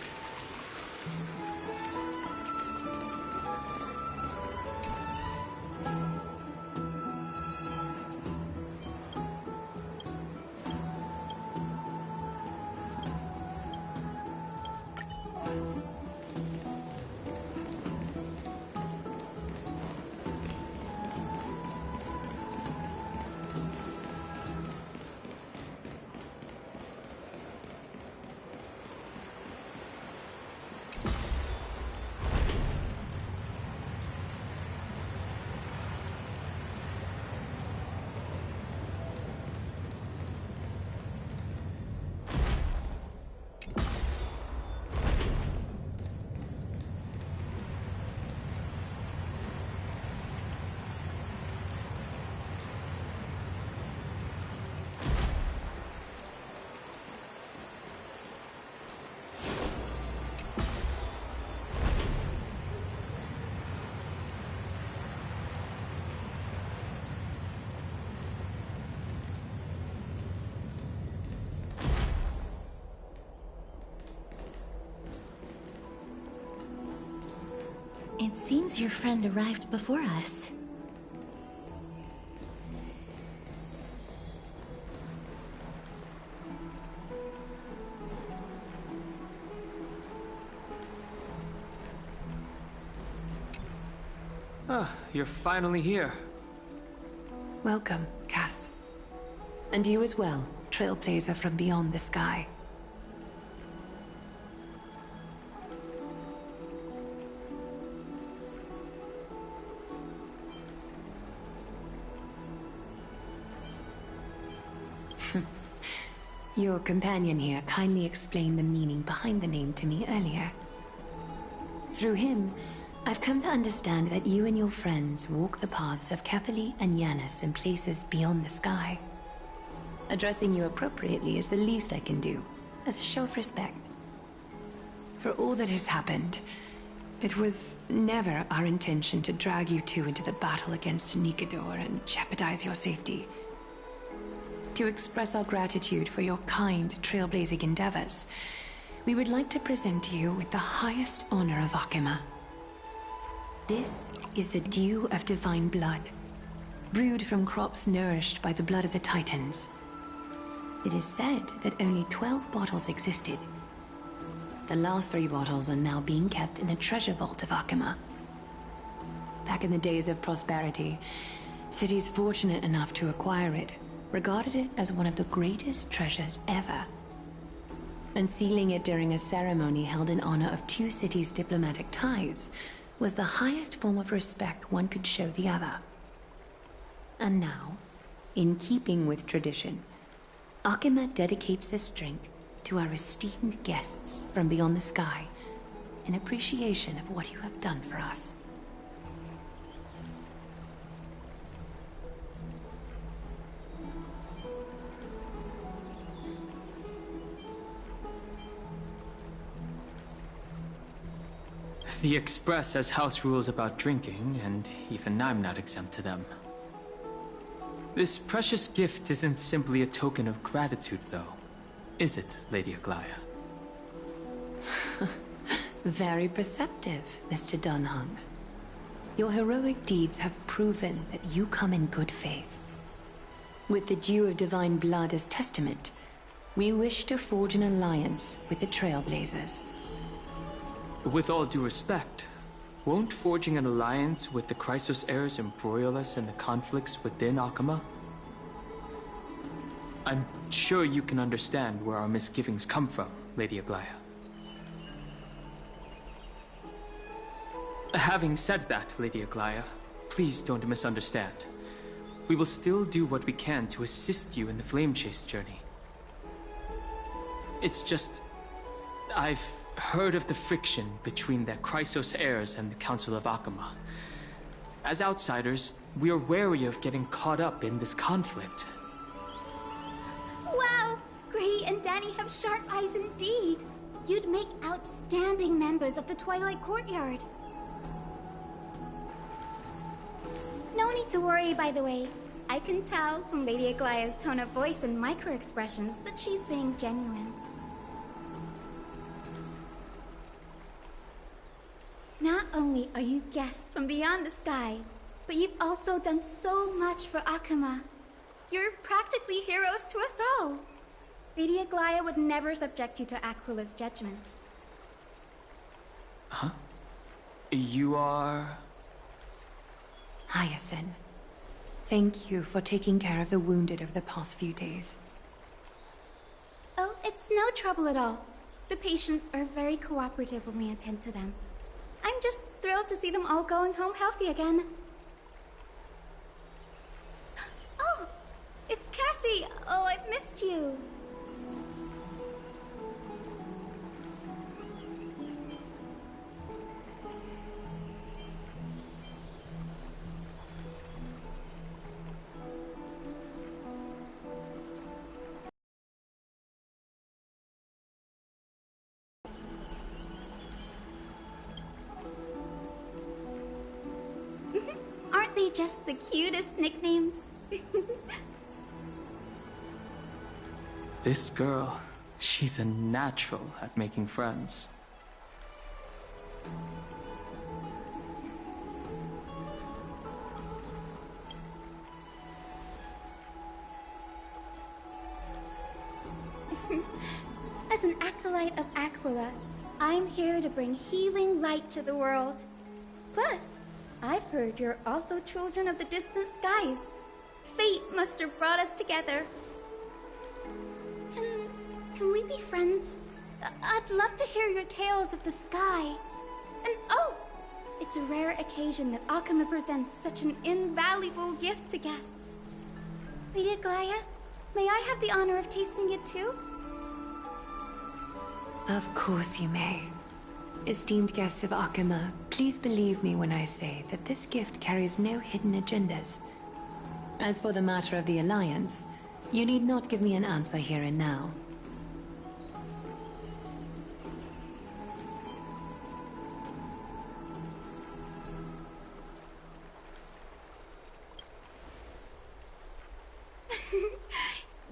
It seems your friend arrived before us. Ah, you're finally here. Welcome, Cass. And you as well, trailblazer from beyond the sky. Your companion here kindly explained the meaning behind the name to me earlier. Through him, I've come to understand that you and your friends walk the paths of Kefali and Yanis in places beyond the sky. Addressing you appropriately is the least I can do, as a show of respect. For all that has happened, it was never our intention to drag you two into the battle against Nikador and jeopardize your safety. To express our gratitude for your kind, trailblazing endeavors, we would like to present you with the highest honor of Akima. This is the Dew of Divine Blood, brewed from crops nourished by the blood of the Titans. It is said that only 12 bottles existed. The last 3 bottles are now being kept in the treasure vault of Akima. Back in the days of prosperity, cities fortunate enough to acquire it regarded it as one of the greatest treasures ever. Unsealing it during a ceremony held in honor of 2 cities' diplomatic ties was the highest form of respect one could show the other. And now, in keeping with tradition, Akima dedicates this drink to our esteemed guests from beyond the sky in appreciation of what you have done for us. The Express has house rules about drinking, and even I'm not exempt to them. This precious gift isn't simply a token of gratitude, though, is it, Lady Aglaya? Very perceptive, Mr. Dunhung. Your heroic deeds have proven that you come in good faith. With the Dew of Divine Blood as testament, we wish to forge an alliance with the Trailblazers. With all due respect, won't forging an alliance with the Chrysos heirs embroil us in the conflicts within Akima? I'm sure you can understand where our misgivings come from, Lady Aglaya. Having said that, Lady Aglaya, please don't misunderstand. We will still do what we can to assist you in the Flame Chase journey. It's just... I've heard of the friction between the Chrysos heirs and the Council of Akima. As outsiders, we are wary of getting caught up in this conflict. Wow! Gray and Danny have sharp eyes indeed. You'd make outstanding members of the Twilight Courtyard. No need to worry, by the way. I can tell from Lady Aglaya's tone of voice and micro-expressions that she's being genuine. Not only are you guests from beyond the sky, but you've also done so much for Akima. You're practically heroes to us all. Lady Aglaya would never subject you to Aquila's judgment. Huh? You are... Hyacinth. Thank you for taking care of the wounded of the past few days. Oh, it's no trouble at all. The patients are very cooperative when we attend to them. I'm just thrilled to see them all going home healthy again. Oh, it's Cassie! Oh, I've missed you. Aren't they just the cutest nicknames? This girl, she's a natural at making friends. Acolyte of Aquila. I'm here to bring healing light to the world. Plus, I've heard you're also children of the distant skies. Fate must have brought us together. Can we be friends? I'd love to hear your tales of the sky. And oh! It's a rare occasion that Akama presents such an invaluable gift to guests. Lady Aglaya, may I have the honor of tasting it too? Of course you may. Esteemed guests of Akama, please believe me when I say that this gift carries no hidden agendas. As for the matter of the Alliance, you need not give me an answer here and now.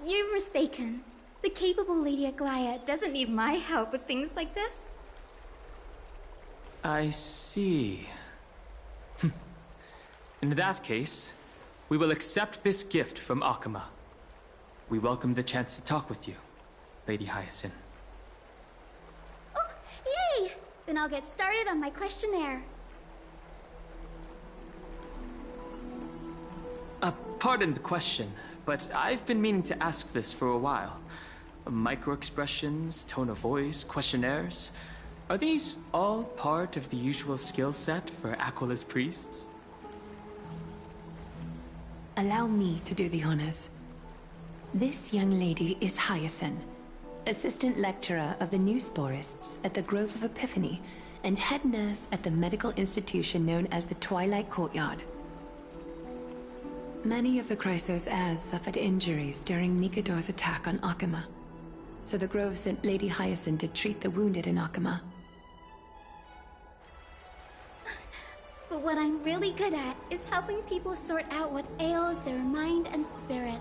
You're mistaken. The capable Lady Aglaya doesn't need my help with things like this. I see. In that case, we will accept this gift from Akama. We welcome the chance to talk with you, Lady Hyacinth. Oh, yay! Then I'll get started on my questionnaire. Pardon the question, but I've been meaning to ask this for a while. Micro-expressions, tone of voice, questionnaires. Are these all part of the usual skill set for Aquila's priests? Allow me to do the honors. This young lady is Hyacinth, assistant lecturer of the new sporists at the Grove of Epiphany and head nurse at the medical institution known as the Twilight Courtyard. Many of the Chrysos heirs suffered injuries during Mikador's attack on Akama, so the Grove sent Lady Hyacinth to treat the wounded in Akama. But what I'm really good at is helping people sort out what ails their mind and spirit.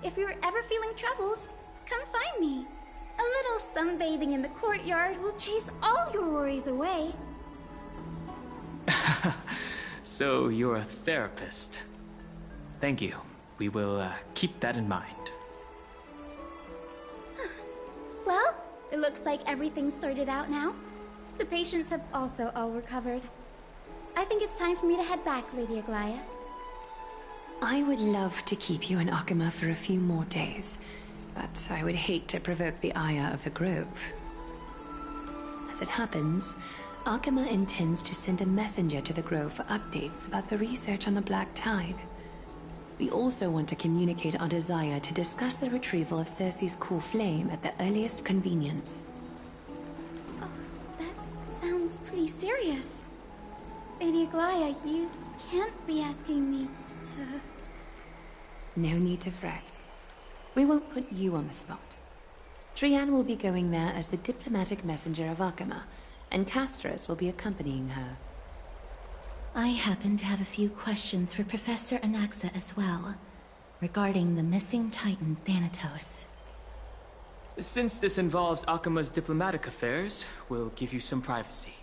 If you're ever feeling troubled, come find me. A little sunbathing in the courtyard will chase all your worries away. So you're a therapist. Thank you. We will keep that in mind. Well, it looks like everything's sorted out now. The patients have also all recovered. I think it's time for me to head back, Lady Aglaya. I would love to keep you in Akama for a few more days, but I would hate to provoke the ire of the Grove. As it happens, Akama intends to send a messenger to the Grove for updates about the research on the Black Tide. We also want to communicate our desire to discuss the retrieval of Circe's core flame at the earliest convenience. Oh, that sounds pretty serious. Lady Aglaya, you can't be asking me to... No need to fret. We won't put you on the spot. Trian will be going there as the diplomatic messenger of Akama, and Castras will be accompanying her. I happen to have a few questions for Professor Anaxa as well, regarding the missing Titan Thanatos. Since this involves Akama's diplomatic affairs, we'll give you some privacy.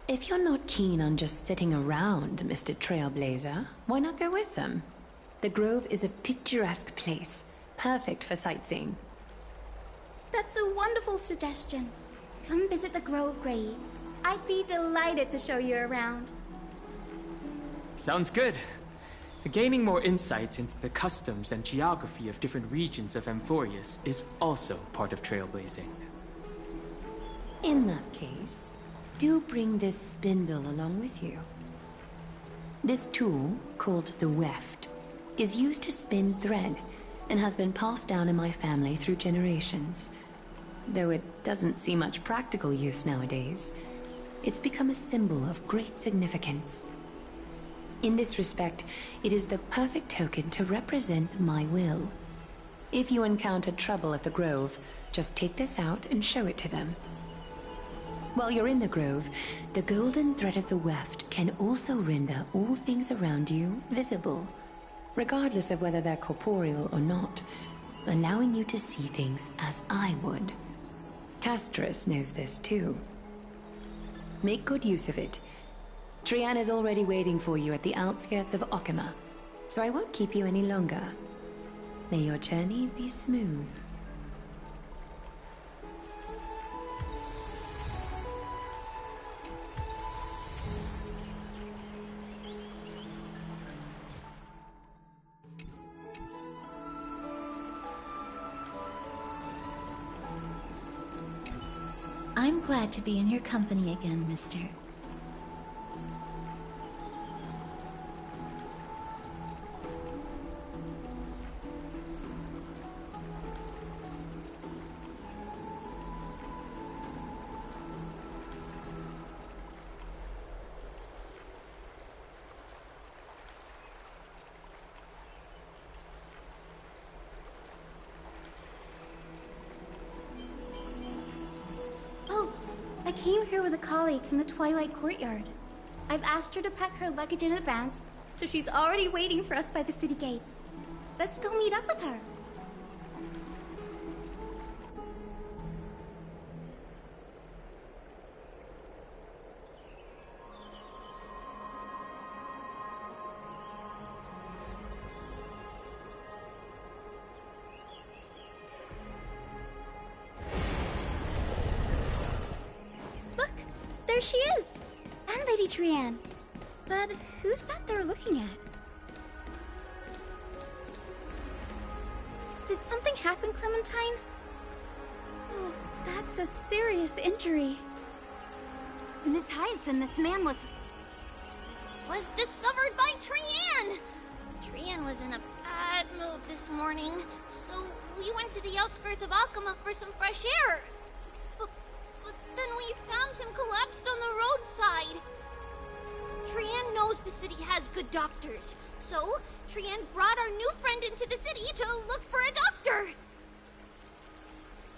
If you're not keen on just sitting around, Mr. Trailblazer, why not go with them? The Grove is a picturesque place, perfect for sightseeing. That's a wonderful suggestion. Come visit the Grove, Grey. I'd be delighted to show you around. Sounds good. Gaining more insights into the customs and geography of different regions of Amphorius is also part of trailblazing. In that case, do bring this spindle along with you. This tool, called the weft, is used to spin thread and has been passed down in my family through generations. Though it doesn't see much practical use nowadays, it's become a symbol of great significance. In this respect, it is the perfect token to represent my will. If you encounter trouble at the Grove, just take this out and show it to them. While you're in the Grove, the golden thread of the weft can also render all things around you visible, regardless of whether they're corporeal or not, allowing you to see things as I would. Castras knows this too. Make good use of it. Trian is already waiting for you at the outskirts of Okima, so I won't keep you any longer. May your journey be smooth. I'm glad to be in your company again, mister. I came here with a colleague from the Twilight Courtyard. I've asked her to pack her luggage in advance, so she's already waiting for us by the city gates. Let's go meet up with her. There she is! And Lady Trian. But who's that they're looking at? Did something happen, Clementine? Oh, that's a serious injury. Miss Hyacinth, this man was discovered by Trian! Trian was in a bad mood this morning, so we went to the outskirts of Okima for some fresh air. But then we found him collapsed on the roadside. Trian knows the city has good doctors, so Trian brought our new friend into the city to look for a doctor.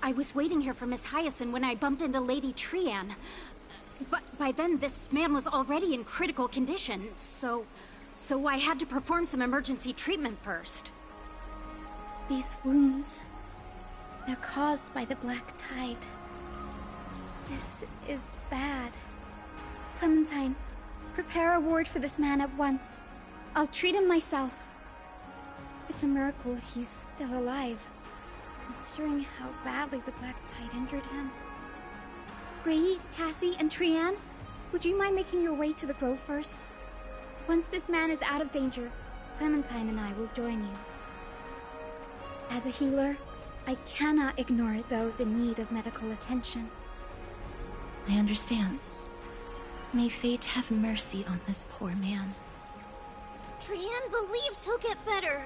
I was waiting here for Miss Hyacinth when I bumped into Lady Trian. But by then, this man was already in critical condition, so I had to perform some emergency treatment first. These wounds, they're caused by the Black Tide. This is bad. Clementine, prepare a ward for this man at once. I'll treat him myself. It's a miracle he's still alive, considering how badly the Black Tide injured him. Gray, Cassie, and Trian, would you mind making your way to the grove first? Once this man is out of danger, Clementine and I will join you. As a healer, I cannot ignore those in need of medical attention. I understand. May fate have mercy on this poor man. Trian believes he'll get better.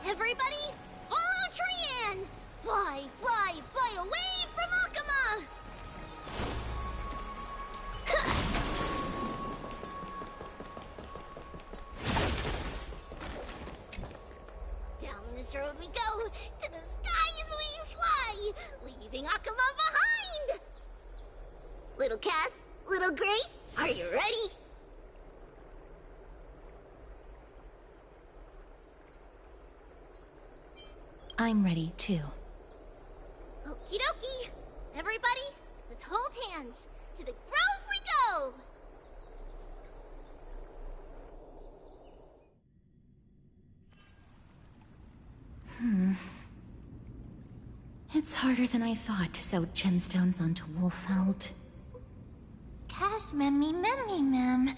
Everybody, follow Trian! Fly, fly, fly away from Okima! Down this road we go, to the skies we fly, leaving Okima behind! Little Cass, Little Gray, are you ready? I'm ready, too. Okie dokie! Everybody, let's hold hands. To the grove we go! It's harder than I thought to sew gemstones onto Wolfeld. Cass, memmy, memmy, mem.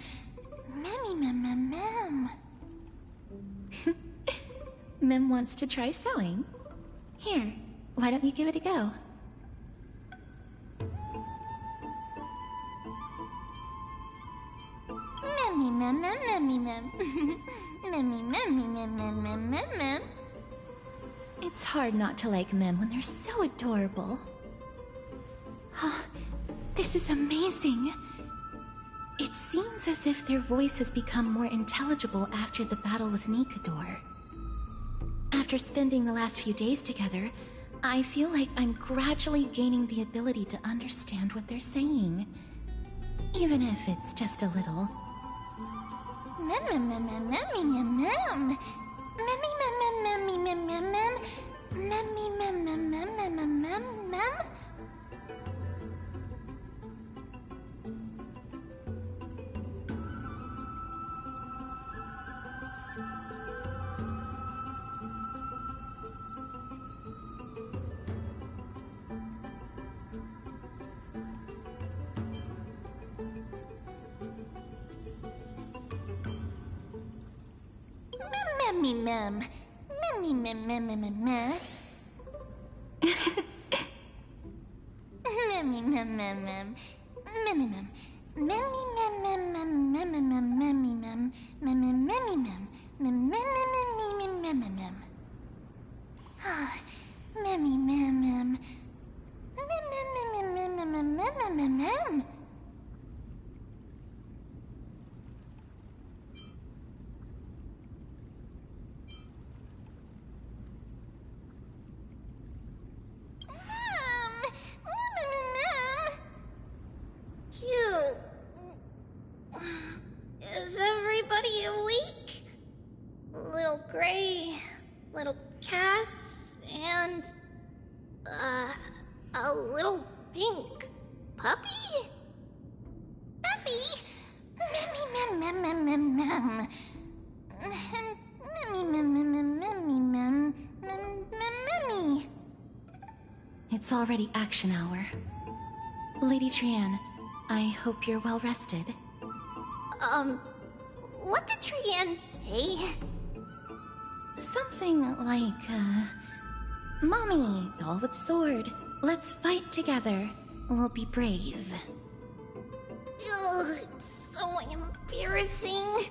Memmy, mem, mem, mem. Mem wants to try sewing. Here, why don't you give it a go? Memmy, mem, mem, memmy, mem. Memmy, memmy, mem, mem, mem, mem, mem. It's hard not to like Mem when they're so adorable. Oh, this is amazing. It seems as if their voice has become more intelligible after the battle with Nikador. After spending the last few days together, I feel like I'm gradually gaining the ability to understand what they're saying. Even if it's just a little. Mem, mem, mem, mem, memmy, mem, mem. Memmy, mem, mem, memmy, mem, mem, mem. Memmy, mem, mem, mem, mem, mem, mem, mem. Memmy mem. Memmy mem mem mem mem mem. Memmy mem mem mem. Memmy mem. Memmy mem mem mem mem mem memmy mem. Memmy memmy mem. Mem mem mem mem mem mem mem. Ah, memmy mem mem. Mem mem mem mem mem mem mem mem mem. Cute. Is everybody awake? Little Gray, little Cass, and a little pink puppy? Puppy? Memmy mem mem mem mem mem. Memmy mem mem mem memmy mem mem mem memmy. It's already action hour. Lady Trian, I hope you're well rested. What did Trian say? Something like, Mommy, doll with sword, let's fight together. We'll be brave. Ugh, it's so embarrassing.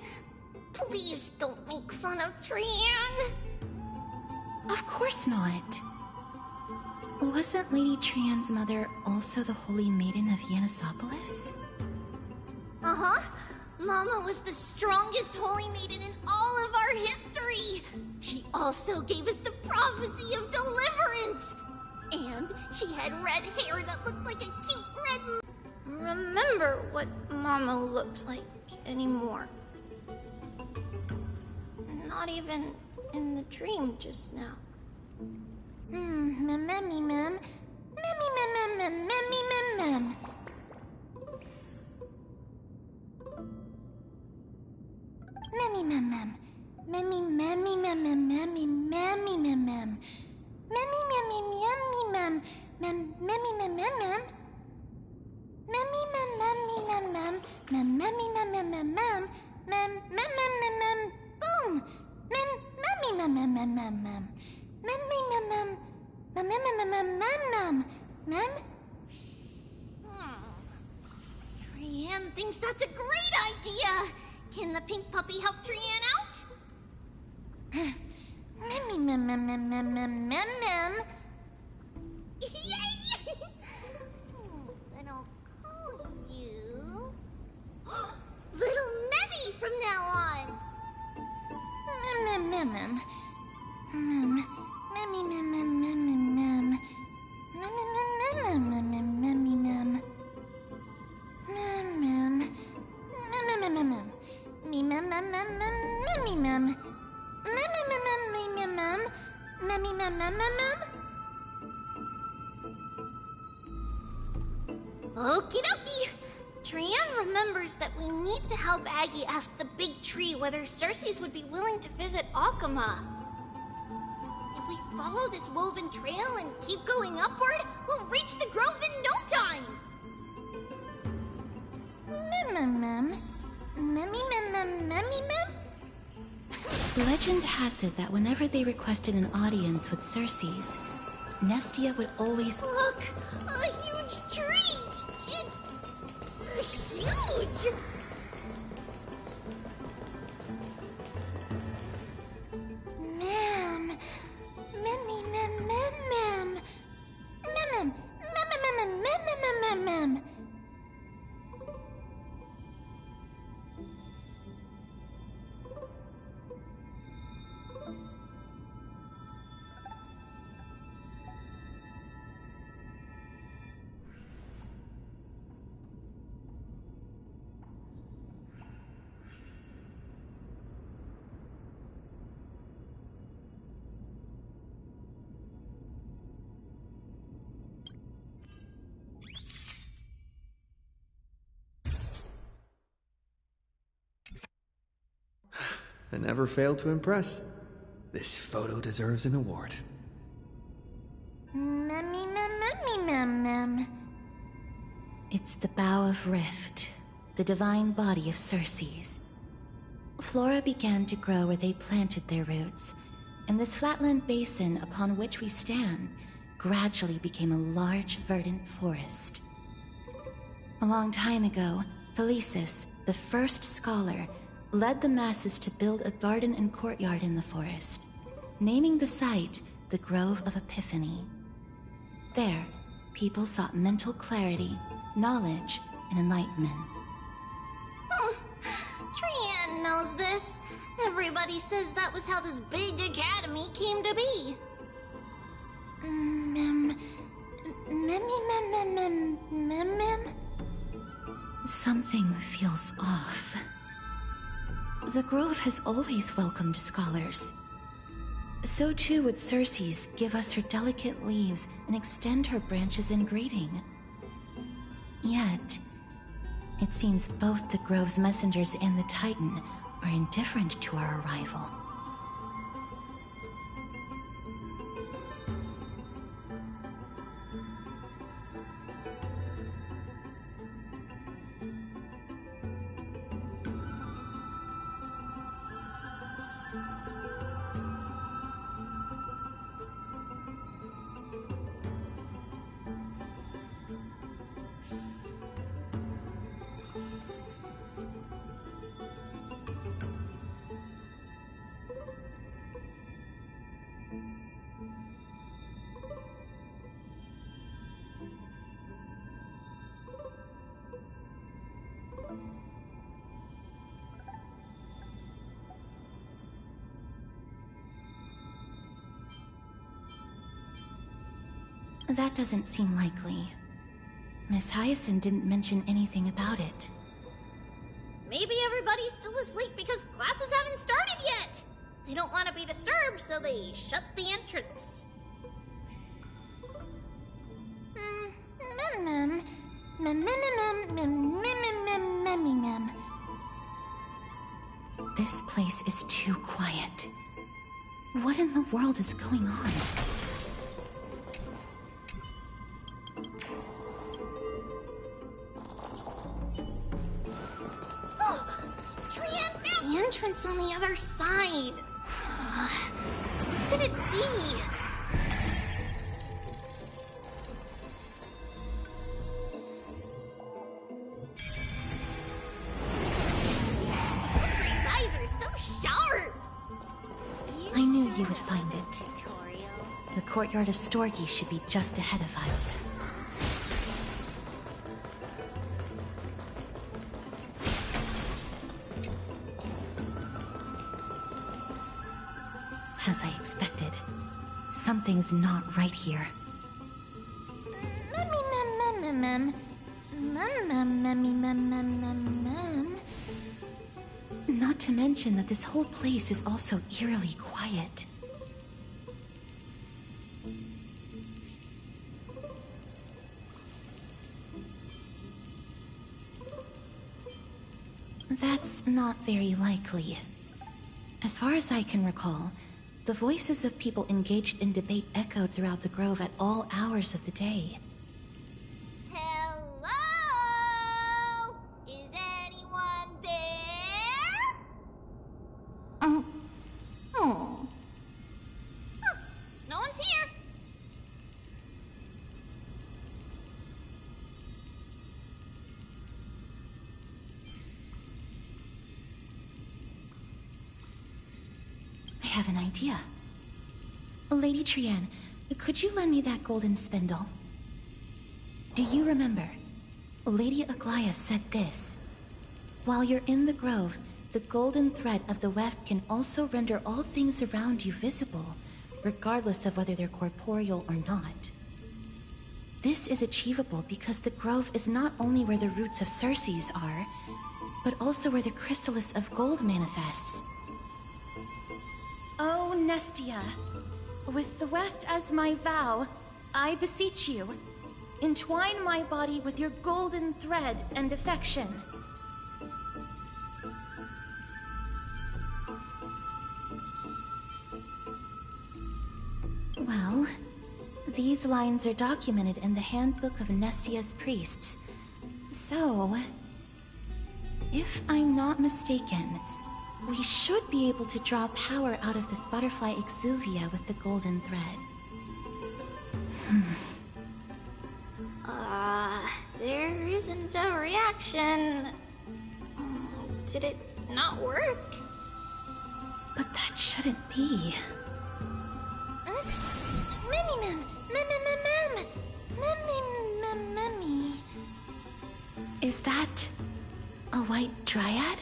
Please don't make fun of Trian. Of course not. Wasn't Lady Trian's mother also the Holy Maiden of Yanisopolis? Uh-huh. Mama was the strongest Holy Maiden in all of our history. She also gave us the prophecy of deliverance. And she had red hair that looked like a cute red... Remember what Mama looked like anymore. Not even in the dream just now. Memmy mem. Memmy mem mem mem memmy mem mem. Memmy mem mem. Memmy memmy mem mem memmy memmy mem mem. Memmy memmy memmy mem mem memmy mem mem mem. Memmy mem memmy mem mem mem memmy mem mem mem mem mem mem mem mem mem boom. Mem memmy mem mem mem mem mem. Memmy mem mem mem mem mem mem mem mem. Trian thinks that's a great idea. Can the pink puppy help Trian out? Memmy mem mem mem mem mem mem mem. Yay! Then I'll call you Little Memmy from now on. Mem mem mem. Mem. Memmy mem mem mem mem mem. Mem mem mem mem mem mem memmy mem. Mem mem. Mem mem mem mem. Me mem mem mem mem memmy mem. Mem mem mem mem me mem mem. Memmy mem mem mem mem. Okie dokie. Trian remembers that we need to help Aggie ask the big tree whether Cersei's would be willing to visit Akama. If we follow this woven trail and keep going upward, we'll reach the grove in no time. Mem mem mem. Memmy mem mem memmy mem. Legend has it that whenever they requested an audience with Cersei's, Nestia would always... Look! A huge tree! It's... huge! Mem. Memmy mem mem mem. Mem mem. Mem mem mem mem mem mem mem. I never failed to impress. This photo deserves an award. Memmy mem memmy mem mem. It's the Bow of Rift, the divine body of Cersei's. Flora began to grow where they planted their roots, and this flatland basin upon which we stand gradually became a large, verdant forest. A long time ago, Thelesis, the first scholar, led the masses to build a garden and courtyard in the forest, naming the site the Grove of Epiphany. There, people sought mental clarity, knowledge, and enlightenment. Trian knows this. Everybody says that was how this big academy came to be. Something feels off. The Grove has always welcomed scholars. So too would Circe's give us her delicate leaves and extend her branches in greeting. Yet, it seems both the Grove's messengers and the Titan are indifferent to our arrival. That doesn't seem likely. Miss Hyacinth didn't mention anything about it. Maybe everybody's still asleep because classes haven't started yet. They don't want to be disturbed, so they shut the entrance. This place is too quiet. What in the world is going on? The entrance on the other side. What could it be? Henry's eyes are so sharp. I knew you would find it. The courtyard of Storgi should be just ahead of us. As I expected, something's not right here. Not to mention that this whole place is also eerily quiet. That's not very likely. As far as I can recall, the voices of people engaged in debate echoed throughout the Grove at all hours of the day. Hello? Is anyone there? Huh, no one's here. I have an idea. Lady Trian, could you lend me that golden spindle? Do you remember? Lady Aglaia said this. While you're in the Grove, the golden thread of the weft can also render all things around you visible, regardless of whether they're corporeal or not. This is achievable because the Grove is not only where the roots of Circe's are, but also where the chrysalis of gold manifests. Oh, Nestia, with the weft as my vow, I beseech you, entwine my body with your golden thread and affection. Well, these lines are documented in the Handbook of Nestia's Priests. So, if I'm not mistaken, we should be able to draw power out of this butterfly exuvia with the golden thread. There isn't a reaction. Did it not work? But that shouldn't be. Is that a white dryad?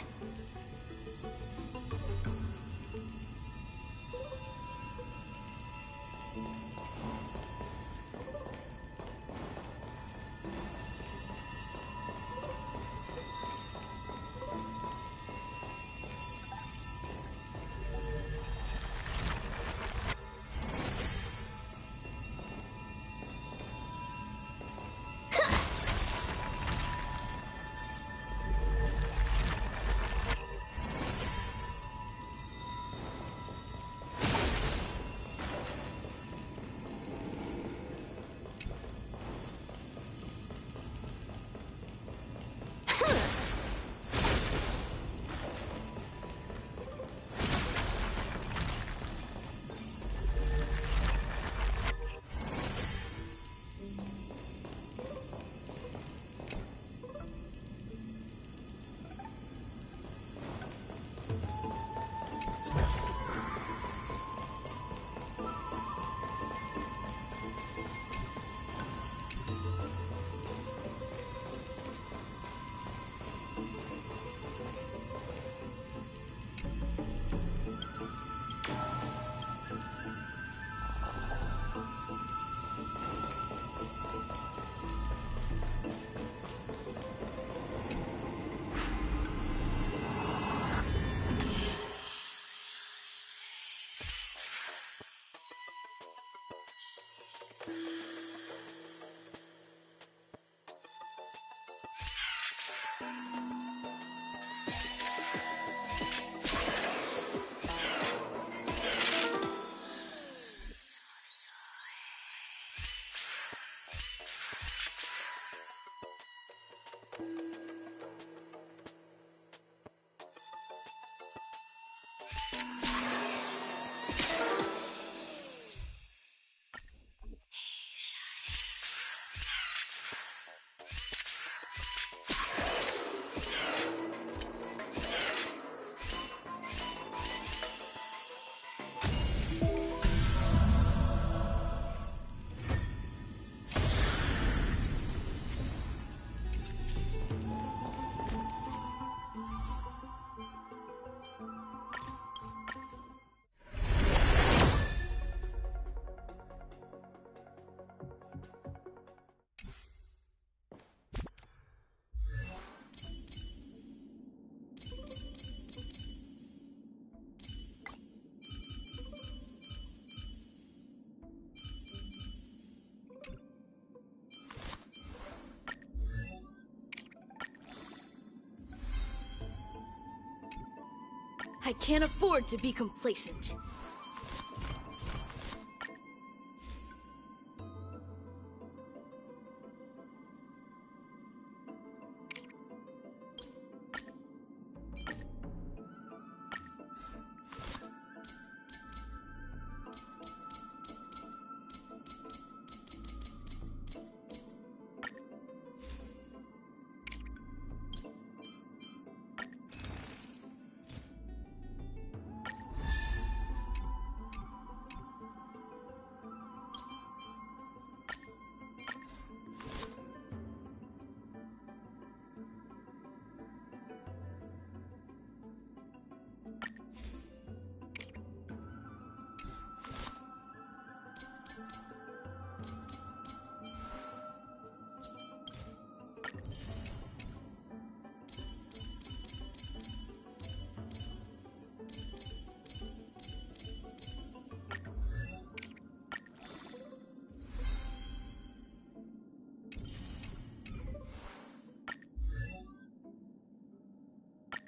I can't afford to be complacent.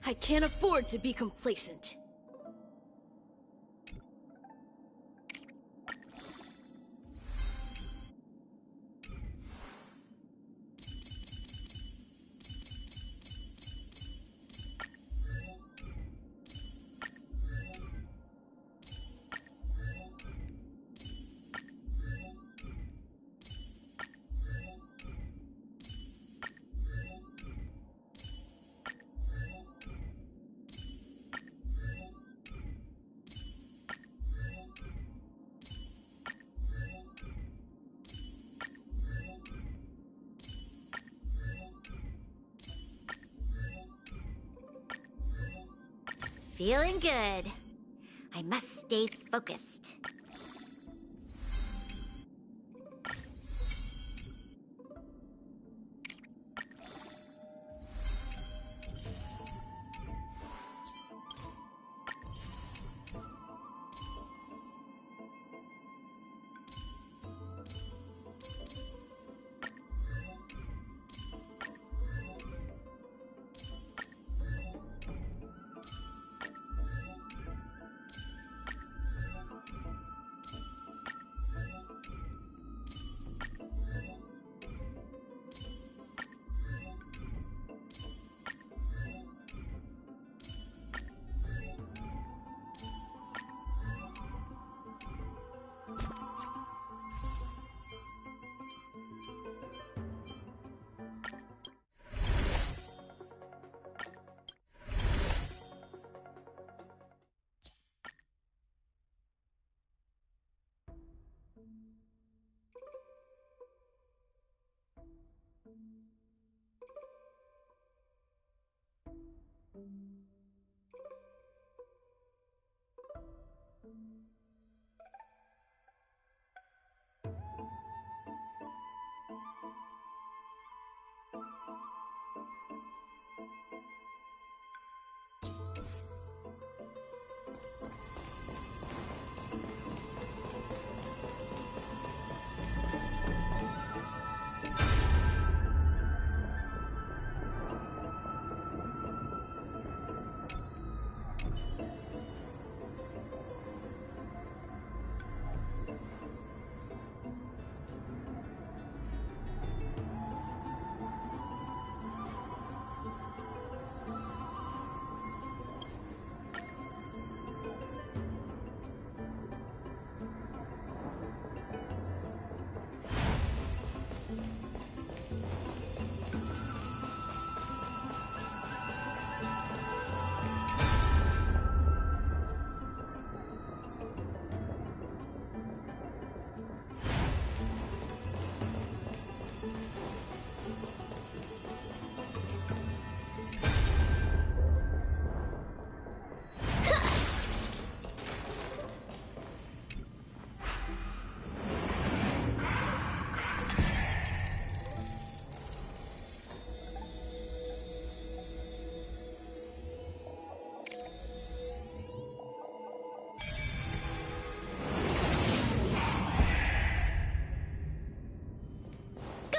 I can't afford to be complacent. Feeling good. I must stay focused.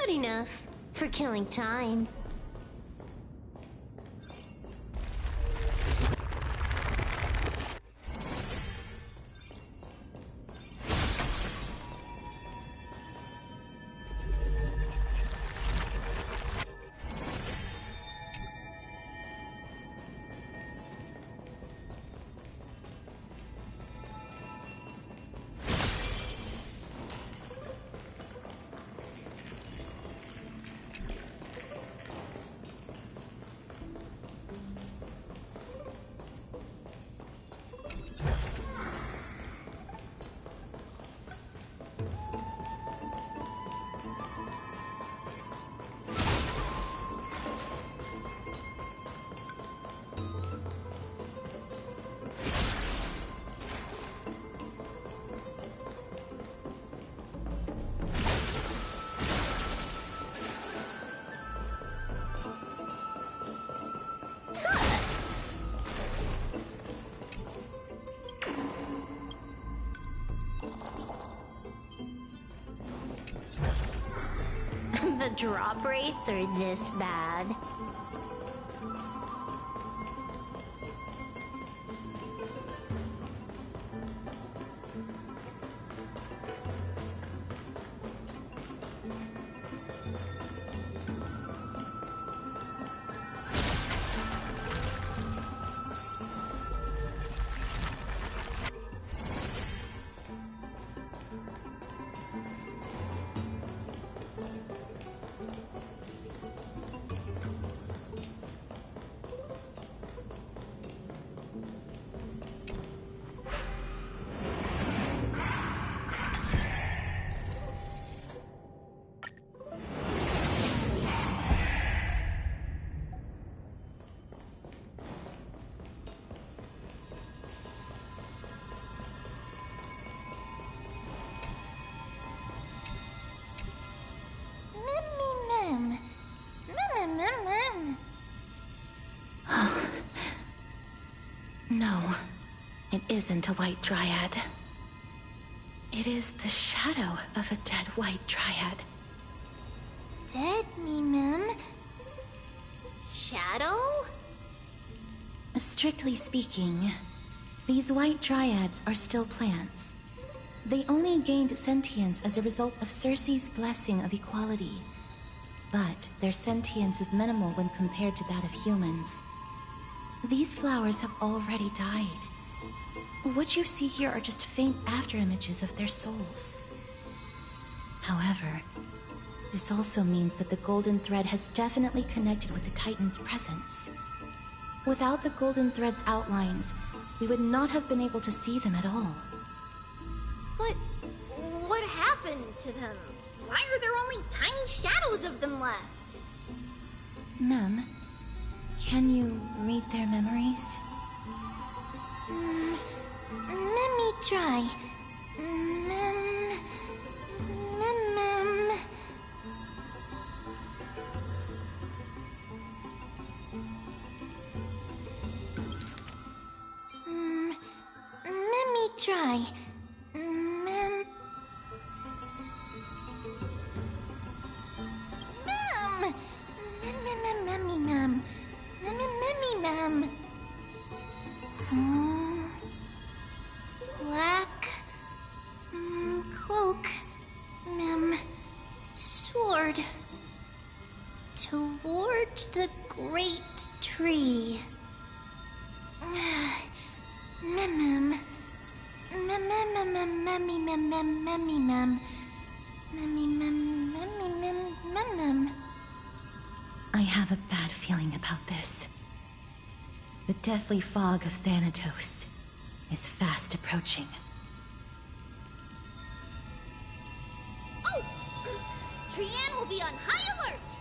Good enough for killing time. The drop rates are this bad. No, it isn't a white dryad. It is the shadow of a dead white dryad. Dead, Mim? Shadow? Strictly speaking, these white dryads are still plants. They only gained sentience as a result of Circe's blessing of equality. But their sentience is minimal when compared to that of humans. These flowers have already died. What you see here are just faint afterimages of their souls. However, this also means that the Golden Thread has definitely connected with the Titan's presence. Without the Golden Thread's outlines, we would not have been able to see them at all. But what happened to them? Why are there only tiny shadows of them left? Mem, can you read their memories? Let me try. Mem. Let me try. Mem. Black cloak, sword toward the great tree. I have a bad feeling about this. The deathly fog of Thanatos is fast approaching. Oh! Trian will be on high alert!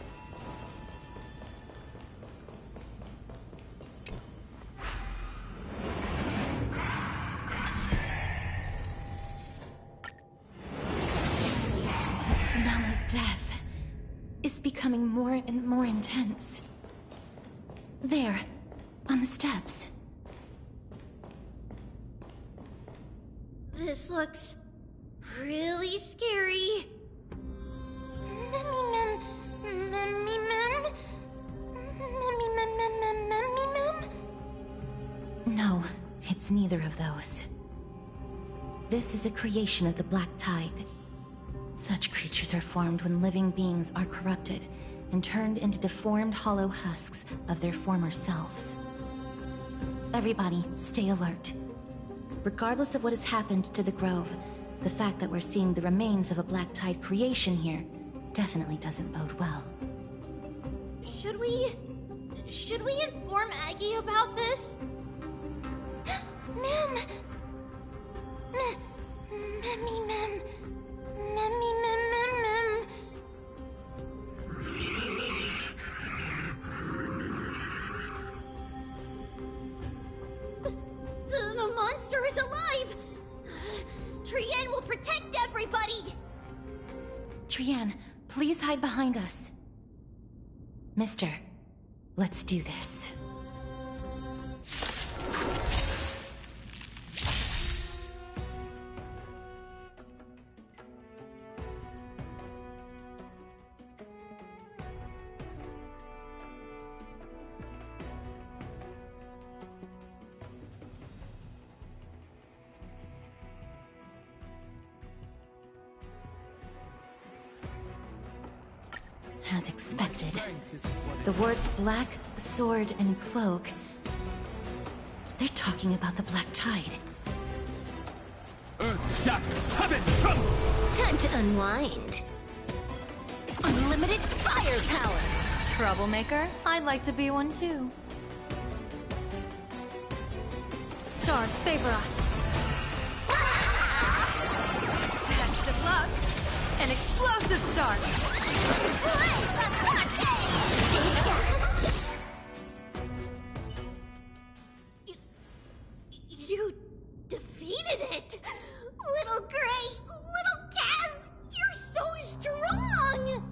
The smell of death is becoming more and more intense. There, on the steps. This looks really scary. No, it's neither of those. This is a creation of the Black Tide. Such creatures are formed when living beings are corrupted and turned into deformed hollow husks of their former selves. Everybody, stay alert. Regardless of what has happened to the Grove, the fact that we're seeing the remains of a Black Tide creation here definitely doesn't bode well. Should we inform Aggie about this? Mem! The monster is alive! Trian will protect everybody! Trian, please hide behind us. Mister, let's do this. As expected, the words black, sword, and cloak, they're talking about the Black Tide. Earth shatters, heaven trembles! Time to unwind. Unlimited firepower! Troublemaker? I'd like to be one too. Stars favor us. Best of luck! An explosive start! You defeated it! Little Gray! Little Kaz! You're so strong!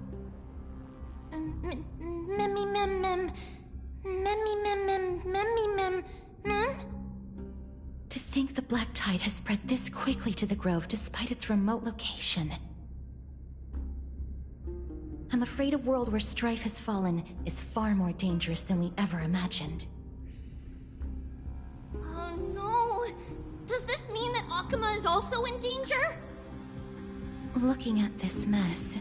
To think the Black Tide has spread this quickly to the Grove despite its remote location. I'm afraid a world where strife has fallen is far more dangerous than we ever imagined. Oh no! Does this mean that Akuma is also in danger? Looking at this mess,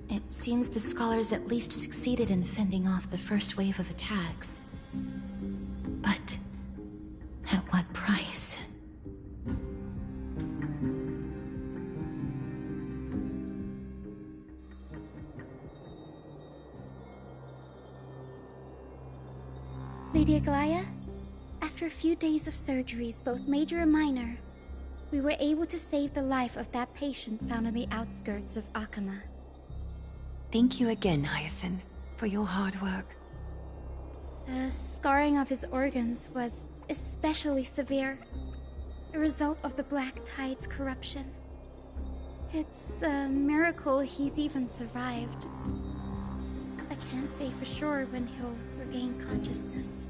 it seems the scholars at least succeeded in fending off the first wave of attacks. But at what price? Lady Aglaya, after a few days of surgeries, both major and minor, we were able to save the life of that patient found on the outskirts of Akuma. Thank you again, Hyacinth, for your hard work. The scarring of his organs was especially severe, a result of the Black Tide's corruption. It's a miracle he's even survived. I can't say for sure when he'll regain consciousness.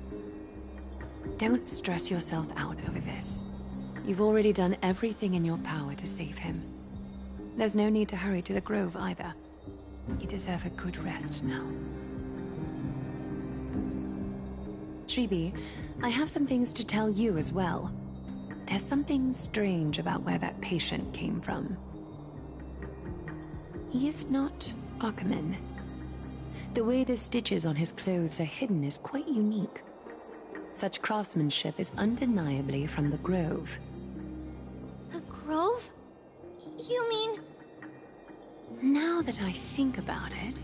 Don't stress yourself out over this. You've already done everything in your power to save him. There's no need to hurry to the Grove either. You deserve a good rest now. Tribi, I have some things to tell you as well. There's something strange about where that patient came from. He is not Akumen. The way the stitches on his clothes are hidden is quite unique. Such craftsmanship is undeniably from the Grove. The Grove? You mean... Now that I think about it,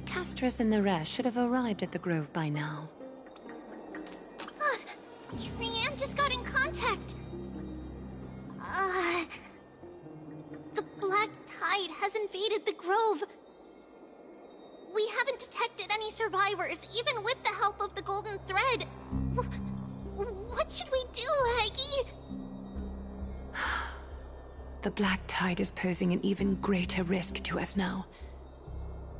Castris and the rest should have arrived at the Grove by now. Trian just got in contact! The Black Tide has invaded the Grove. We haven't detected any survivors, even with the help of the Golden Thread. What should we do, Aggie? The Black Tide is posing an even greater risk to us now.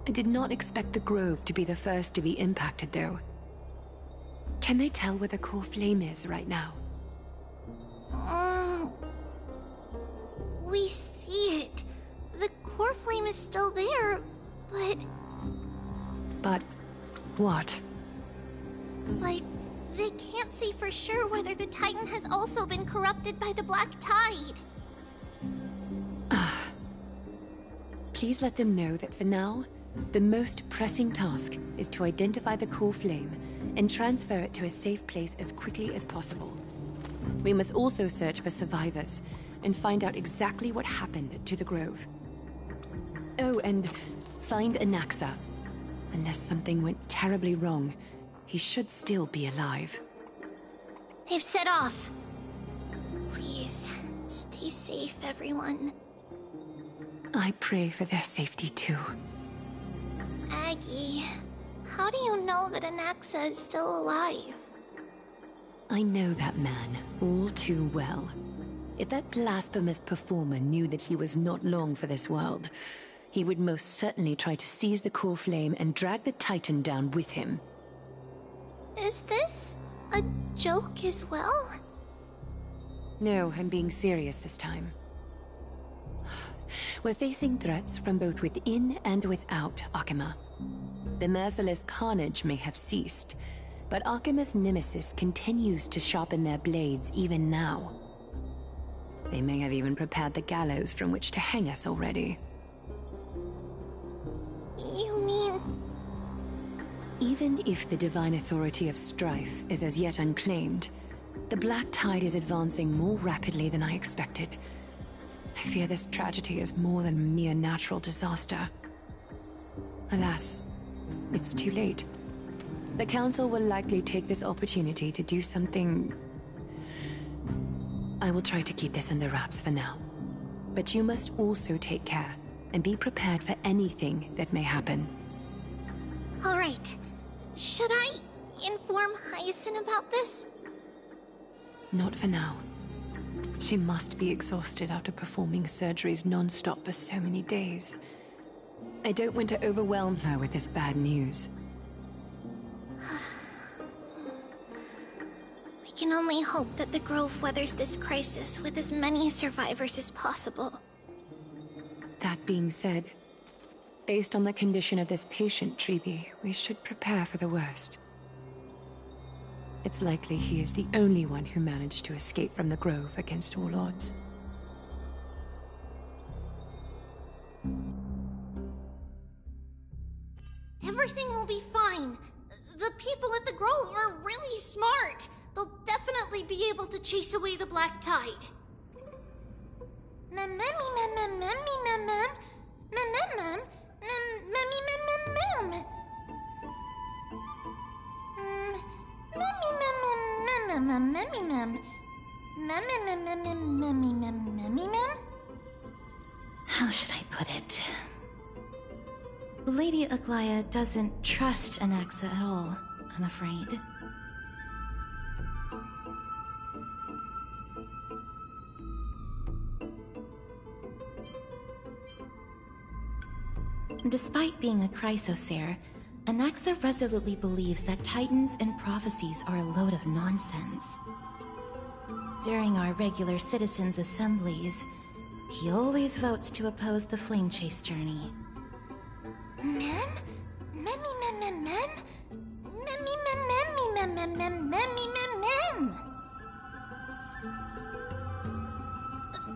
I did not expect the Grove to be the first to be impacted, though. Can they tell where the core flame is right now? We see it. The core flame is still there, but... But what? But they can't say for sure whether the Titan has also been corrupted by the Black Tide. Please let them know that for now, the most pressing task is to identify the core flame and transfer it to a safe place as quickly as possible. We must also search for survivors and find out exactly what happened to the Grove. Oh, and find Anaxa. Unless something went terribly wrong, he should still be alive. They've set off. Please, stay safe, everyone. I pray for their safety too. Aggie, how do you know that Anaxa is still alive? I know that man all too well. If that blasphemous performer knew that he was not long for this world, he would most certainly try to seize the core flame and drag the Titan down with him. Is this a joke as well? No, I'm being serious this time. We're facing threats from both within and without Akuma. The merciless carnage may have ceased, but Akuma's nemesis continues to sharpen their blades even now. They may have even prepared the gallows from which to hang us already. You mean... Even if the divine authority of strife is as yet unclaimed, the Black Tide is advancing more rapidly than I expected. I fear this tragedy is more than a mere natural disaster. Alas, it's too late. The Council will likely take this opportunity to do something... I will try to keep this under wraps for now. But you must also take care and be prepared for anything that may happen. All right. Should I inform Hyacinth about this? Not for now. She must be exhausted after performing surgeries non-stop for so many days. I don't want to overwhelm her with this bad news. We can only hope that the Grove weathers this crisis with as many survivors as possible. That being said, based on the condition of this patient, Tribi, we should prepare for the worst. It's likely he is the only one who managed to escape from the Grove against all odds. Everything will be fine. The people at the Grove are really smart. They'll definitely be able to chase away the Black Tide. How should I put it? Lady Aglaya doesn't trust Anaxa at all, I'm afraid. Despite being a Chrysosaur, Anaxa resolutely believes that Titans and prophecies are a load of nonsense. During our regular citizens' assemblies, he always votes to oppose the Flame Chase journey.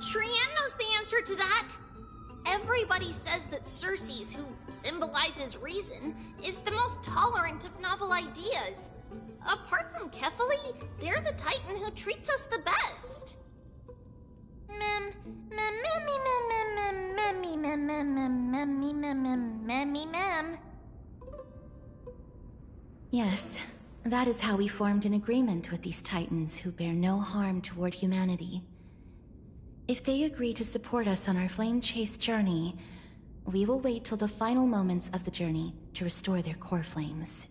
Trian knows the answer to that. Everybody says that Circes, who symbolizes reason, is the most tolerant of novel ideas. Apart from Kefali, they're the Titan who treats us the best. Yes, that is how we formed an agreement with these Titans who bear no harm toward humanity. If they agree to support us on our Flame Chase journey, we will wait till the final moments of the journey to restore their core flames.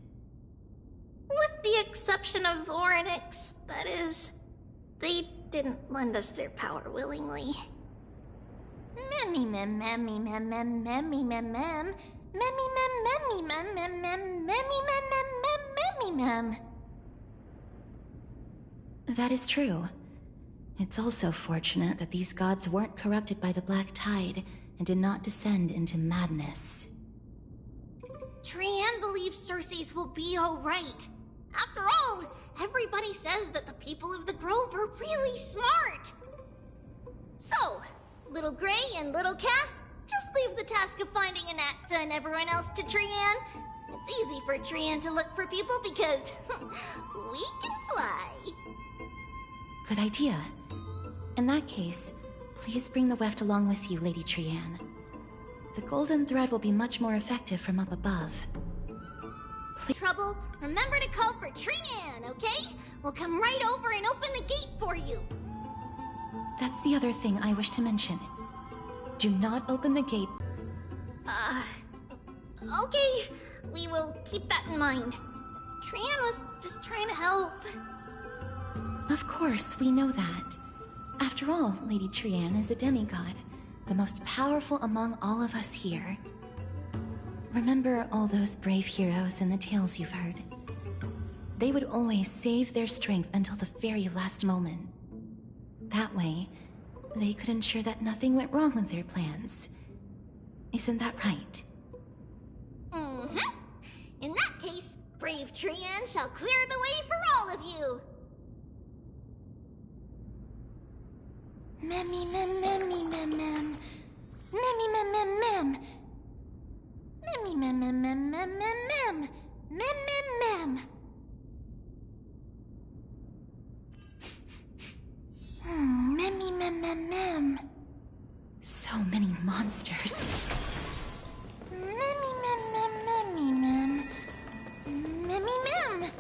With the exception of Orynyx, that is. They didn't lend us their power willingly. That is true. It's also fortunate that these gods weren't corrupted by the Black Tide and did not descend into madness. Trian believes Circes will be alright. After all, everybody says that the people of the Grove are really smart. So, Little Gray and Little Cass, just leave the task of finding Anaxa and everyone else to Trian. It's easy for Trian to look for people because we can fly. Good idea. In that case, please bring the weft along with you, Lady Trian. The golden thread will be much more effective from up above. Trouble, remember to call for Trian, okay? We'll come right over and open the gate for you. That's the other thing I wish to mention. Do not open the gate. Okay. We will keep that in mind. Trian was just trying to help. Of course, we know that. After all, Lady Trian is a demigod, the most powerful among all of us here. Remember all those brave heroes in the tales you've heard? They would always save their strength until the very last moment. That way, they could ensure that nothing went wrong with their plans. Isn't that right? Mm-hmm. In that case, brave Trian shall clear the way for all of you. Memmy mem memmy mem mem. Memmy mem mem mem. Memmy mem mem mem mem mem mem. Mem mem mem. Memmy mem mem mem. So many monsters. Memmy mem mem memmy mem. Memmy mem.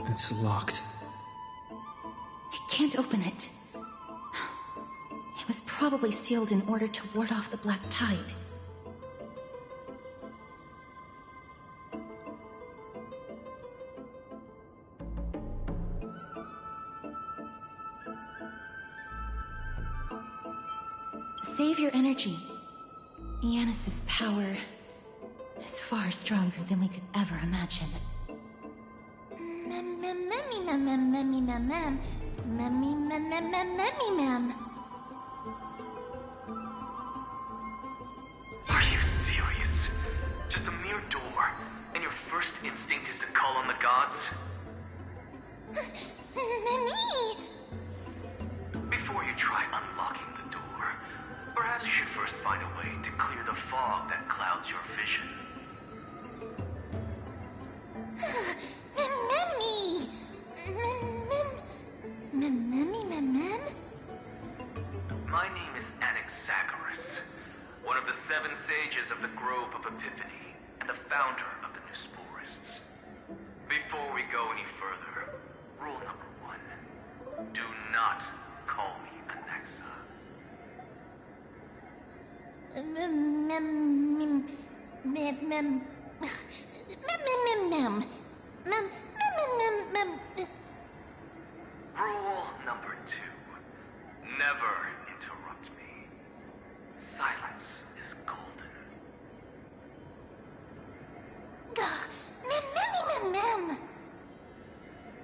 It's locked. I can't open it. It was probably sealed in order to ward off the Black Tide. Save your energy. Yanis's power is far stronger than we could ever imagine. Are you serious? Just a mere door, and your first instinct is to call on the gods? Before you try unlocking the door, perhaps you should first find a way to clear the fog that clouds your vision. My name is Anaxagoras, one of the 7 sages of the Grove of Epiphany, and the founder of the Newsporists. Before we go any further, rule number 1. Do not call me Anaxa. Rule number 2. Never interrupt me. Silence is golden.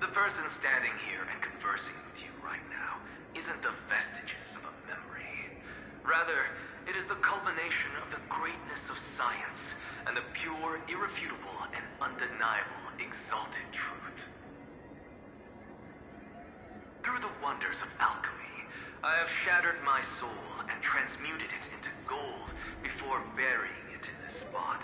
The person standing here and conversing with you right now isn't the vestiges of a memory. Rather, it is the culmination of the greatness of science and the pure, irrefutable, and undeniable exalted truth. Through the wonders of alchemy, I have shattered my soul and transmuted it into gold before burying it in this spot.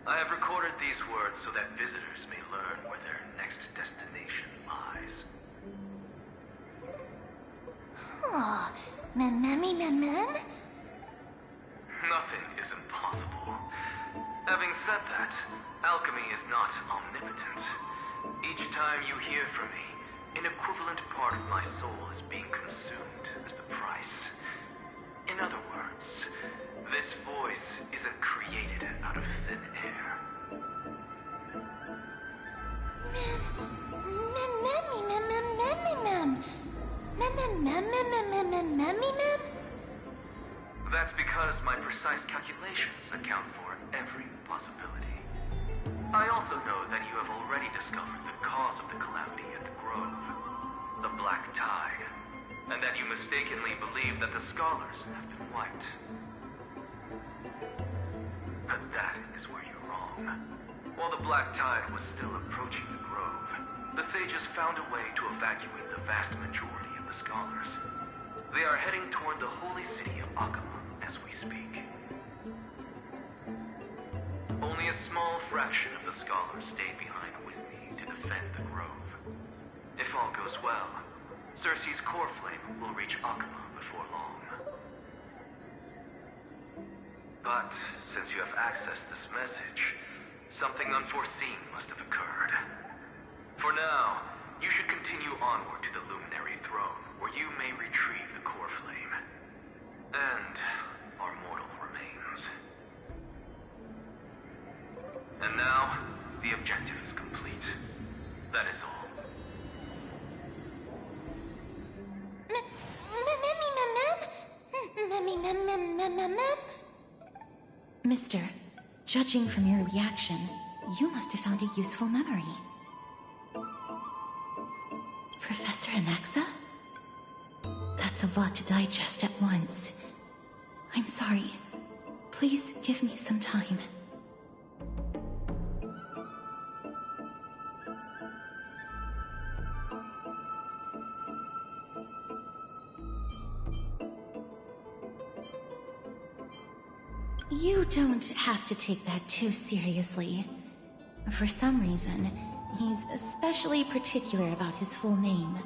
I have recorded these words so that visitors may learn where their next destination lies. Nothing is impossible. Having said that, alchemy is not omnipotent. Each time you hear from me, an equivalent part of my soul is being consumed as the price. In other words, this voice isn't created out of thin air. That's because my precise calculations account for every possibility. I also know that you have already discovered the cause of the calamity at the Grove, the Black Tide, and that you mistakenly believe that the scholars have been wiped. But that is where you're wrong. While the Black Tide was still approaching the Grove, the sages found a way to evacuate the vast majority of the scholars. They are heading toward the holy city of Akama as we speak. Only a small fraction of the scholars stayed behind with me to defend the Grove. If all goes well, Circe's core flame will reach Akama before long. But since you have accessed this message, something unforeseen must have occurred. For now, you should continue onward to the Luminary Throne, where you may retrieve the core flame. And our mortal remains. And now, the objective is complete. That is all. Mister, judging from your reaction, you must have found a useful memory. Professor Anaxa? That's a lot to digest at once. I'm sorry. Please give me some time. You don't have to take that too seriously. For some reason, he's especially particular about his full name.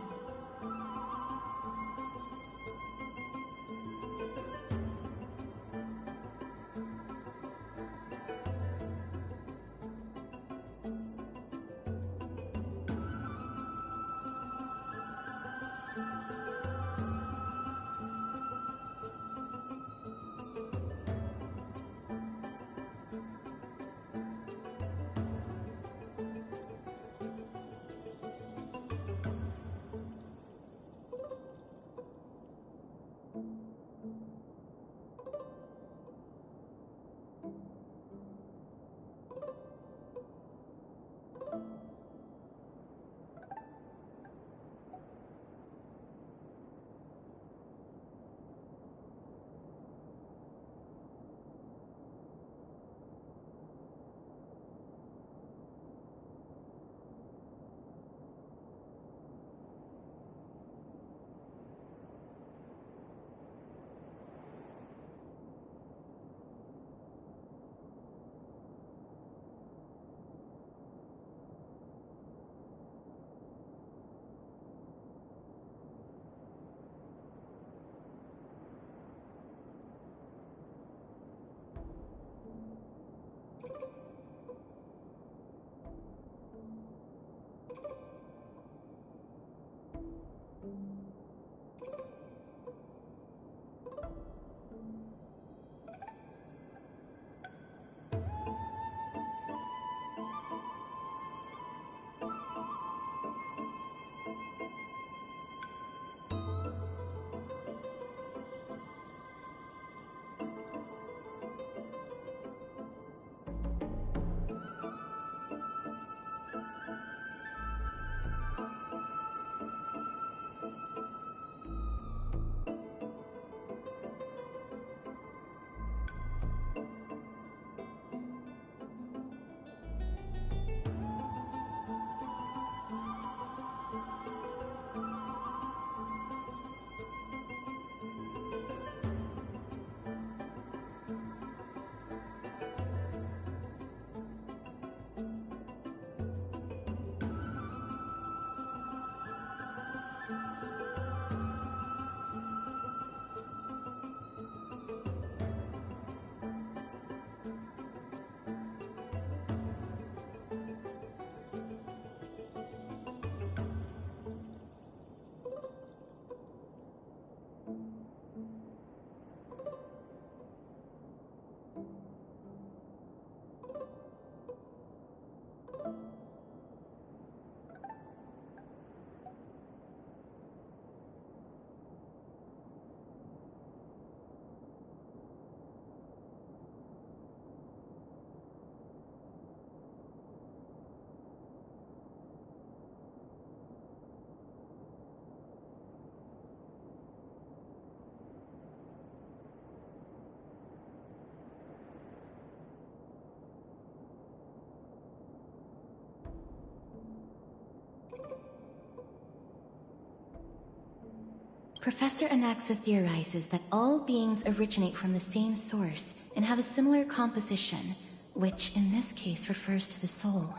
Professor Anaxa theorizes that all beings originate from the same source and have a similar composition, which in this case refers to the soul.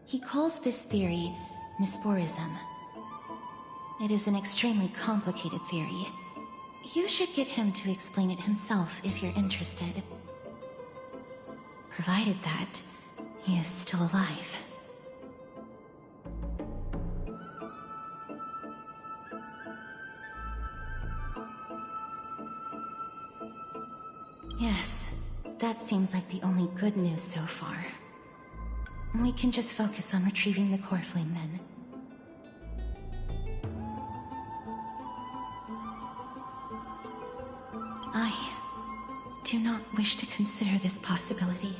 He calls this theory Nesporism. It is an extremely complicated theory. You should get him to explain it himself if you're interested. Provided that he is still alive. Yes, that seems like the only good news so far. We can just focus on retrieving the core flame then. I do not wish to consider this possibility.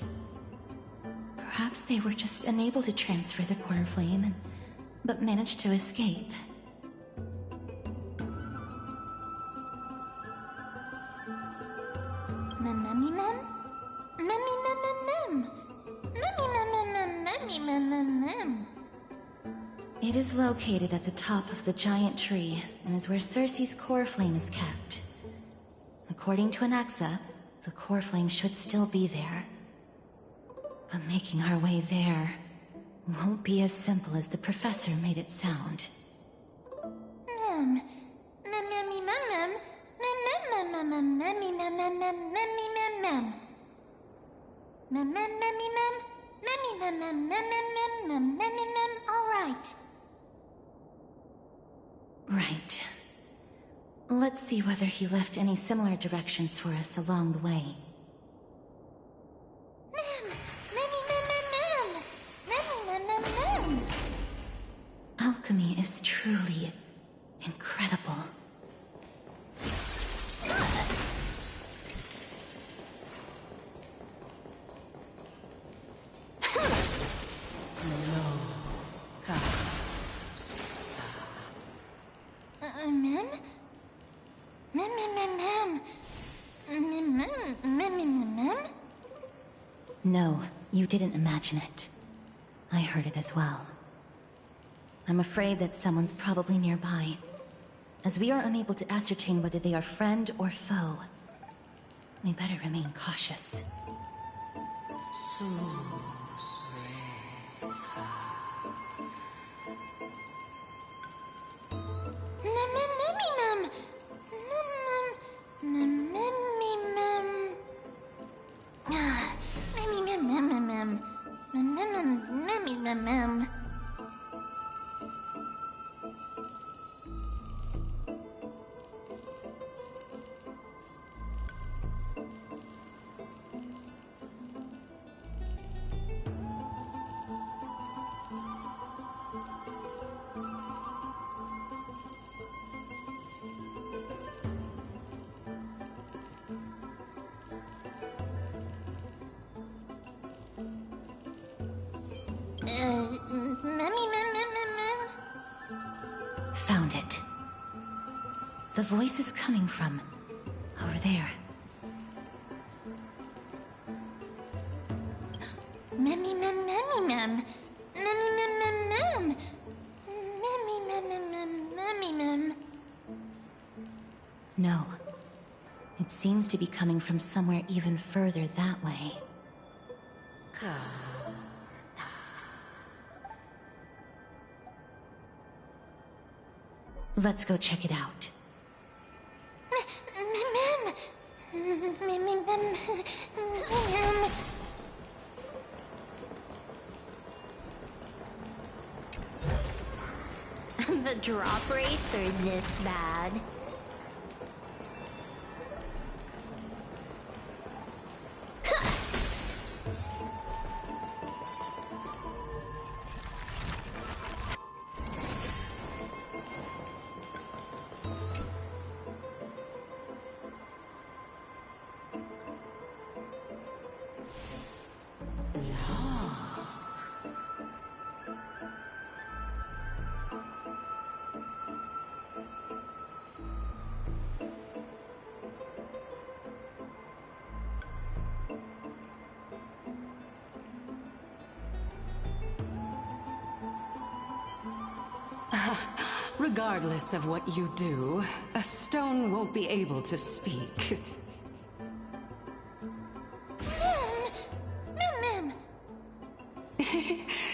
Perhaps they were just unable to transfer the core flame, but managed to escape. It is located at the top of the giant tree, and is where Circe's core flame is kept. According to Anaxa, the core flame should still be there. But making our way there won't be as simple as the professor made it sound. All right. Right. Let's see whether he left any similar directions for us along the way. Alchemy is truly incredible. No, you didn't imagine it. I heard it as well. I'm afraid that someone's probably nearby, as we are unable to ascertain whether they are friend or foe. We better remain cautious. Found it. The voice is coming from over there. No. It seems to be coming from somewhere even further that way. Let's go check it out. The drop rates are this bad. Regardless of what you do, a stone won't be able to speak. Mim!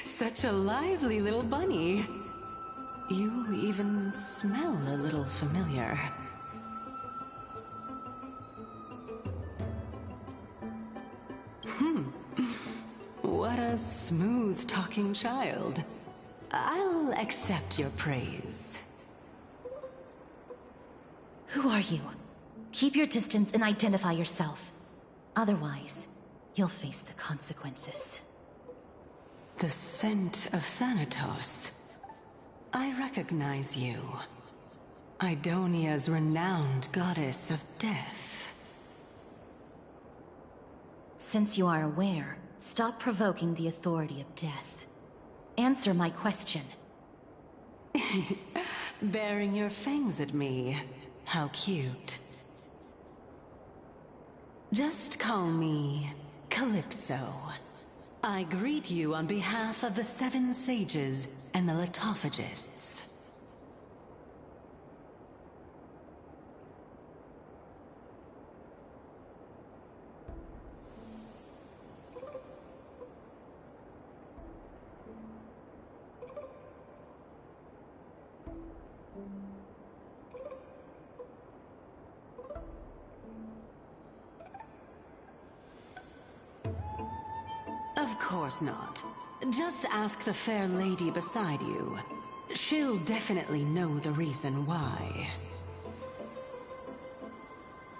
Such a lively little bunny. You even smell a little familiar. What a smooth-talking child. I'll accept your praise. Who are you? Keep your distance and identify yourself. Otherwise, you'll face the consequences. The scent of Thanatos. I recognize you. Idonia's renowned goddess of death. Since you are aware, stop provoking the authority of death. Answer my question. Baring your fangs at me. How cute. Just call me Calypso. I greet you on behalf of the Seven Sages and the Litophagists. Of course not. Just ask the fair lady beside you. She'll definitely know the reason why.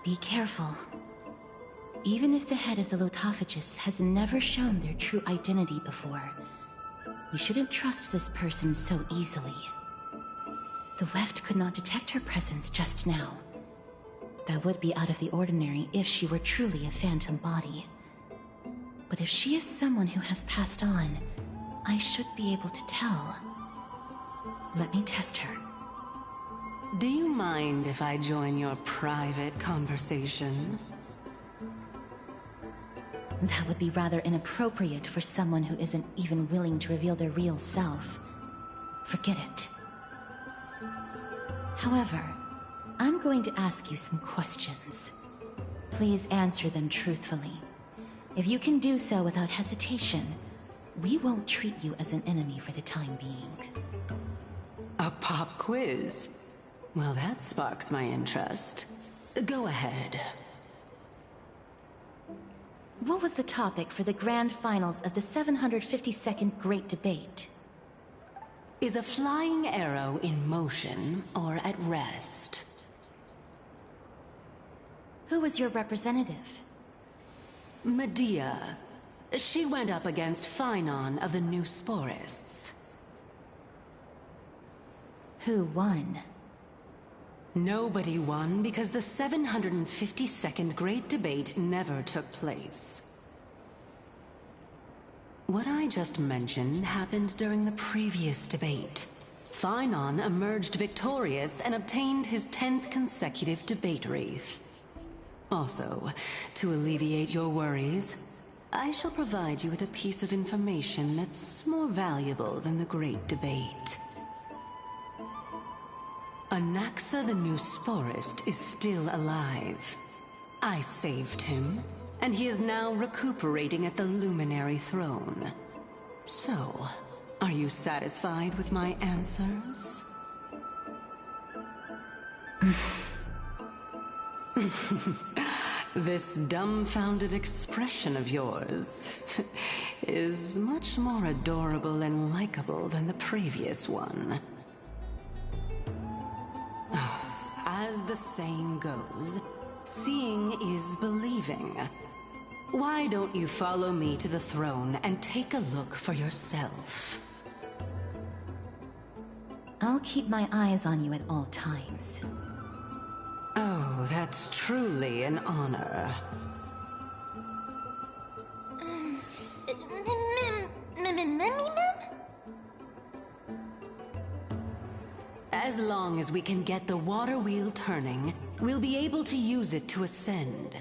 Be careful. Even if the head of the Litophagists has never shown their true identity before, you shouldn't trust this person so easily. The Weft could not detect her presence just now. That would be out of the ordinary if she were truly a phantom body. But if she is someone who has passed on, I should be able to tell. Let me test her. Do you mind if I join your private conversation? That would be rather inappropriate for someone who isn't even willing to reveal their real self. Forget it. However, I'm going to ask you some questions. Please answer them truthfully. If you can do so without hesitation, we won't treat you as an enemy for the time being. A pop quiz? Well, that sparks my interest. Go ahead. What was the topic for the grand finals of the 752nd Great Debate? Is a flying arrow in motion or at rest? Who was your representative? Medea. She went up against Phynon of the New Sporists. Who won? Nobody won because the 752nd Great Debate never took place. What I just mentioned happened during the previous debate. Phynon emerged victorious and obtained his 10th consecutive debate wreath. Also, to alleviate your worries, I shall provide you with a piece of information that's more valuable than the Great Debate. Anaxa the New Sporist is still alive. I saved him, and he is now recuperating at the Luminary Throne. So, are you satisfied with my answers? This dumbfounded expression of yours is much more adorable and likable than the previous one. As the saying goes, seeing is believing. Why don't you follow me to the throne and take a look for yourself? I'll keep my eyes on you at all times. Oh, that's truly an honor. As long as we can get the water wheel turning, we'll be able to use it to ascend.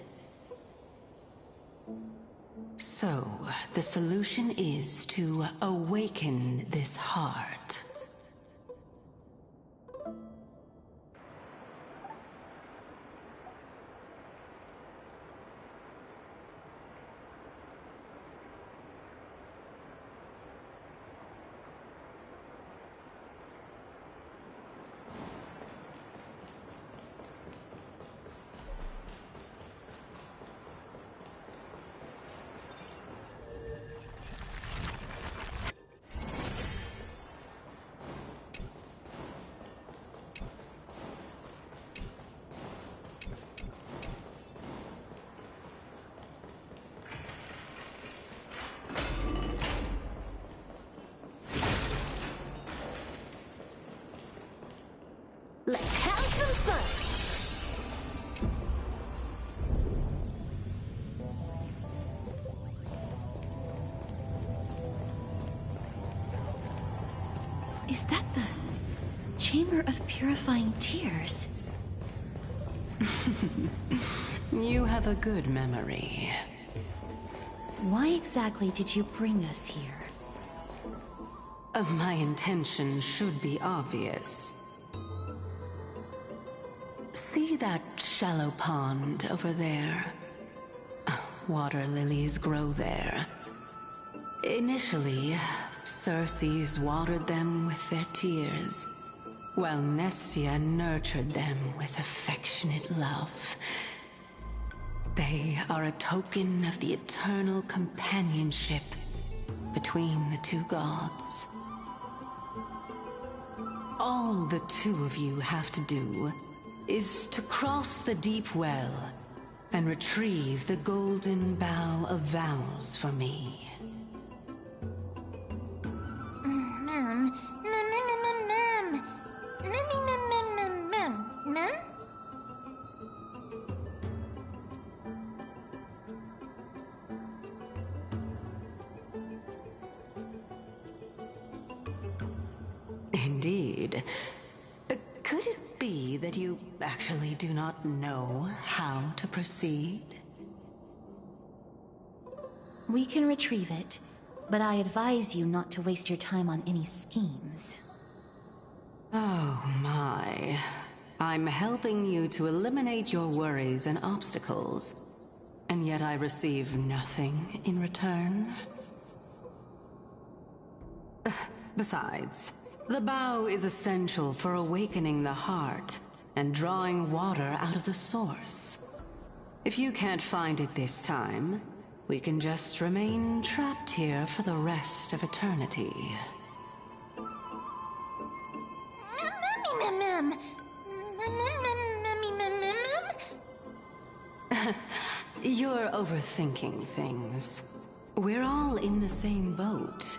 So, the solution is to awaken this heart. Let's have some fun! Is that the Chamber of Purifying Tears? You have a good memory. Why exactly did you bring us here? My intention should be obvious. See that shallow pond over there? Water lilies grow there. Initially, Circes watered them with their tears, while Nestia nurtured them with affectionate love. They are a token of the eternal companionship between the two gods. All the two of you have to do is to cross the deep well and retrieve the golden bough of vows for me. Indeed. Could it be that you actually do not know how to proceed? We can retrieve it, but I advise you not to waste your time on any schemes. Oh my. I'm helping you to eliminate your worries and obstacles, and yet I receive nothing in return? Besides, the bow is essential for awakening the heart and drawing water out of the source. If you can't find it this time, we can just remain trapped here for the rest of eternity. You're overthinking things. We're all in the same boat.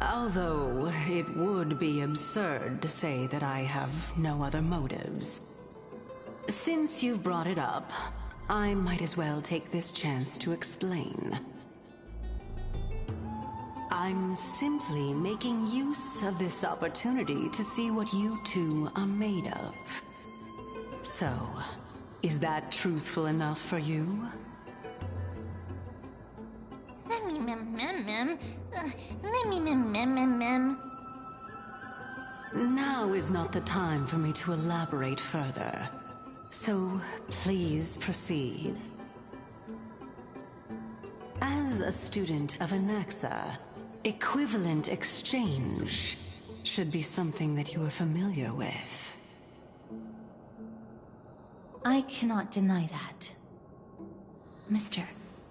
Although, it would be absurd to say that I have no other motives. Since you've brought it up, I might as well take this chance to explain. I'm simply making use of this opportunity to see what you two are made of. So, is that truthful enough for you? Now is not the time for me to elaborate further. So, please proceed. As a student of Anaxa, equivalent exchange should be something that you are familiar with. I cannot deny that. Mister,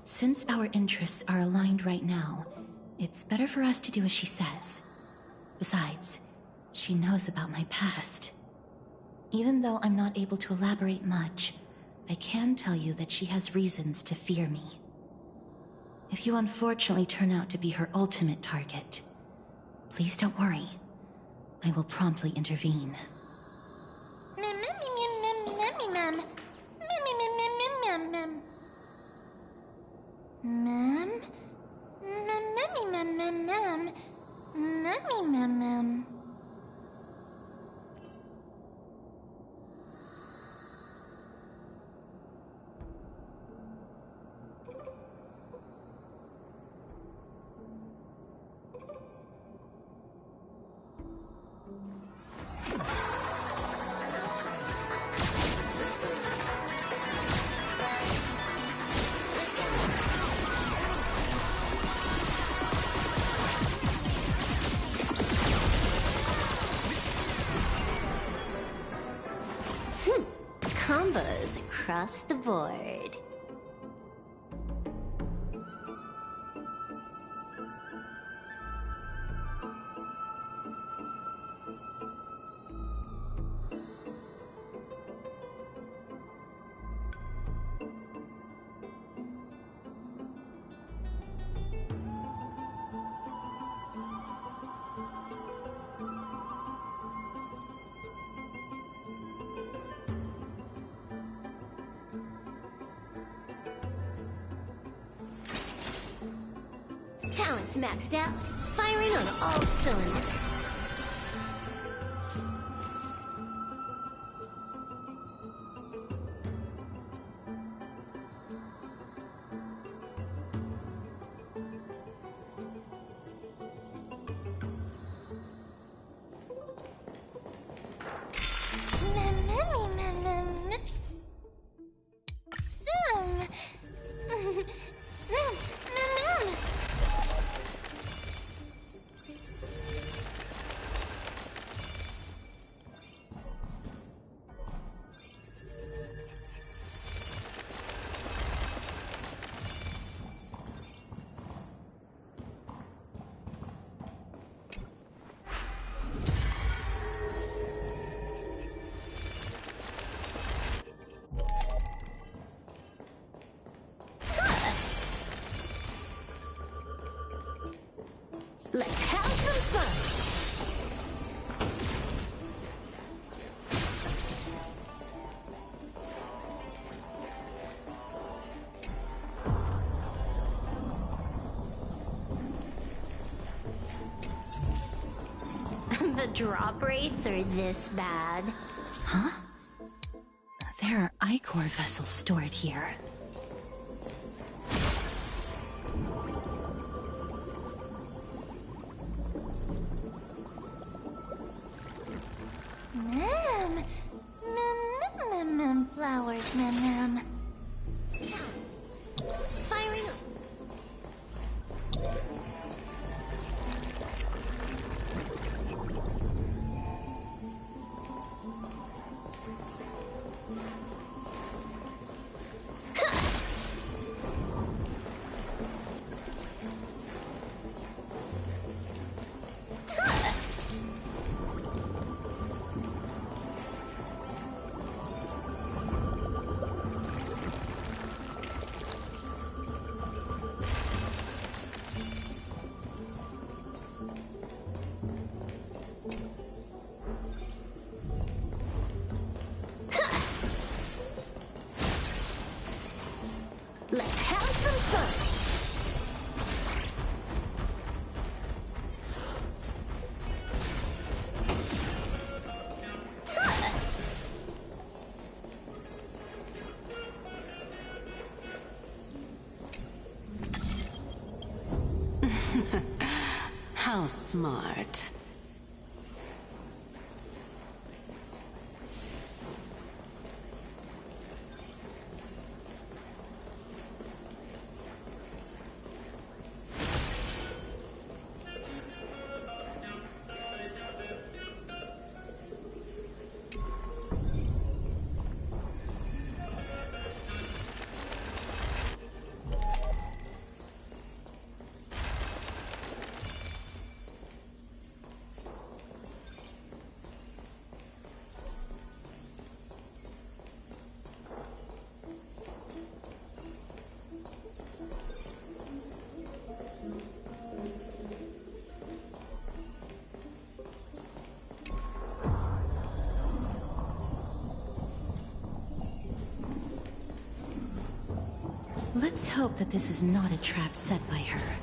since our interests are aligned right now, it's better for us to do as she says. Besides, she knows about my past. Even though I'm not able to elaborate much, I can tell you that she has reasons to fear me. If you unfortunately turn out to be her ultimate target, please don't worry. I will promptly intervene. Combos across the board. Belts maxed out. Firing on all cylinders. Let's have some fun! The drop rates are this bad. Huh? There are Ichor vessels stored here. Flowers, ma'am. Firing up. Let's have some fun! How smart. Let's hope that this is not a trap set by her.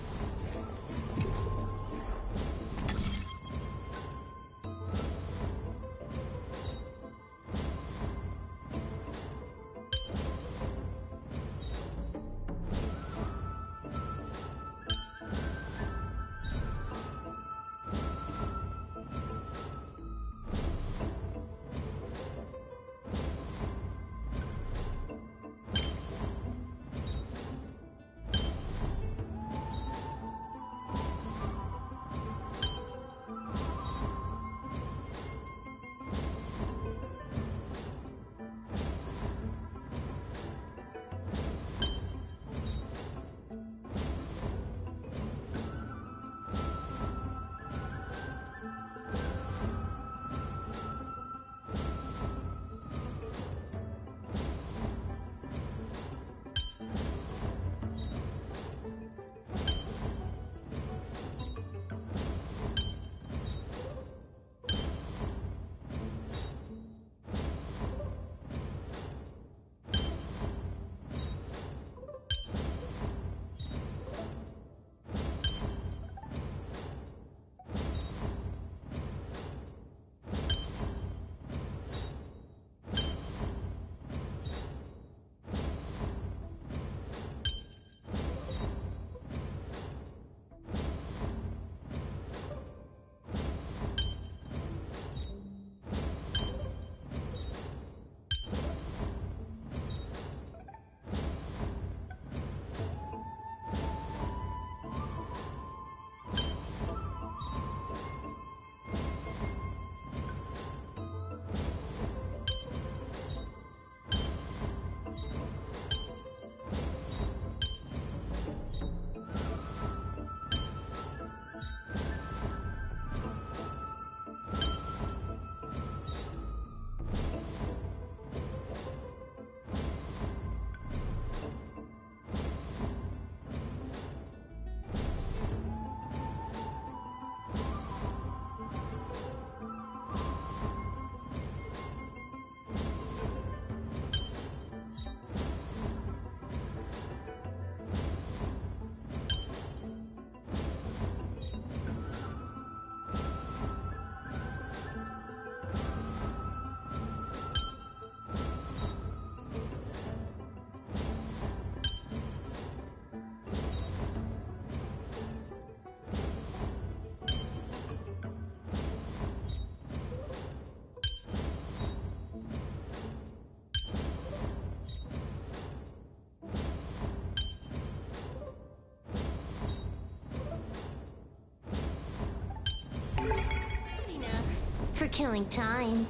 for killing time.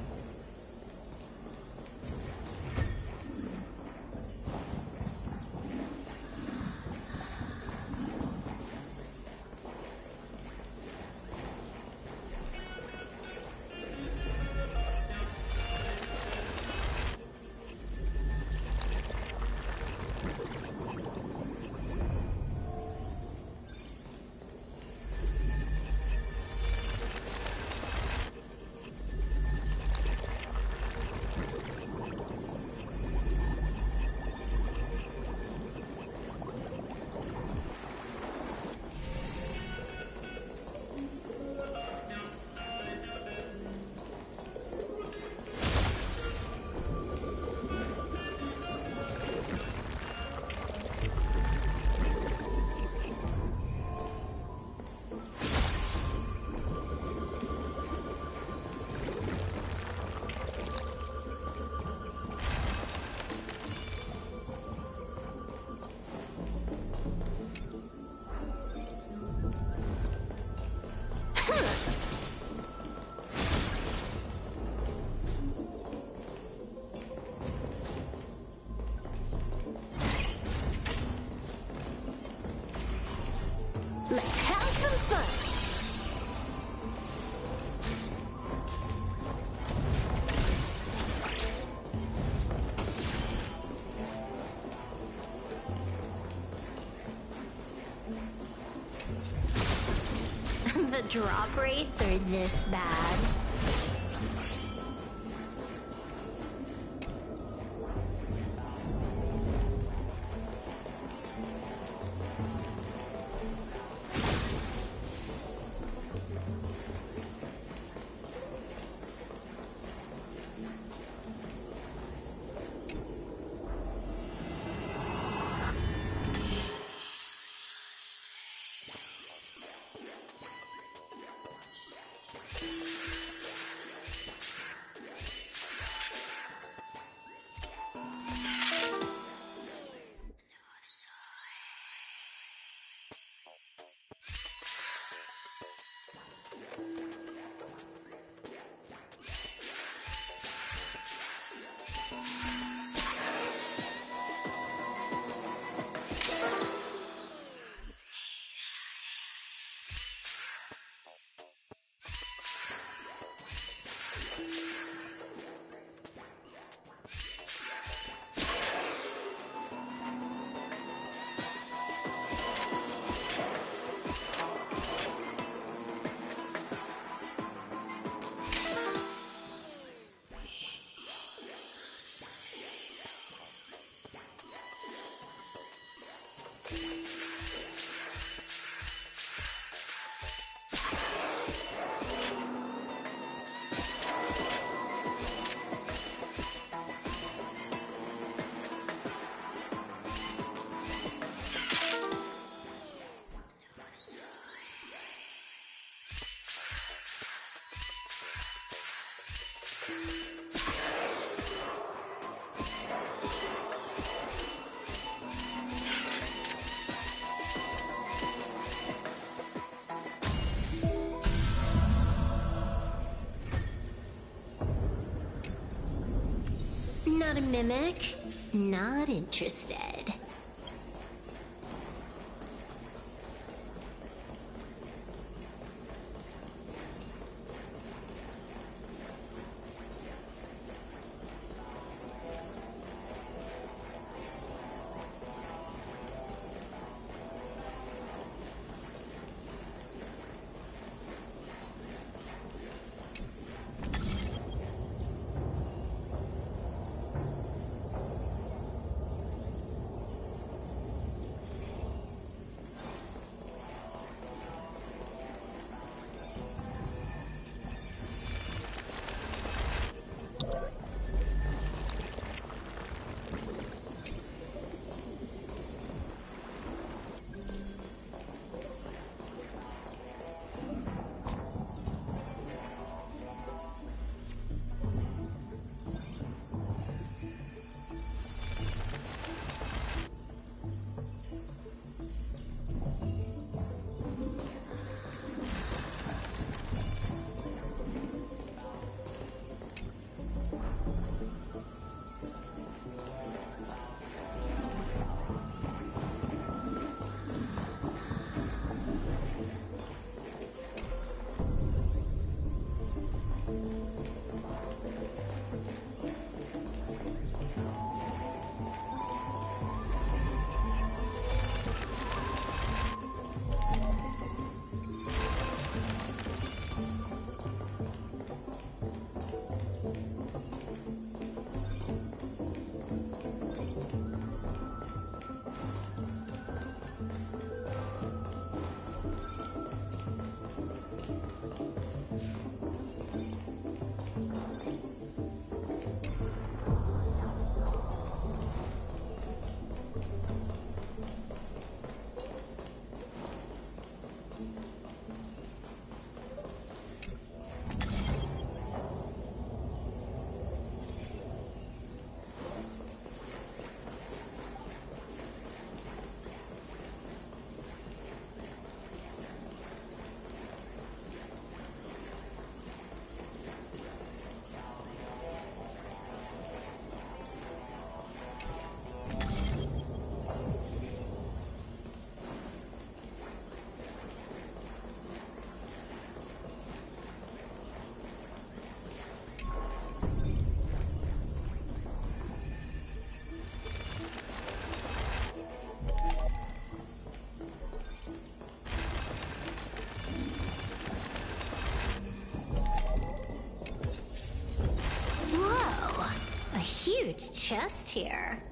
Let's have some fun! The drop rates are this bad. Not a mimic? Not interested. cute chest here.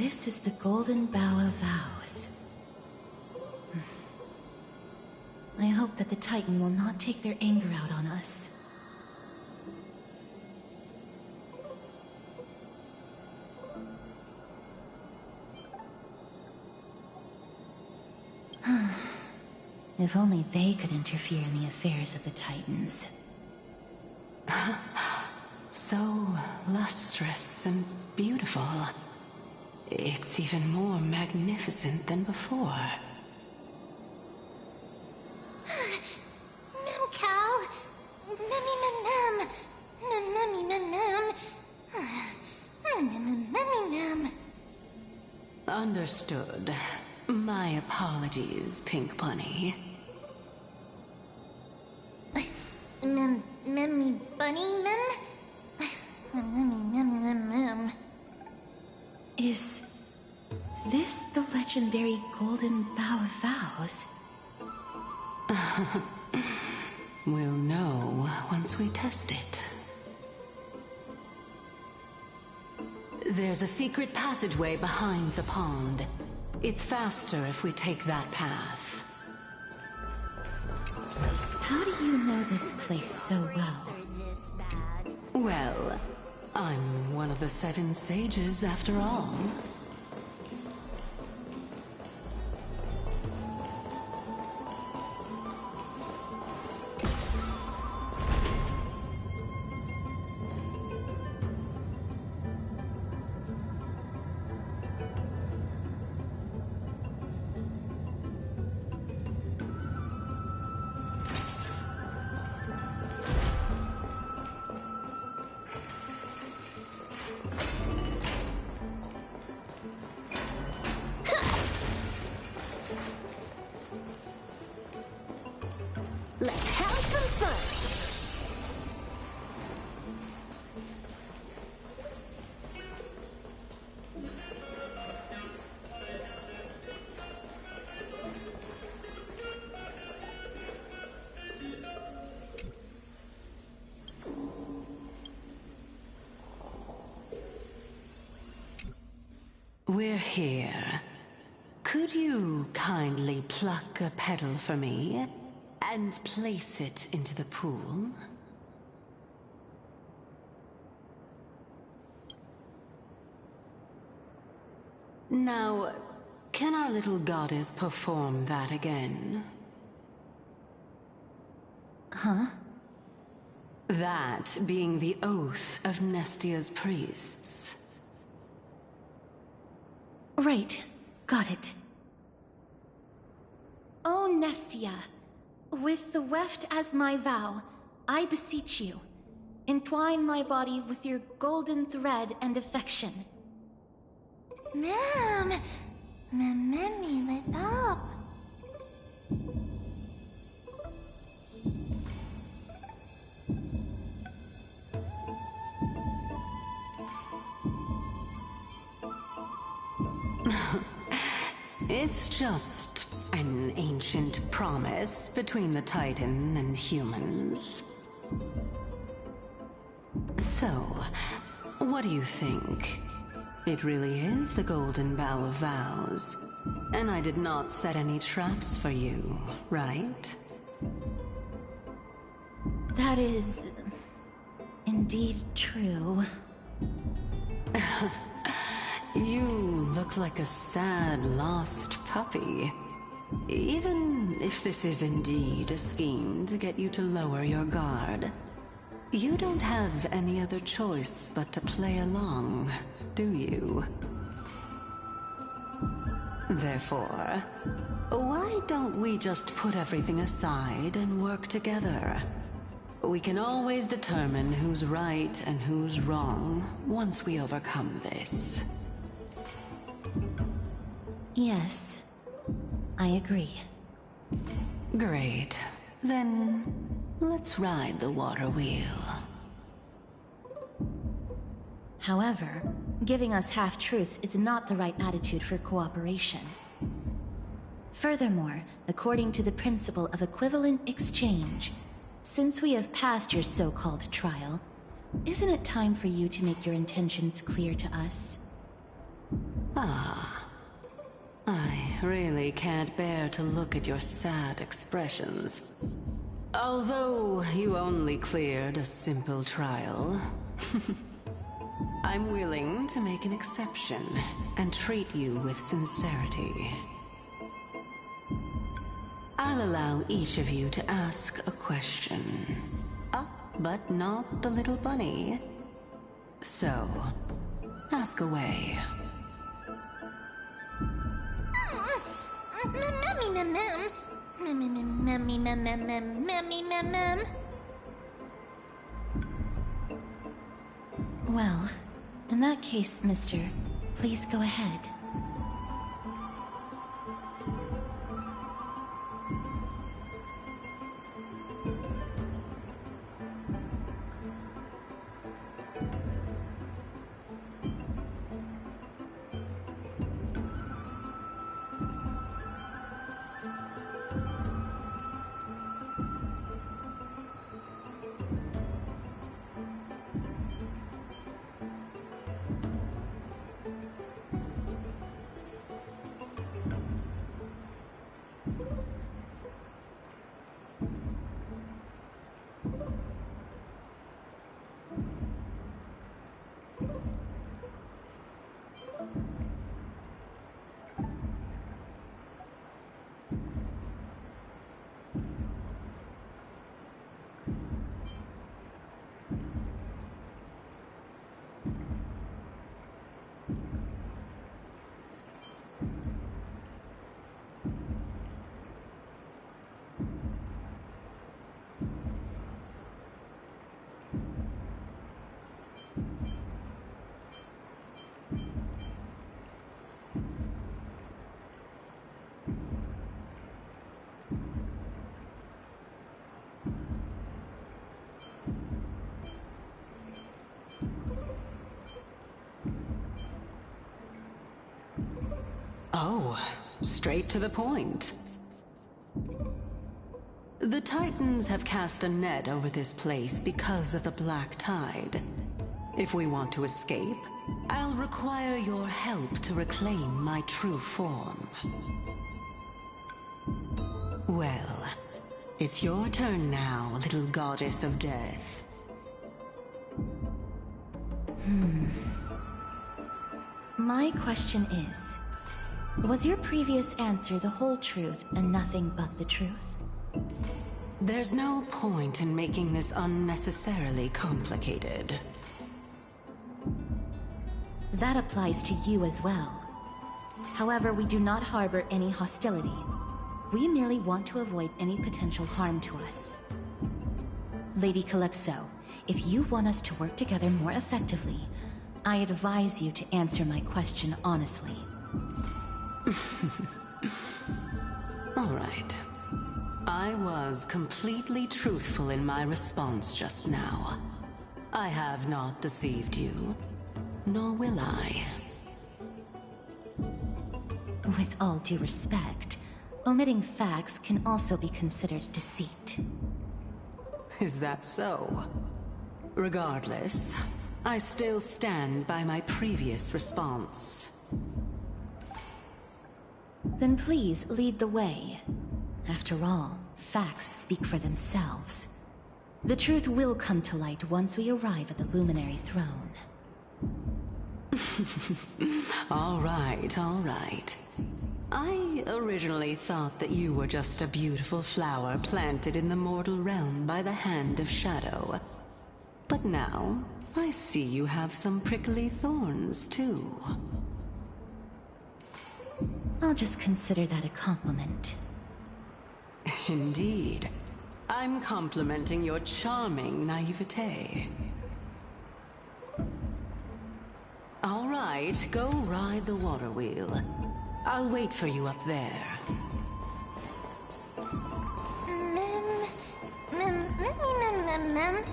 this is the Golden Bough of Vows. I hope that the Titan will not take their anger out on us. If only they could interfere in the affairs of the Titans. So lustrous and beautiful. It's even more magnificent than before. Memcal! Mem. Understood. My apologies, Pink Bunny. Memmy bunny, mem? Is this the legendary Golden Bough of Vows? We'll know once we test it. There's a secret passageway behind the pond. It's faster if we take that path. How do you know this place so well? Well, I'm one of the 7 sages after all. Let's have some fun! We're here. Could you kindly pluck a petal for me? And place it into the pool? Now, can our little goddess perform that again? Huh? That being the oath of Nestia's priests. Right. Got it. Oh, Nestia. With the weft as my vow, I beseech you, entwine my body with your golden thread and affection. Mem, lit up. It's just an ancient promise between the Titan and humans. So, what do you think? It really is the Golden Bough of Vows. And I did not set any traps for you, right? That is... indeed true. You look like a sad, lost puppy. Even if this is indeed a scheme to get you to lower your guard, you don't have any other choice but to play along, do you? Therefore, why don't we just put everything aside and work together? We can always determine who's right and who's wrong once we overcome this. Yes, I agree. Great. Then, let's ride the water wheel. However, giving us half-truths is not the right attitude for cooperation. Furthermore, according to the principle of equivalent exchange, since we have passed your so-called trial, isn't it time for you to make your intentions clear to us? Ah. I really can't bear to look at your sad expressions. Although you only cleared a simple trial, I'm willing to make an exception and treat you with sincerity. I'll allow each of you to ask a question. But not the little bunny. So, ask away. Well, in that case, mister, please go ahead. Oh, straight to the point. The Titans have cast a net over this place because of the Black Tide. If we want to escape, I'll require your help to reclaim my true form. Well, it's your turn now, little goddess of death. My question is, was your previous answer the whole truth and nothing but the truth? There's no point in making this unnecessarily complicated. That applies to you as well. However, we do not harbor any hostility. We merely want to avoid any potential harm to us. Lady Calypso, if you want us to work together more effectively, I advise you to answer my question honestly. All right. I was completely truthful in my response just now. I have not deceived you, nor will I. With all due respect, omitting facts can also be considered deceit. Is that so? Regardless, I still stand by my previous response. Then please lead the way. After all, facts speak for themselves. The truth will come to light once we arrive at the Luminary Throne. All right, all right. I originally thought that you were just a beautiful flower planted in the mortal realm by the hand of Shadow. But now, I see you have some prickly thorns, too. I'll just consider that a compliment. Indeed. I'm complimenting your charming naivete. All right, go ride the water wheel. I'll wait for you up there. Mem.